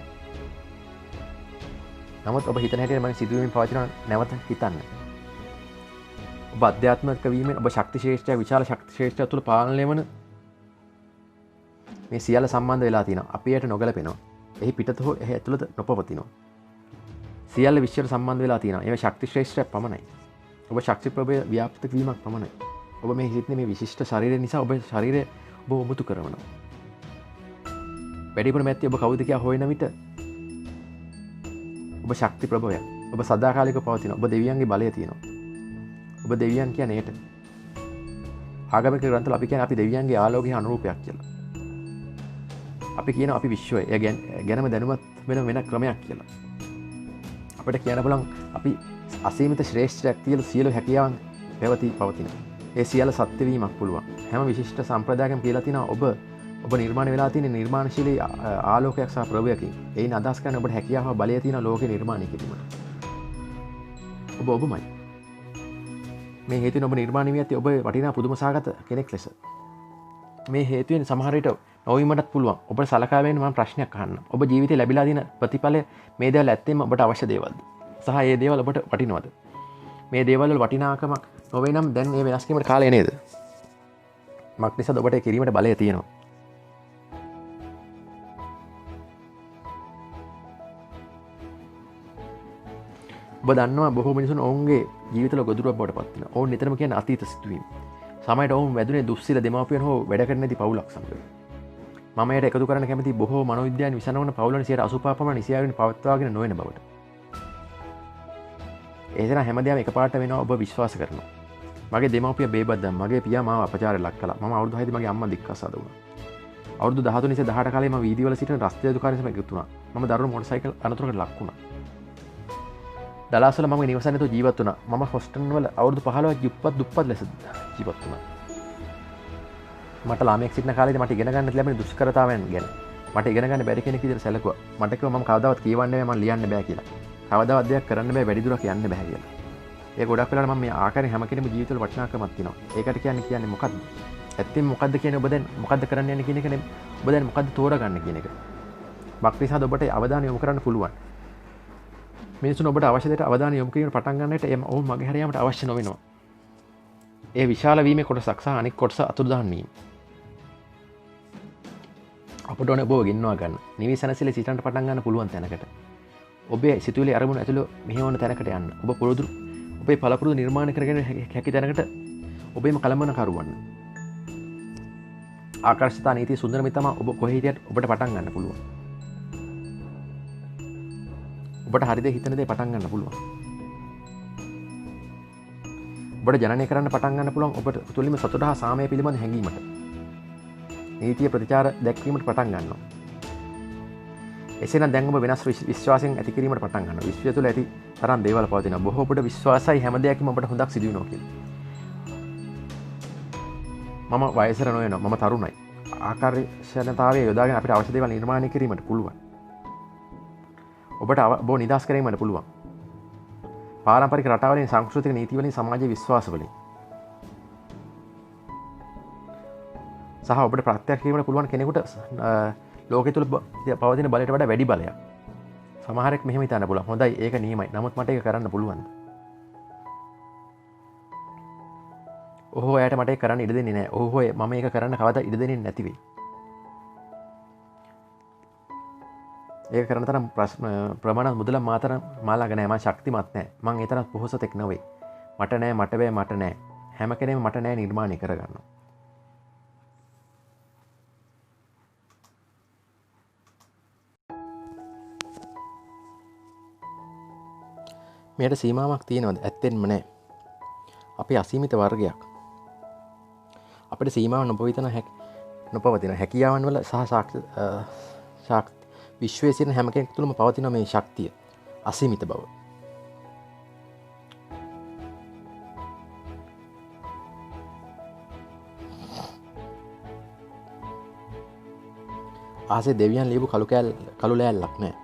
නමුත් ඔබ හිතන හැටියට මම සිදුවීම් පවතින නැවත හිතන්න. ඔබ අධ්‍යාත්මික වීමෙන් ඔබ ශක්ති ශ්‍රේෂ්ඨය විශාල ශක්ති ශ්‍රේෂ්ඨය තුළ පාලනය වන මේ සියල්ල සම්බන්ධ වෙලා තියෙනවා. අපිට නොගැලපෙනවා. එහි පිටත හෝ එහි ඇතුළත නොපවතිනවා. සියල්ල විශ්වයට සම්බන්ධ වෙලා තියෙනවා. ඒවා ශක්ති ශ්‍රේෂ්ඨයක් පමණයි. ඔබ ශක්ති ප්‍රභය ව්‍යාප්ත වීමක් පමණයි. ඔබ මේ හිතන්නේ මේ විශිෂ්ට ශරීරය නිසා ඔබ ශරීරය ඔබ උමුතු කරනවා. වැඩිපුර මැත්තේ ඔබ කවුද කියලා හොයන විට ඔබ ශක්ති ප්‍රභවය. ඔබ සදාකාලිකව පවතිනවා. ඔබ දෙවියන්ගේ බලය තියෙනවා. ඔබ දෙවියන් කියන්නේ ඒට. ආගමික ග්‍රන්ථවල අපි කියන්නේ අපි දෙවියන්ගේ ආලෝකයේ අනුරූපයක් කියලා. අපි කියනවා අපි විශ්වය. ඒ ගැනම දැනුවත් වෙන ක්‍රමයක් කියලා. අපිට කියන්න පුළුවන් අපි අසීමිත ශ්‍රේෂ්ඨයක් කියලා සියලු හැකියාවන් පවතිනවා. ඒ සියල්ල සත්‍ය වීමක් පුළුවන්. හැම විශිෂ්ට සම්ප්‍රදායකම කියලා තියෙනවා ඔබ නිර්මාණය වෙලා තියෙන නිර්මාණශීලී ආලෝකයක් සහ ප්‍රභවයකින්. ඒයින් අදහස් කරන්නේ ඔබට හැකියාව බලය තියෙන ලෝකේ නිර්මාණය කිරීමට. ඔබමයි. මේ හේතුවෙන් ඔබ නිර්මාණය වී ඇත්තේ ඔබ වටිනා පුදුම සහගත කෙනෙක් ලෙස. මේ හේතුවෙන් සමහර විට නොවීමටත් පුළුවන්. ඔබට සලකා බැලීමෙන් මම ප්‍රශ්නයක් අහන්න. ඔබ ජීවිතේ ලැබිලා තියෙන ප්‍රතිඵලය මේ දේවල් ඇත්තෙන්ම ඔබට අවශ්‍ය දේවල්ද? සහ මේ දේවල් ඔබට වටිනවද? මේ දේවල් වල වටිනාකමක් නොවේ නම් දැන් මේ වෙනස් කිරීමට කාලය නේද? මක් නිසාද ඔබට ඒ කිරීමට බලය තියෙනවා? ඔබ දන්නවා බොහෝ මිනිසුන් ඔවුන්ගේ ජීවිතවල ගොදුරක් බවට පත් වෙනවා. ඔවුන් නිතරම කියන්නේ අතීත සිදුවීම්. සමහරවිට ඔවුන් වැදුනේ දුස්සීල දෙමාපියන් හෝ වැඩ කරන නැති පවුලක් සමග. මම එයට එකතු කරන්න කැමති බොහෝ මනෝවිද්‍යාවෙන් විසඳවන පවුලන් 85% පමණ නිසියාවෙන් පවත්වාගෙන නොවන බවට. ඒසන හැමදේම එකපාරට වෙනවා ඔබ විශ්වාස කරනවා. මගේ දෙමාපිය බේබද්දන් මගේ පියා මාව අපචාරයට ලක් කළා. මම අවුරුදු 6 දී මගේ අම්මා දික්කසාද වුණා. අවුරුදු 13 ඉඳන් 18 කාලේ මම වීදිවල සිටින රස්තිය දුකාරේ සමග එකතු වුණා. මම දරුණු මොටරසයිකල් අනතුරකට ලක් වුණා. දලාස්වල මම නිවසක් නැතුව ජීවත් වුණා. මම හොස්ටන් වල අවුරුදු 15ක් දුප්පත් ලෙස ජීවත් වුණා. මට ළමයෙක් සිටින කාලේදී මට ඉගෙන ගන්න ලැබෙන දුෂ්කරතාවයන් ගැන මට ඉගෙන ගන්න බැරි කෙනෙක් විදිහට සැලකුවා. මට කිව්වා මම කවදාවත් කියවන්නේ බෑ මම ලියන්න බෑ කියලා. කවදාවත් දෙයක් කරන්න බෑ වැඩි දුරක් යන්න බෑ කියලා. ඒ ගොඩක් වෙලාවට මම මේ ආකාරයෙන් හැම කෙනෙකුම ජීවිතවල වටිනාකමක් තියෙනවා. ඒකට කියන්නේ මොකද්ද? ඇත්තෙන් මොකද්ද කියන්නේ ඔබ දැන් මොකද්ද කරන්න යන්නේ කියන එක නේ. ඔබ දැන් මොකද්ද තෝරගන්න කියන එක. මක්නිසාද ඔබට අවධානය යොමු කරන්න පුළුවන්. මිනිසුන් ඔබට අවශ්‍ය දෙයට අවධානය යොමු කිරීමට පටන් ගන්නට ඔවුන් මගේ හැරියාමට අවශ්‍ය නොවෙනවා. ඒ විශාල වීමේ කොටසක් සහ අනෙක් කොටස අතුරුදහන් වීම. අපට ඕනේ ඔබව ගෙන්වා ගන්න. නිවිසනසිලේ සිටන්න පටන් ගන්න පුළුවන් තැනකට. ඔබේ සිතුවිලි අරමුණු ඇතුළේ මෙහෙවන තැනකට යන්න. ඔබ පුරුදු ඔබේ පළපුරුදු නිර්මාණය කරගෙන හැකි තැනකට ඔබේම කලමන කරුවන්න. ආකර්ෂිතා නීතිය සුන්දරම තමයි ඔබ කොහේ හිටියත් ඔබට පටන් ගන්න පුළුවන්. ඔබට හරිද හිතන දේ පටන් ගන්න පුළුවන්. ඔබට ජනනය කරන්න පටන් ගන්න පුළුවන් ඔබට තුලින්ම සතුට හා සාමය පිළිබඳ හැඟීමට. නීතිය ප්‍රතිචාර දැක්වීමට පටන් ගන්නවා. එසේනම් දැන් ඔබ වෙනස් විශ්වාසයෙන් ඇති කිරීමට පටන් ගන්නවා. විශ්වය තුළ ඇති තරම් දේවල් පවතිනවා. බොහෝ ඔබට විශ්වාසයි හැම දෙයක්ම ඔබට හොඳක් සිදු වෙනවා කියලා. මම වයසට නොවෙනවා. මම තරුණයි. ආකර්ෂණතාවය යොදාගෙන අපිට අවශ්‍ය දේවල් නිර්මාණය කිරීමට පුළුවන්. ඔබට බෝ නිදහස් කිරීමට පුළුවන්. පාරම්පරික රටාවලින් සංස්කෘතික නීතිවලින් සමාජයේ විශ්වාසවලින් සහ ඔබට ප්‍රත්‍යක්ෂ කිරීමට පුළුවන් කෙනෙකුට ලෝකෙ තුල පවතින බලයට වඩා වැඩි බලයක්. සමහරෙක් මෙහෙම හිතන්න පුළුවන්. හොඳයි ඒක නියමයි. නමුත් මට ඒක කරන්න පුළුවන්ද? ඔහු එයාට මට ඒක කරන්න ඉඩ දෙන්නේ නැහැ. ඔහු මම ඒක කරන්න කවදා ඉඩ දෙන්නේ නැති වෙයි. ඒක කරන තරම් ප්‍රමාණ මුදල මාතර මාලාග නෑ. මම ශක්තිමත් නෑ. මං ඒ තරම් පොහොසතෙක් නෙවෙයි. මට නෑ මට බෑ මට නෑ. හැම කෙනෙම මට නෑ නිර්මාණය කරගන්නවා. මෙයට සීමාවක් තියෙනවද? ඇත්තෙන්ම නෑ. අපි අසීමිත වර්ගයක්. අපිට සීමාව නොපවතින හැකියාවන් වල සහ විශ්වයේ සිටින හැම කෙනෙක් තුළම පවතින මේ ශක්තිය අසීමිත බව. ආසේ දෙවියන් ලියපු කළු ලෑල්ලක් නෑ.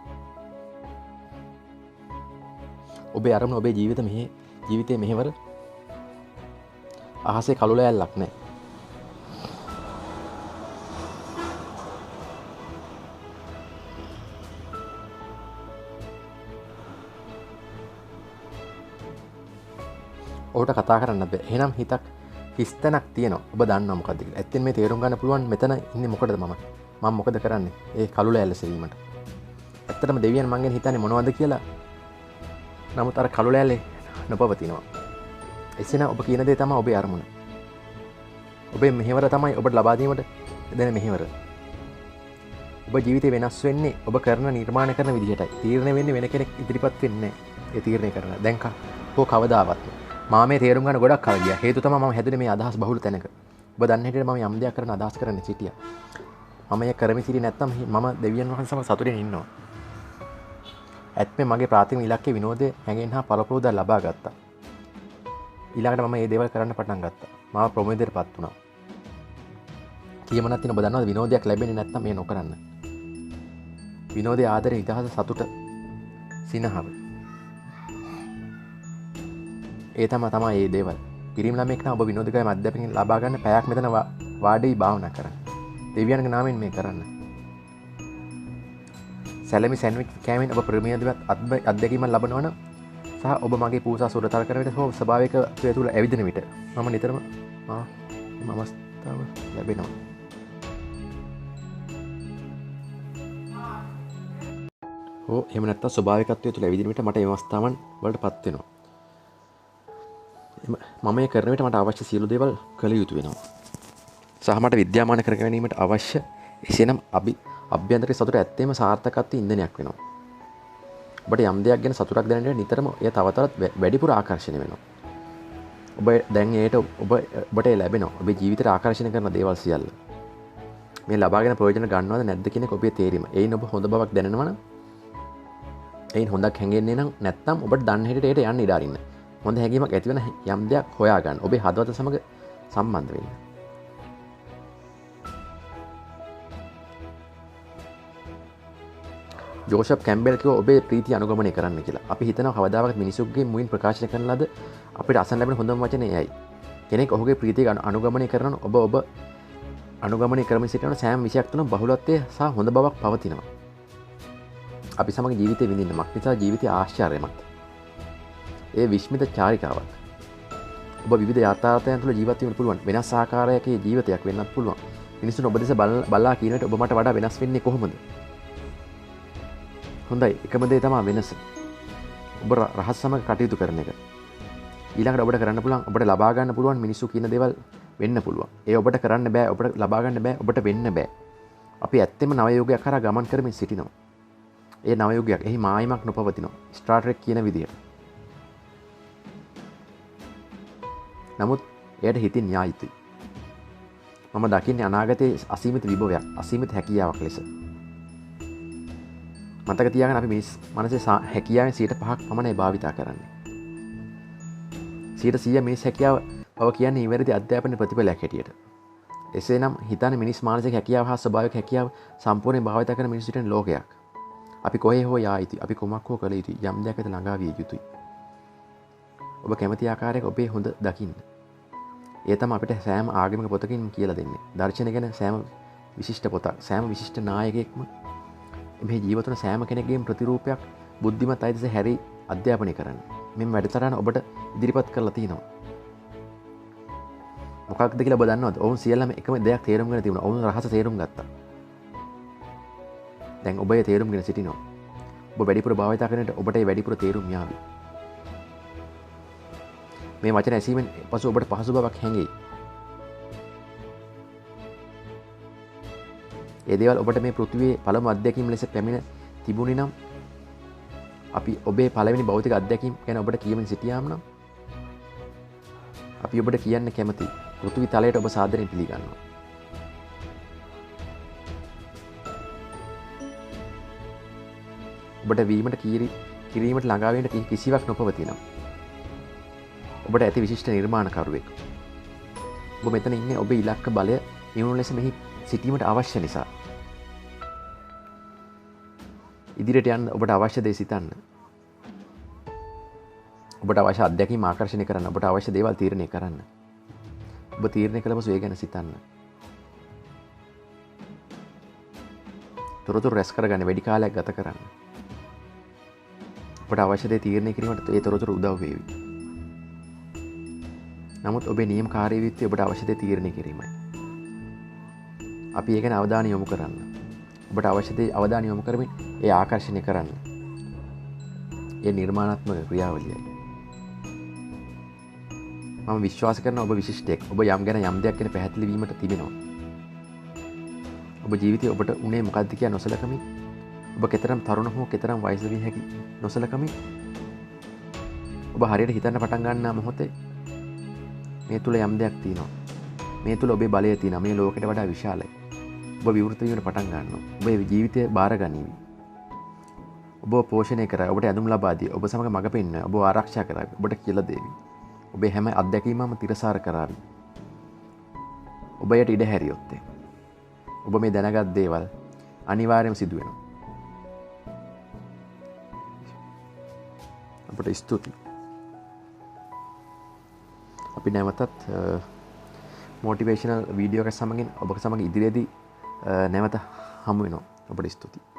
ඔබේ අරමුණ ඔබේ ජීවිතයේ මෙහෙවර අහසේ කළු ලෑල්ලක් නෑ. ඔහුට කතා කරන්න බෑ. එහෙනම් හිතක් හිස්තැනක් තියෙනවා. ඔබ දන්නවා මොකද්ද කියලා. ඇත්තෙන් මේ තේරුම් ගන්න පුළුවන් මෙතන ඉන්නේ මොකටද මම මොකද කරන්නේ? ඒ කළු ලෑල්ල සෙවීමට. ඇත්තටම දෙවියන් මං ගැන හිතන්නේ මොනවද කියලා. නමුත් අර කළු ලෑල්ලේ නොපවතිනවා. එසේනම් ඔබ කියන දේ තමයි ඔබේ අරමුණ. ඔබේ මෙහෙවර තමයි ඔබට ලබා දීමට දෙන මෙහෙවර. ඔබ ජීවිතේ වෙනස් වෙන්නේ ඔබ කරන නිර්මාණය කරන විදිහටයි. තීරණය වෙන්නේ වෙන කෙනෙක් ඉදිරිපත් වෙන්නේ නැහැ. ඒ තීරණය කරන. දැන් කවදාවත් මම මේ තේරුම් ගන්න ගොඩක් කල් ගියා. හේතුව තමයි මම හැදුනේ මේ අදහස් බහුල තැනක. ඔබ දන්න හැටියට මම යම් දෙයක් කරන්න අදහස් කරන්න සිටියා. මම ඒක කරමින් සිටියේ නැත්නම් මම දෙවියන් වහන්සේ සමග සතුටින් ඉන්නවා. ඇත්මේ මගේ ප්‍රාථමික ඉලක්කය විනෝදයේ හැඟෙන් හා පළපුරුද්දක් ලබා ගත්තා. ඊළඟට මම මේ දේවල් කරන්න පටන් ගත්තා. මාව ප්‍රමෝදයටපත් වුණා. කියමනක් තියෙන ඔබ දන්නවද විනෝදයක් ලැබෙන්නේ නැත්නම් මේ නොකරන්න. විනෝදයේ ආදරය, නිදහස, සතුට, සිනහව. ඒ තමයි මේ දේවල්. පිරිමි ළමෙක් නම් ඔබ විනෝදකය අධ්‍යාපනයෙන් ලබා ගන්න පැයක් මෙතන වාඩි භාවනා කරන්න. දෙවියන්ගේ නාමයෙන් මේ කරන්න. සැලමි සැන්විච් කෑමෙන් ඔබ ප්‍රමියදවත් අත්දැකීමක් ලබනවා නම් සහ ඔබ මගේ පූසා සුරතල් කරන විට හෝ ස්වභාවික ක්‍රියා තුළ ඇවිදින විට මම නිතරම අවස්ථාව ලැබෙනවා. හෝ එහෙම නැත්නම් ස්වභාවිකත්වය තුළ ඇවිදින විට මට මේ අවස්ථාවන් වලටපත් වෙනවා. මම මේ කරන විට මට අවශ්‍ය සියලු දේවල් කළ යුතු වෙනවා. සහ මට විද්‍යාමාන කර ගැනීමට අවශ්‍ය එසේනම් අභ්‍යන්තරික සතුට ඇත්තේම සාර්ථකත්වයේ ඉන්ධනයක් වෙනවා. ඔබට යම් දෙයක් ගැන සතුටක් දැනෙන විට නිතරම එය තව තවත් වැඩිපුර ආකර්ෂණය වෙනවා. ඔබ දැන් ඒට ඔබට ලැබෙනවා. ඔබේ ජීවිතයට ආකර්ෂණය කරන දේවල් සියල්ල. මේ ලබාගෙන ප්‍රයෝජන ගන්නවද නැද්ද කියන එක ඔබේ තේරීම. එයින් ඔබ හොඳ බවක් දැනෙනවා නම් එයින් හොඳක් හැඟෙන්නේ නම් නැත්නම් ඔබට දන්න හැටියට ඒට යන්න ඉඩ අරින්න. හොඳ හැඟීමක් ඇති වෙන යම් දෙයක් හොයාගන්න. ඔබේ හදවත සමග සම්බන්ධ වෙන්න. ජෝෂප් කැම්බෙල් කිව්වා ඔබේ ප්‍රීතිය අනුගමනය කරන්න කියලා. අපි හිතනවා කවදාවත් මිනිසුන්ගේ මුවින් ප්‍රකාශනය කරන ලද අපිට අසන්න ලැබෙන හොඳම වචනේ එයයි. කෙනෙක් ඔහුගේ ප්‍රීතිය අනුගමනය කරන ඔබ අනුගමනය කරමින් සිටින සෑම විෂයක් තුළ බහුලත්වය සහ හොඳ බවක් පවතිනවා. අපි සමග ජීවිතය විඳින්න නිසා ජීවිතය ආශ්චර්යමත්. ඒ විශ්මිත චාරිකාවක්. ඔබ විවිධ යාත්‍රායන් තුළ ජීවත් වෙන්න පුළුවන්. වෙනස් ආකාරයක ජීවිතයක් වෙන්නත් පුළුවන්. මිනිසුන් ඔබ දෙස බලා කියන විට ඔබ මට වඩා වෙනස් වෙන්නේ කොහොමද? හොඳයි, එකම දේ තමයි වෙනස. ඔබ රහස් සමග කටයුතු කරන එක. ඊළඟට ඔබට කරන්න පුළුවන්, ඔබට ලබා ගන්න පුළුවන් මිනිස්සු කියන දේවල් වෙන්න පුළුවන්. ඒ ඔබට කරන්න බෑ, ඔබට ලබා ගන්න බෑ, ඔබට වෙන්න බෑ. අපි ඇත්තෙම නව යුගයක් කරා ගමන් කරමින් සිටිනවා. ඒ නව යුගයක් එහි මායිමක් නොපවතිනවා. ස්ටාර් ට්‍රෙක් කියන විදියට. නමුත් එයට හිතින් යා යුතුයි. මම දකින්නේ අනාගතයේ අසීමිත විභවයක්, අසීමිත හැකියාවක් ලෙස. මතක තියාගන්න අපි මිනිස් මනසේ හැකියාවෙන් 5% පමණයි භාවිතා කරන්නේ. 100% මිනිස් හැකියාව බව කියන්නේ ඉවැරදි අධ්‍යාපන ප්‍රතිඵලයක් හැටියට. එසේනම් හිතන්නේ මිනිස් මානසික හැකියාව හා ස්වභාවික හැකියාව සම්පූර්ණයෙන් භාවිත කරන මිනිස් සිටින ලෝකයක්. අපි කොහේ හෝ යා යුතුයි. අපි කොමක් හෝ කළ යුතුයි. යම් දෙයක් වෙත ළඟා විය යුතුයි. ඔබ කැමති ආකාරයක ඔබේ හොඳ දකින්න. ඒ තමයි අපිට සෑම ආගමික පොතකින් කියලා දෙන්නේ. දර්ශන ගැන සෑම විශිෂ්ට පොතක්, සෑම විශිෂ්ට නායකයෙක්ම මේ ජීවිත වල සෑම කෙනෙක්ගේම ප්‍රතිරූපයක් බුද්ධිමත් අයදස හැරි අධ්‍යාපනය කරන්න. මෙන්න වැඩසටහන ඔබට ඉදිරිපත් කරලා තිනවා. මොකක්ද කියලා ඔබ දන්නවද? ඔවුන් සියල්ලම එකම දෙයක් තේරුම් ගන්න තිබුණා. ඔවුන් රහස තේරුම් ගත්තා. දැන් ඔබ ඒ තේරුම්ගෙන සිටිනවා. ඔබ වැඩිපුර භාවිත කරනට ඔබට ඒ වැඩිපුර තේරුම් යාවි. මේ වචන ඇසීමෙන් පසු ඔබට පහසු බවක් හැඟෙයි. ඒ දේවල් ඔබට මේ පෘථිවියේ පළමු අත්දැකීම් ලෙස පැමිණ තිබුණේ නම් අපි ඔබේ පළවෙනි භෞතික අත්දැකීම් ගැන ඔබට කියමින් සිටියාම නම් අපි ඔබට කියන්න කැමතියි. පෘථිවි තලයට ඔබ සාදරයෙන් පිළිගන්නවා. ඔබට වීමට කිරීමට ළඟා වෙන්න කිසිවක් නොපවතිනවා. ඔබට ඇති විශිෂ්ට නිර්මාණකරුවෙක්. ඔබ මෙතන ඉන්නේ ඔබේ ඉලක්ක බලය නිවුණු ලෙස මෙහි සිටීමට අවශ්‍ය නිසා. ඉදිරියට යන්න ඔබට අවශ්‍ය දේ සිතන්න. ඔබට අවශ්‍ය අත්දැකීම් ආකර්ෂණය කරන්න. ඔබට අවශ්‍ය දේවල් තීරණය කරන්න. ඔබ තීරණය කළ පසු ඒ ගැන සිතන්න. තොරතුරු රැස් කරගන්න, වැඩි කාලයක් ගත කරන්න. ඔබට අවශ්‍ය දේ තීරණය කිරීමට ඒ තොරතුරු උදව් වේවි. නමුත් ඔබේ නියම කාර්යවිත්තේ ඔබට අවශ්‍ය දේ තීරණය කිරීමයි. අපි ඒ ගැන අවධානය යොමු කරන්න. ඔබට අවශ්‍ය දේ අවධානය යොමු කරමින් ඒ ආකර්ෂණය කරන්න. ඒ නිර්මාණාත්මක ක්‍රියාවලියයි. මම විශ්වාස කරන ඔබ විශිෂ්ටයෙක්. ඔබ යම් ගැන යම් දෙයක් ගැන පැහැදිලි වීමට තිබෙනවා. ඔබ ජීවිතයේ ඔබට උනේ මොකක්ද කියලා නොසලකමින්, ඔබ කෙතරම් තරුණ හෝ කෙතරම් වයස විය හැකි නොසලකමින්, ඔබ හරියට හිතන්න පටන් ගන්නා මොහොතේ මේ තුල යම් දෙයක් තියෙනවා. මේ තුල ඔබේ බලය තියෙනවා. මේ ලෝකෙට වඩා විශාලයි. ඔබ විවෘත වීමට පටන් ගන්නවා. ඔබේ ජීවිතය බාර ගනිවි. ඔබ පෝෂණය කරයි. ඔබට ඇඳුම් ලබා දී. ඔබ සමග මඟ පෙන්වයි. ඔබ ආරක්ෂා කරයි. ඔබට කියලා දෙවි. ඔබේ හැම අත්දැකීමම තිරසාර කරાવી. ඔබයට ඉඩ හැරියොත් ඔබ මේ දැනගත් දේවල් අනිවාර්යයෙන්ම සිදු වෙනවා. අපට ස්තුතියි. අපි නැවතත් මොටිවේෂනල් වීඩියෝ එකක් සමගින් ඔබ සමග ඉදිරියේදී නැවත හමු වෙනවා. ඔබට ස්තුතියි.